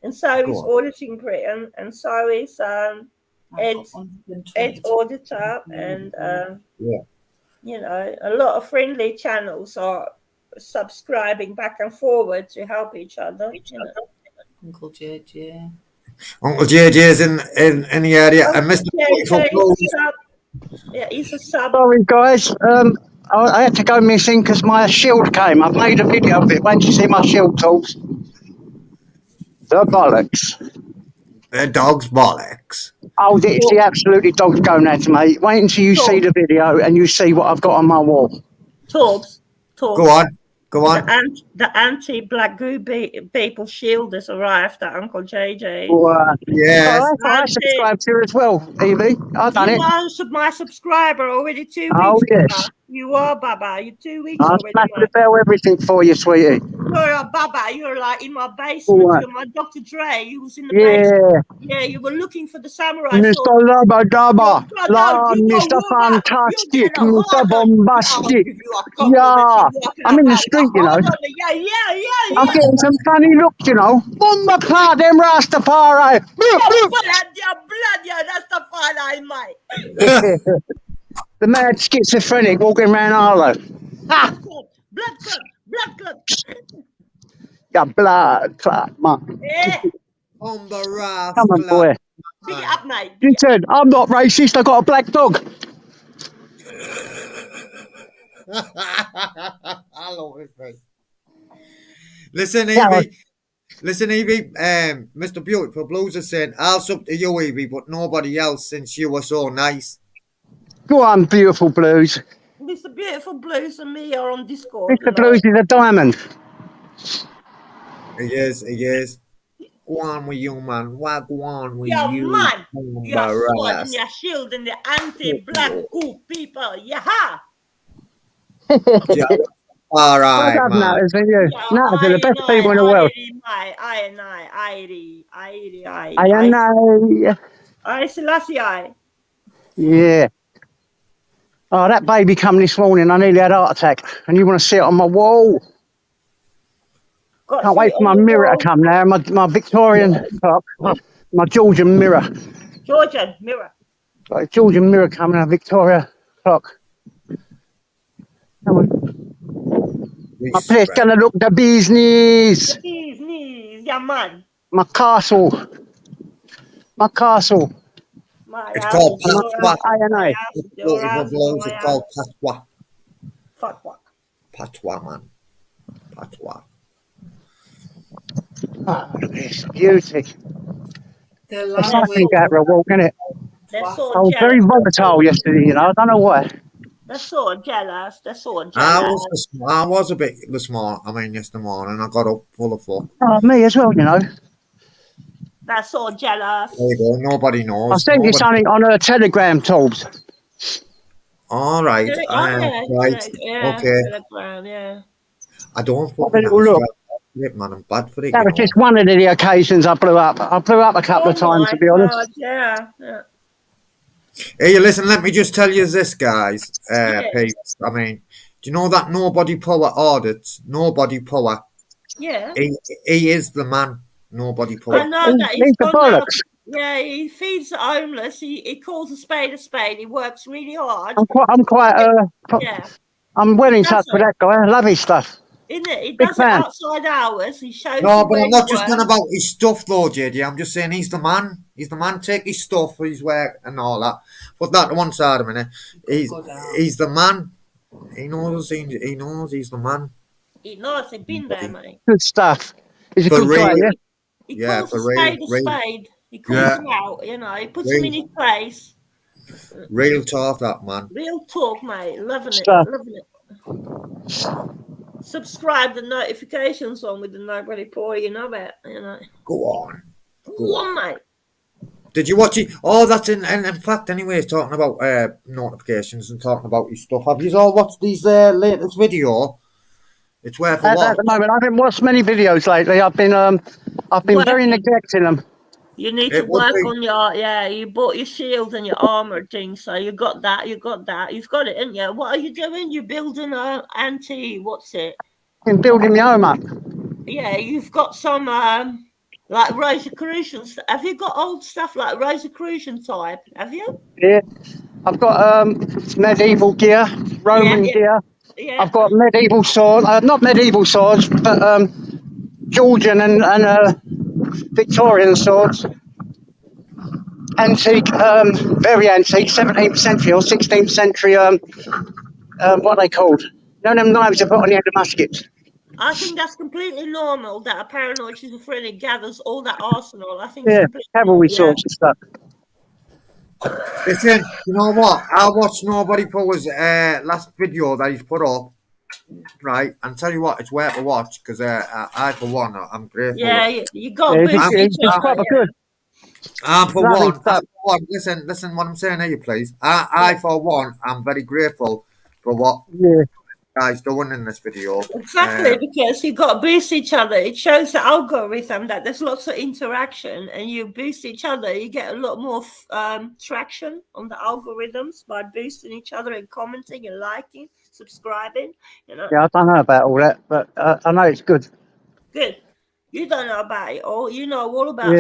and so Go is on. Auditing Britain, and so is Ed Auditor, and Yeah. you know, a lot of friendly channels are subscribing back and forward to help each other. You know. Uncle Jed, yeah. Uncle JJ's in the area. And Mr. JJ is a sub. Yeah, he's a sub. Sorry, guys. I had to go missing because my shield came. I've made a video of it. Wait till you see my shield tools. The bollocks. The dog's bollocks. Oh, it's the absolutely dog's gonads, mate. Wait until you see the video and you see what I've got on my wall. Torbs. Go on. Go on. The anti-black goo people shield has arrived at Uncle JJ. Yes. I subscribed to her as well, Evie. I've done it. You are my subscriber already 2 weeks. Oh, yes. Baba. You are, Baba. You're 2 weeks I'll already. smash the bell, everything for you, sweetie. You're a Baba. You're like in my basement. What? You're my Dr. Dre. You was in the basement. Yeah, you were looking for the samurai sword. Mr. Lubba Dubba, You Mr. Fantastic, Mr. Bombastic. Yeah, Yeah, I'm in the street, you know. Yeah. I'm getting some funny looks, you know. Bomba cloud, them Rastafari. Yeah, that's the fun I might. The mad schizophrenic walking around Harlow. Ha! Blood clot. Yeah, blood clot, man. Yeah. On the raft. Come on, boy. Big it up, mate. You said, I'm not racist, I got a black dog. I love it, mate. Listen, Yeah, Evie. Listen, Evie. Mr. Beautiful Blues is saying, I'll sub to you, Evie, but nobody else since you were so nice. go on, beautiful Blues. Mr. Beautiful Blues and me are on Discord. Mr. Blues is a diamond. He is. Go on with you, man. What go on with Yeah, you? man. Your sword and Embarrassed. your shield and the anti-black goo people. Yeah. Yeah. All I right, love man. Nutters with you. Yeah, Nutters are the best people in the world. I Selassie, I. Yeah. Oh, that baby come this morning. I nearly had a heart attack. And you want to see it on my wall? Got Can't wait see for my on the mirror wall. to come now. My Victorian clock. My Georgian mirror. Georgian mirror. Got a Georgian mirror coming, a Victoria clock. Come on. My place Respect. gonna look the business. Knees, yeah, man. My castle. My castle. My It's house called is your Patwa. house, I my know. house is your Beautiful house, Blues. my It's called house. Patwa. Fuck what? Patwa, man. Patwa. Oh, look at this beauty. The It's something language. out for a walk, isn't it? They're I so was very jealous. volatile yesterday, you know. I don't know why. They're so jealous. They're so I jealous. was a bit this morning. I mean, yesterday morning. I got up full of fuck. Oh, me as well, you know. They're so jealous. There you go. Nobody I knows. sent you Nobody. something on her Telegram, Torbs. All right. Right. Okay. Telegram, yeah. I don't Have a fucking little have a look. strap, man. I'm bad for it, That you was know. just one of the occasions I blew up. I blew up a couple of times, to be honest. God, yeah. Hey, listen, let me just tell you this, guys. Yeah. Peeps. I mean, do you know that Nobody Power audits? Nobody Power. Yeah. He is the man. Nobody I Power. know that He's he's the gone out. bollocks. Yeah, he feeds the homeless. He calls a spade a spade. He works really hard. Yeah. I'm well He in does touch with it. that guy. I love his stuff. Isn't it? He Big does it fan. outside hours. He shows No, you but where I'm he not just works. talking about his stuff, though, JD. I'm just saying he's the man. He's the man. Take his stuff, his work, and all that. Put that to one side a minute. He's the man. He knows. He knows he's the man. He knows he's been there, mate. Good stuff. He's a For good guy, real. yeah? He Yeah, calls for a real. spade. He calls Yeah. them out, you know. He puts Real. them in his place. Real talk, that man. Real talk, mate. Loving it. Stuff. Loving it. Subscribe the notifications on with the Nobody Poor, you know that, you know. Go on. Go on, mate. Did you watch it? Oh, that's in fact, anyways, talking about notifications and talking about his stuff. Have you all watched his latest video? It's worth a At watch. the moment, I haven't watched many videos lately. I've been very Working. neglecting them. You need It to would work be. on you bought your shield and your armor thing, so you got that. You've got it, ain't you? What are you doing? You're building what's it? Been building my home up. Yeah, you've got some like Rosicrucian. Have you got old stuff like Rosicrucian type? Have you? Yeah. I've got medieval gear, Roman gear. Yeah. I've got medieval swords, not medieval swords, but Georgian and Victorian swords. Antique, very antique, 17th century or 16th century, what are they called? You know them knives you put on the end of muskets? I think that's completely normal that a paranoid schizophrenic gathers all that arsenal. I think Yeah, it's completely cavalry normal, swords and stuff. Listen, you know what? I watched Nobody Power's last video that he's put up, right? And tell you what, it's worth a watch because I, for one, I'm grateful. Yeah, you got to boost each It's other. quite good. For Lovely one, stuff. listen what I'm saying here, please. I for one, I'm very grateful for what Yeah. guys doing in this video. Exactly, because you got to boost each other. It shows the algorithm that there's lots of interaction, and you boost each other. You get a lot more traction on the algorithms by boosting each other and commenting and liking, subscribing. You know. Yeah, I don't know about all that, but I know it's good. Good. You don't know about it all. You know all about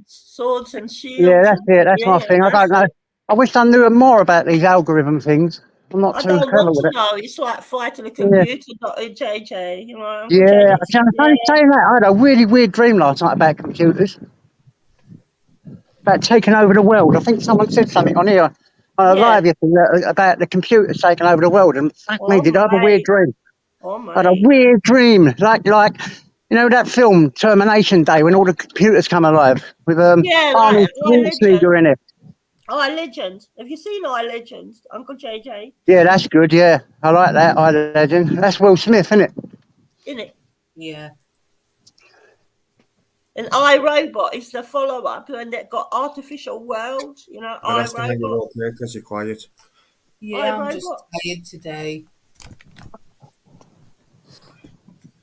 swords and shields. Yeah, that's it. That's my thing. I don't know. I wish I knew more about these algorithm things. I'm not I too don't clever want with to it. know. It's like fighting a computer, JJ. You know. Yeah, I'm saying that. I had a really weird dream last night about computers. About taking over the world. I think someone said something on here on a live yesterday about the computers taking over the world. And fuck me, did I have a weird dream? Oh my. I had a weird dream. Like You know that film Termination Day when all the computers come alive with Yeah, Arnold like Schwarzenegger in it. I Legend. Have you seen I Legend, Uncle JJ? Yeah, that's good. Yeah, I like that. I Legend. That's Will Smith, isn't it? Isn't it? Yeah. And I Robot is the follow-up, and they've got Artificial World. You know, I I rest in your Robot. okay because you're quiet. Yeah, I'm iRobot. just tired today.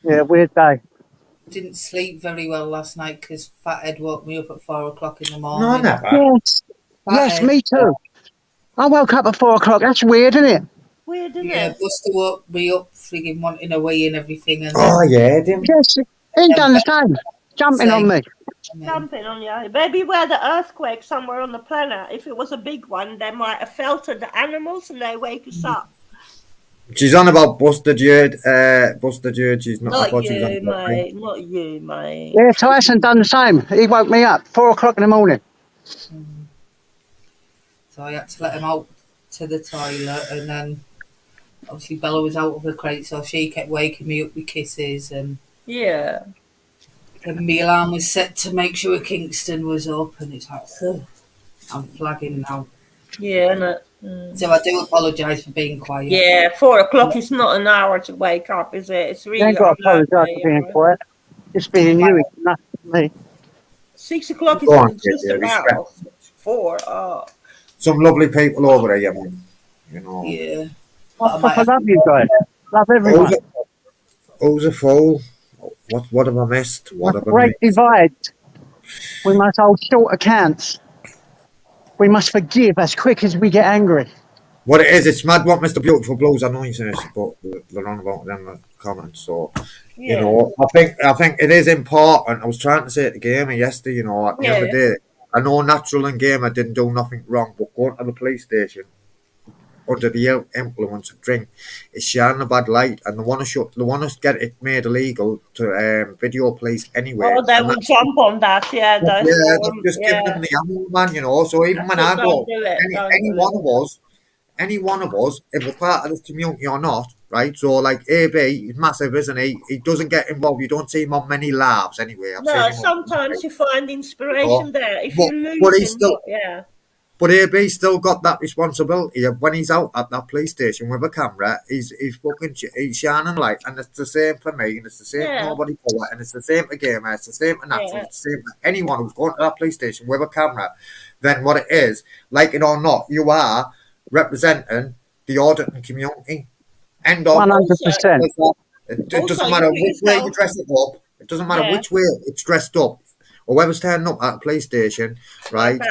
Yeah, weird day. Didn't sleep very well last night because Fathead woke me up at 4 o'clock in the No, morning. never. Yes, yes, Fathead. me too. I woke up at 4 o'clock. That's weird, isn't it? Weird, isn't Yeah, it? Buster woke me up, frigging wanting a wee and everything, and Oh, yeah, Dim. Yes, he done the same. Jumping on me. and then Jumping on you. Maybe where the earthquake somewhere on the planet. If it was a big one, they might have felted the animals and they wake us up. She's on about Busted Yard. Busted Yard. She's not. I Not thought she was on you, about me. mate. Not you, mate. Yeah, Tyson done the same. He woke me up 4 o'clock in the morning. so I had to let him out to the toilet, and then obviously Bella was out of the crate, so she kept waking me up with kisses, and Yeah. my alarm was set to make sure Kingston was up, and it's like, ugh, I'm flagging now. Yeah, no. So I do apologise for being quiet. Yeah, 4 o'clock is not an hour to wake up, is it? It's You really ain't got to apologise for unlikely, being right? quiet. Just being you, it's nothing to me. 6 o'clock is Go on, just yeah, about 4. Oh. Some lovely people over here, man. You know. Yeah. I love you guys. Love everyone. Who's a fool? What have I missed? What have I Great missed? divide. We must hold short accounts. We must forgive as quick as we get angry. What it is, it's mad what Mr. Beautiful Blues are noise in it, but they're on about them in the comments. So, Yeah. you know, I think it is important. I was trying to say it to Gamer yesterday, you know, at the end of the day, I know Natural and Gamer didn't do nothing wrong, but going to the police station under the influence of drink is shining a bad light, and they want to get it made illegal to video police anyway. Oh, they And would jump on that, yeah. Those that's just giving them the ammo, man, you know. So even when I go, any one of us, if we're part of this community or not, right? So like AB, he's massive, isn't he? He doesn't get involved. You don't see him on many labs anyway. No, sometimes you find inspiration there. If you lose him, yeah. But AB still got that responsibility of when he's out at that police station with a camera, he's shining light, and it's the same for me, and it's the same for nobody for it, and it's the same for Gamer, it's the same for Natural, it's the same for anyone who's going to that police station with a camera. Then what it is, like it or not, you are representing the auditing community. End of 100%. It doesn't matter which way you dress it up. It doesn't matter which way it's dressed up, or whoever's turning up at a police station, right?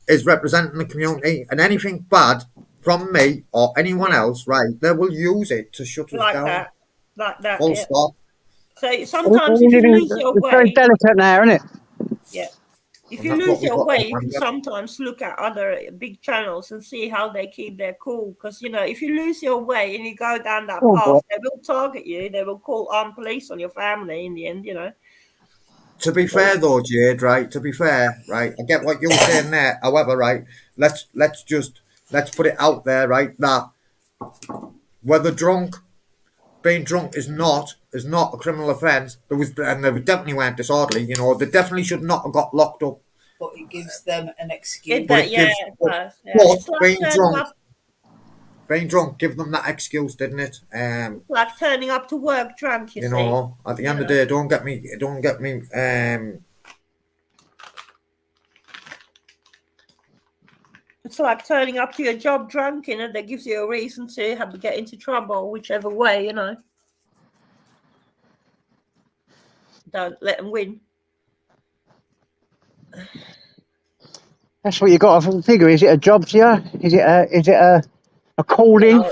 Is representing the community, and anything bad from me or anyone else, right, they will use it to shut us down. Like that. Full stop. So sometimes if you lose your It's way, very delicate now, isn't it? yeah. If you lose your way, you can sometimes look at other big channels and see how they keep their cool. Because you know, if you lose your way and you go down that path, they will target you. They will call armed police on your family in the end. You know. To be fair though, Jade, right? To be fair, right? I get what you're saying there. However, right? Let's put it out there, right? That whether being drunk is not a criminal offence. And they definitely weren't disorderly. You know, they definitely should not have got locked up. But it gives them an excuse. Being drunk, give them that excuse, didn't it? Like turning up to work drunk, you see. Know, at the end of the day, don't get me. It's like turning up to your job drunk, you know. That gives you a reason to have to get into trouble, whichever way, you know. Don't let them win. That's what you got to figure. Is it a job to you? Is it a calling?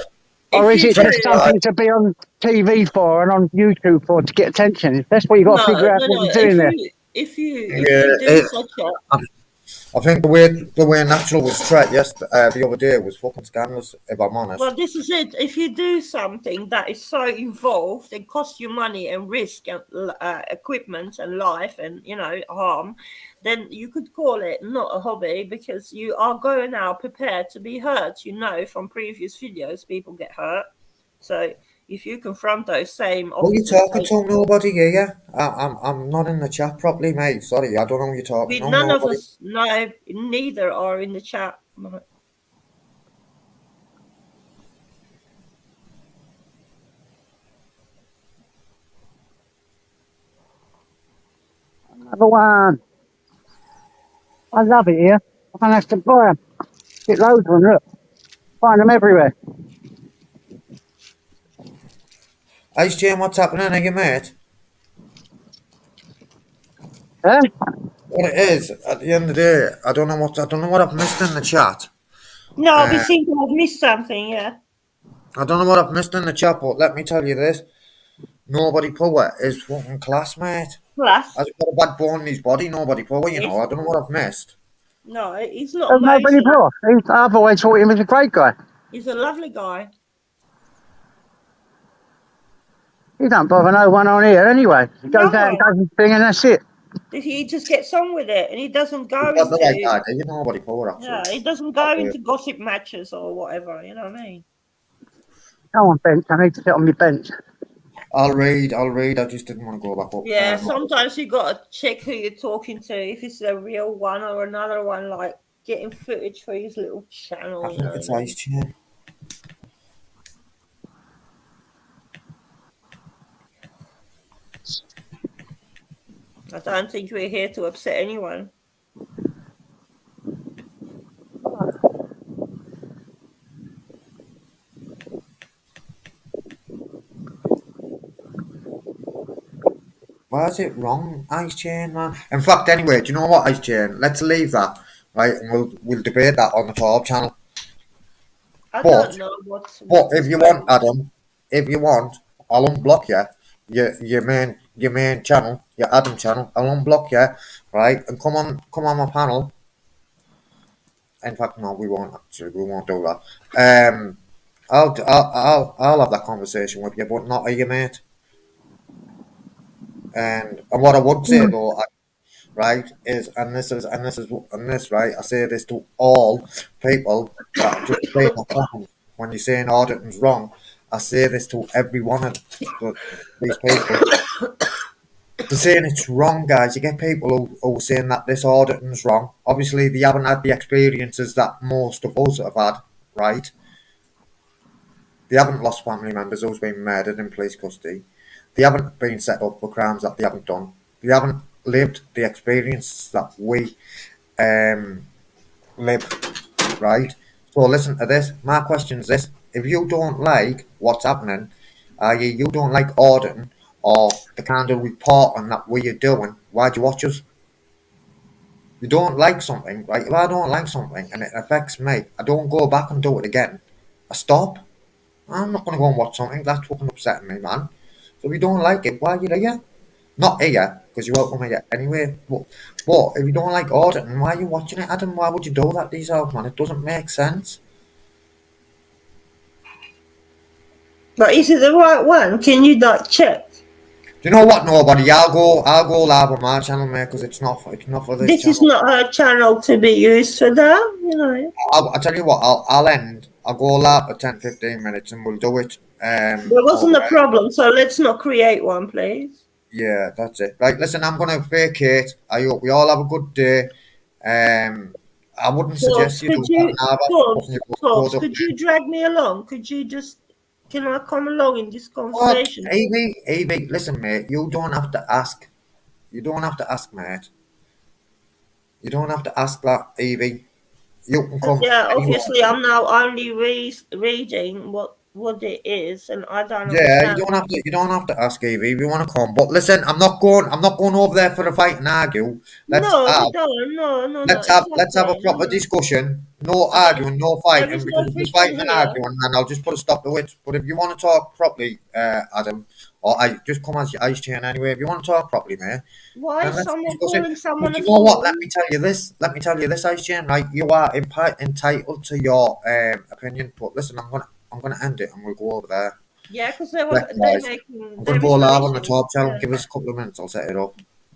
Or is it just something to be on TV for and on YouTube for to get attention? That's what you got to figure out what you're doing there. If you do such a... I think the way Natural was treated the other day was fucking scandalous, if I'm honest. Well, this is it. If you do something that is so involved and costs you money and risk and equipment and life and, you know, harm, then you could call it not a hobby because you are going out prepared to be hurt. You know, from previous videos, people get hurt. So if you confront those same What are you officers, talking to? Nobody here. I'm not in the chat properly, mate. Sorry, I don't know who you're talking to. none of Nobody. us, no, neither are in the chat. No. Another one. I love it here. I don't have to buy them. Get loads of them, look. Find them everywhere. Ice Jane, what's happening? Are you mate? Huh? What it is, at the end of the day, I don't know what I've missed in the chat. No, we seem to have missed something, yeah. I don't know what I've missed in the chat, but let me tell you this. Nobody poor is fucking class, mate. Plus, Has got a bad bone in his body, nobody poor, you know. I don't know what I've missed. no, he's not There's nobody amazing. poor. I've always thought he was a great guy. He's a lovely guy. He don't bother no one on here anyway. He goes out and does his thing and that's it. He just gets on with it, and he doesn't go He's got the right into idea, you know, nobody poor, actually. yeah, he doesn't go into gossip matches or whatever. You know what I mean? Come on, bench. I need to sit on my bench. I'll read. I just didn't want to go back up. Yeah, sometimes you got to check who you're talking to, if it's a real one or another one, like getting footage for his little channel. I think it's Ice Chain. I don't think we're here to upset anyone. Why is it wrong, Ice Chain, man? In fact, anyway, do you know what, Ice Chain? Let's leave that, right? And we'll debate that on the top channel. I don't know what. But if you want, Adam, I'll unblock you. Your main channel, your Adam channel. I'll unblock you, right? And come on my panel. In fact, no, we won't actually. We won't do that. I'll have that conversation with you, but not a you, mate. And what I would say though, right, is and this right, I say this to all people that are just saying that when you're saying auditing's wrong, I say this to every one of these people. They're saying it's wrong, guys. You get people who are saying that this auditing's wrong. Obviously, they haven't had the experiences that most of us have had, right? They haven't lost family members who's been murdered in police custody. They haven't been set up for crimes that they haven't done. They haven't lived the experience that we live, right? So listen to this. My question is this. If you don't like what's happening, i.e. you don't like auditing or the kind of reporting that we are doing, why'd you watch us? You don't like something, right? If I don't like something and it affects me, I don't go back and do it again. I stop. I'm not going to go and watch something that's fucking upsetting me, man. So if you don't like it, why are you here? Not here, because you're welcome here anyway. But if you don't like auditing, why are you watching it, Adam? Why would you do that to yourself, man? It doesn't make sense. But is it the right one? Can you like check? Do you know what? Nobody. I'll go live on my channel, mate, because it's not for this channel. This is not her channel to be used for that, you know. I'll tell you what. I'll go live for 10-15 minutes, and we'll do it. There wasn't a problem, so let's not create one, please. Yeah, that's it. Right, listen, I'm going to vacate. I hope we all have a good day. I wouldn't suggest you do that. Could you drag me along? Can I come along in this conversation? Evie, listen, mate, you don't have to ask. You don't have to ask, mate. You don't have to ask that, Evie. You can come. Yeah, obviously, I'm now only reading what it is, and I don't understand. You don't have to ask Evie if you want to come. But listen, I'm not going over there for a fight and argue. Let's have a proper discussion. No arguing, no fighting, because if you're fighting and arguing, then I'll just put a stop to it. But if you want to talk properly, Adam, or I just come as your Ice Chain anyway. If you want to talk properly, mate. Why is someone calling someone a fool? You know what? Let me tell you this, Ice Chain. Right, you are entitled to your opinion. But listen, I'm gonna end it and we'll go over there. Yeah, because they're making. I'm gonna go live on the top channel. Give us a couple of minutes. I'll set it up.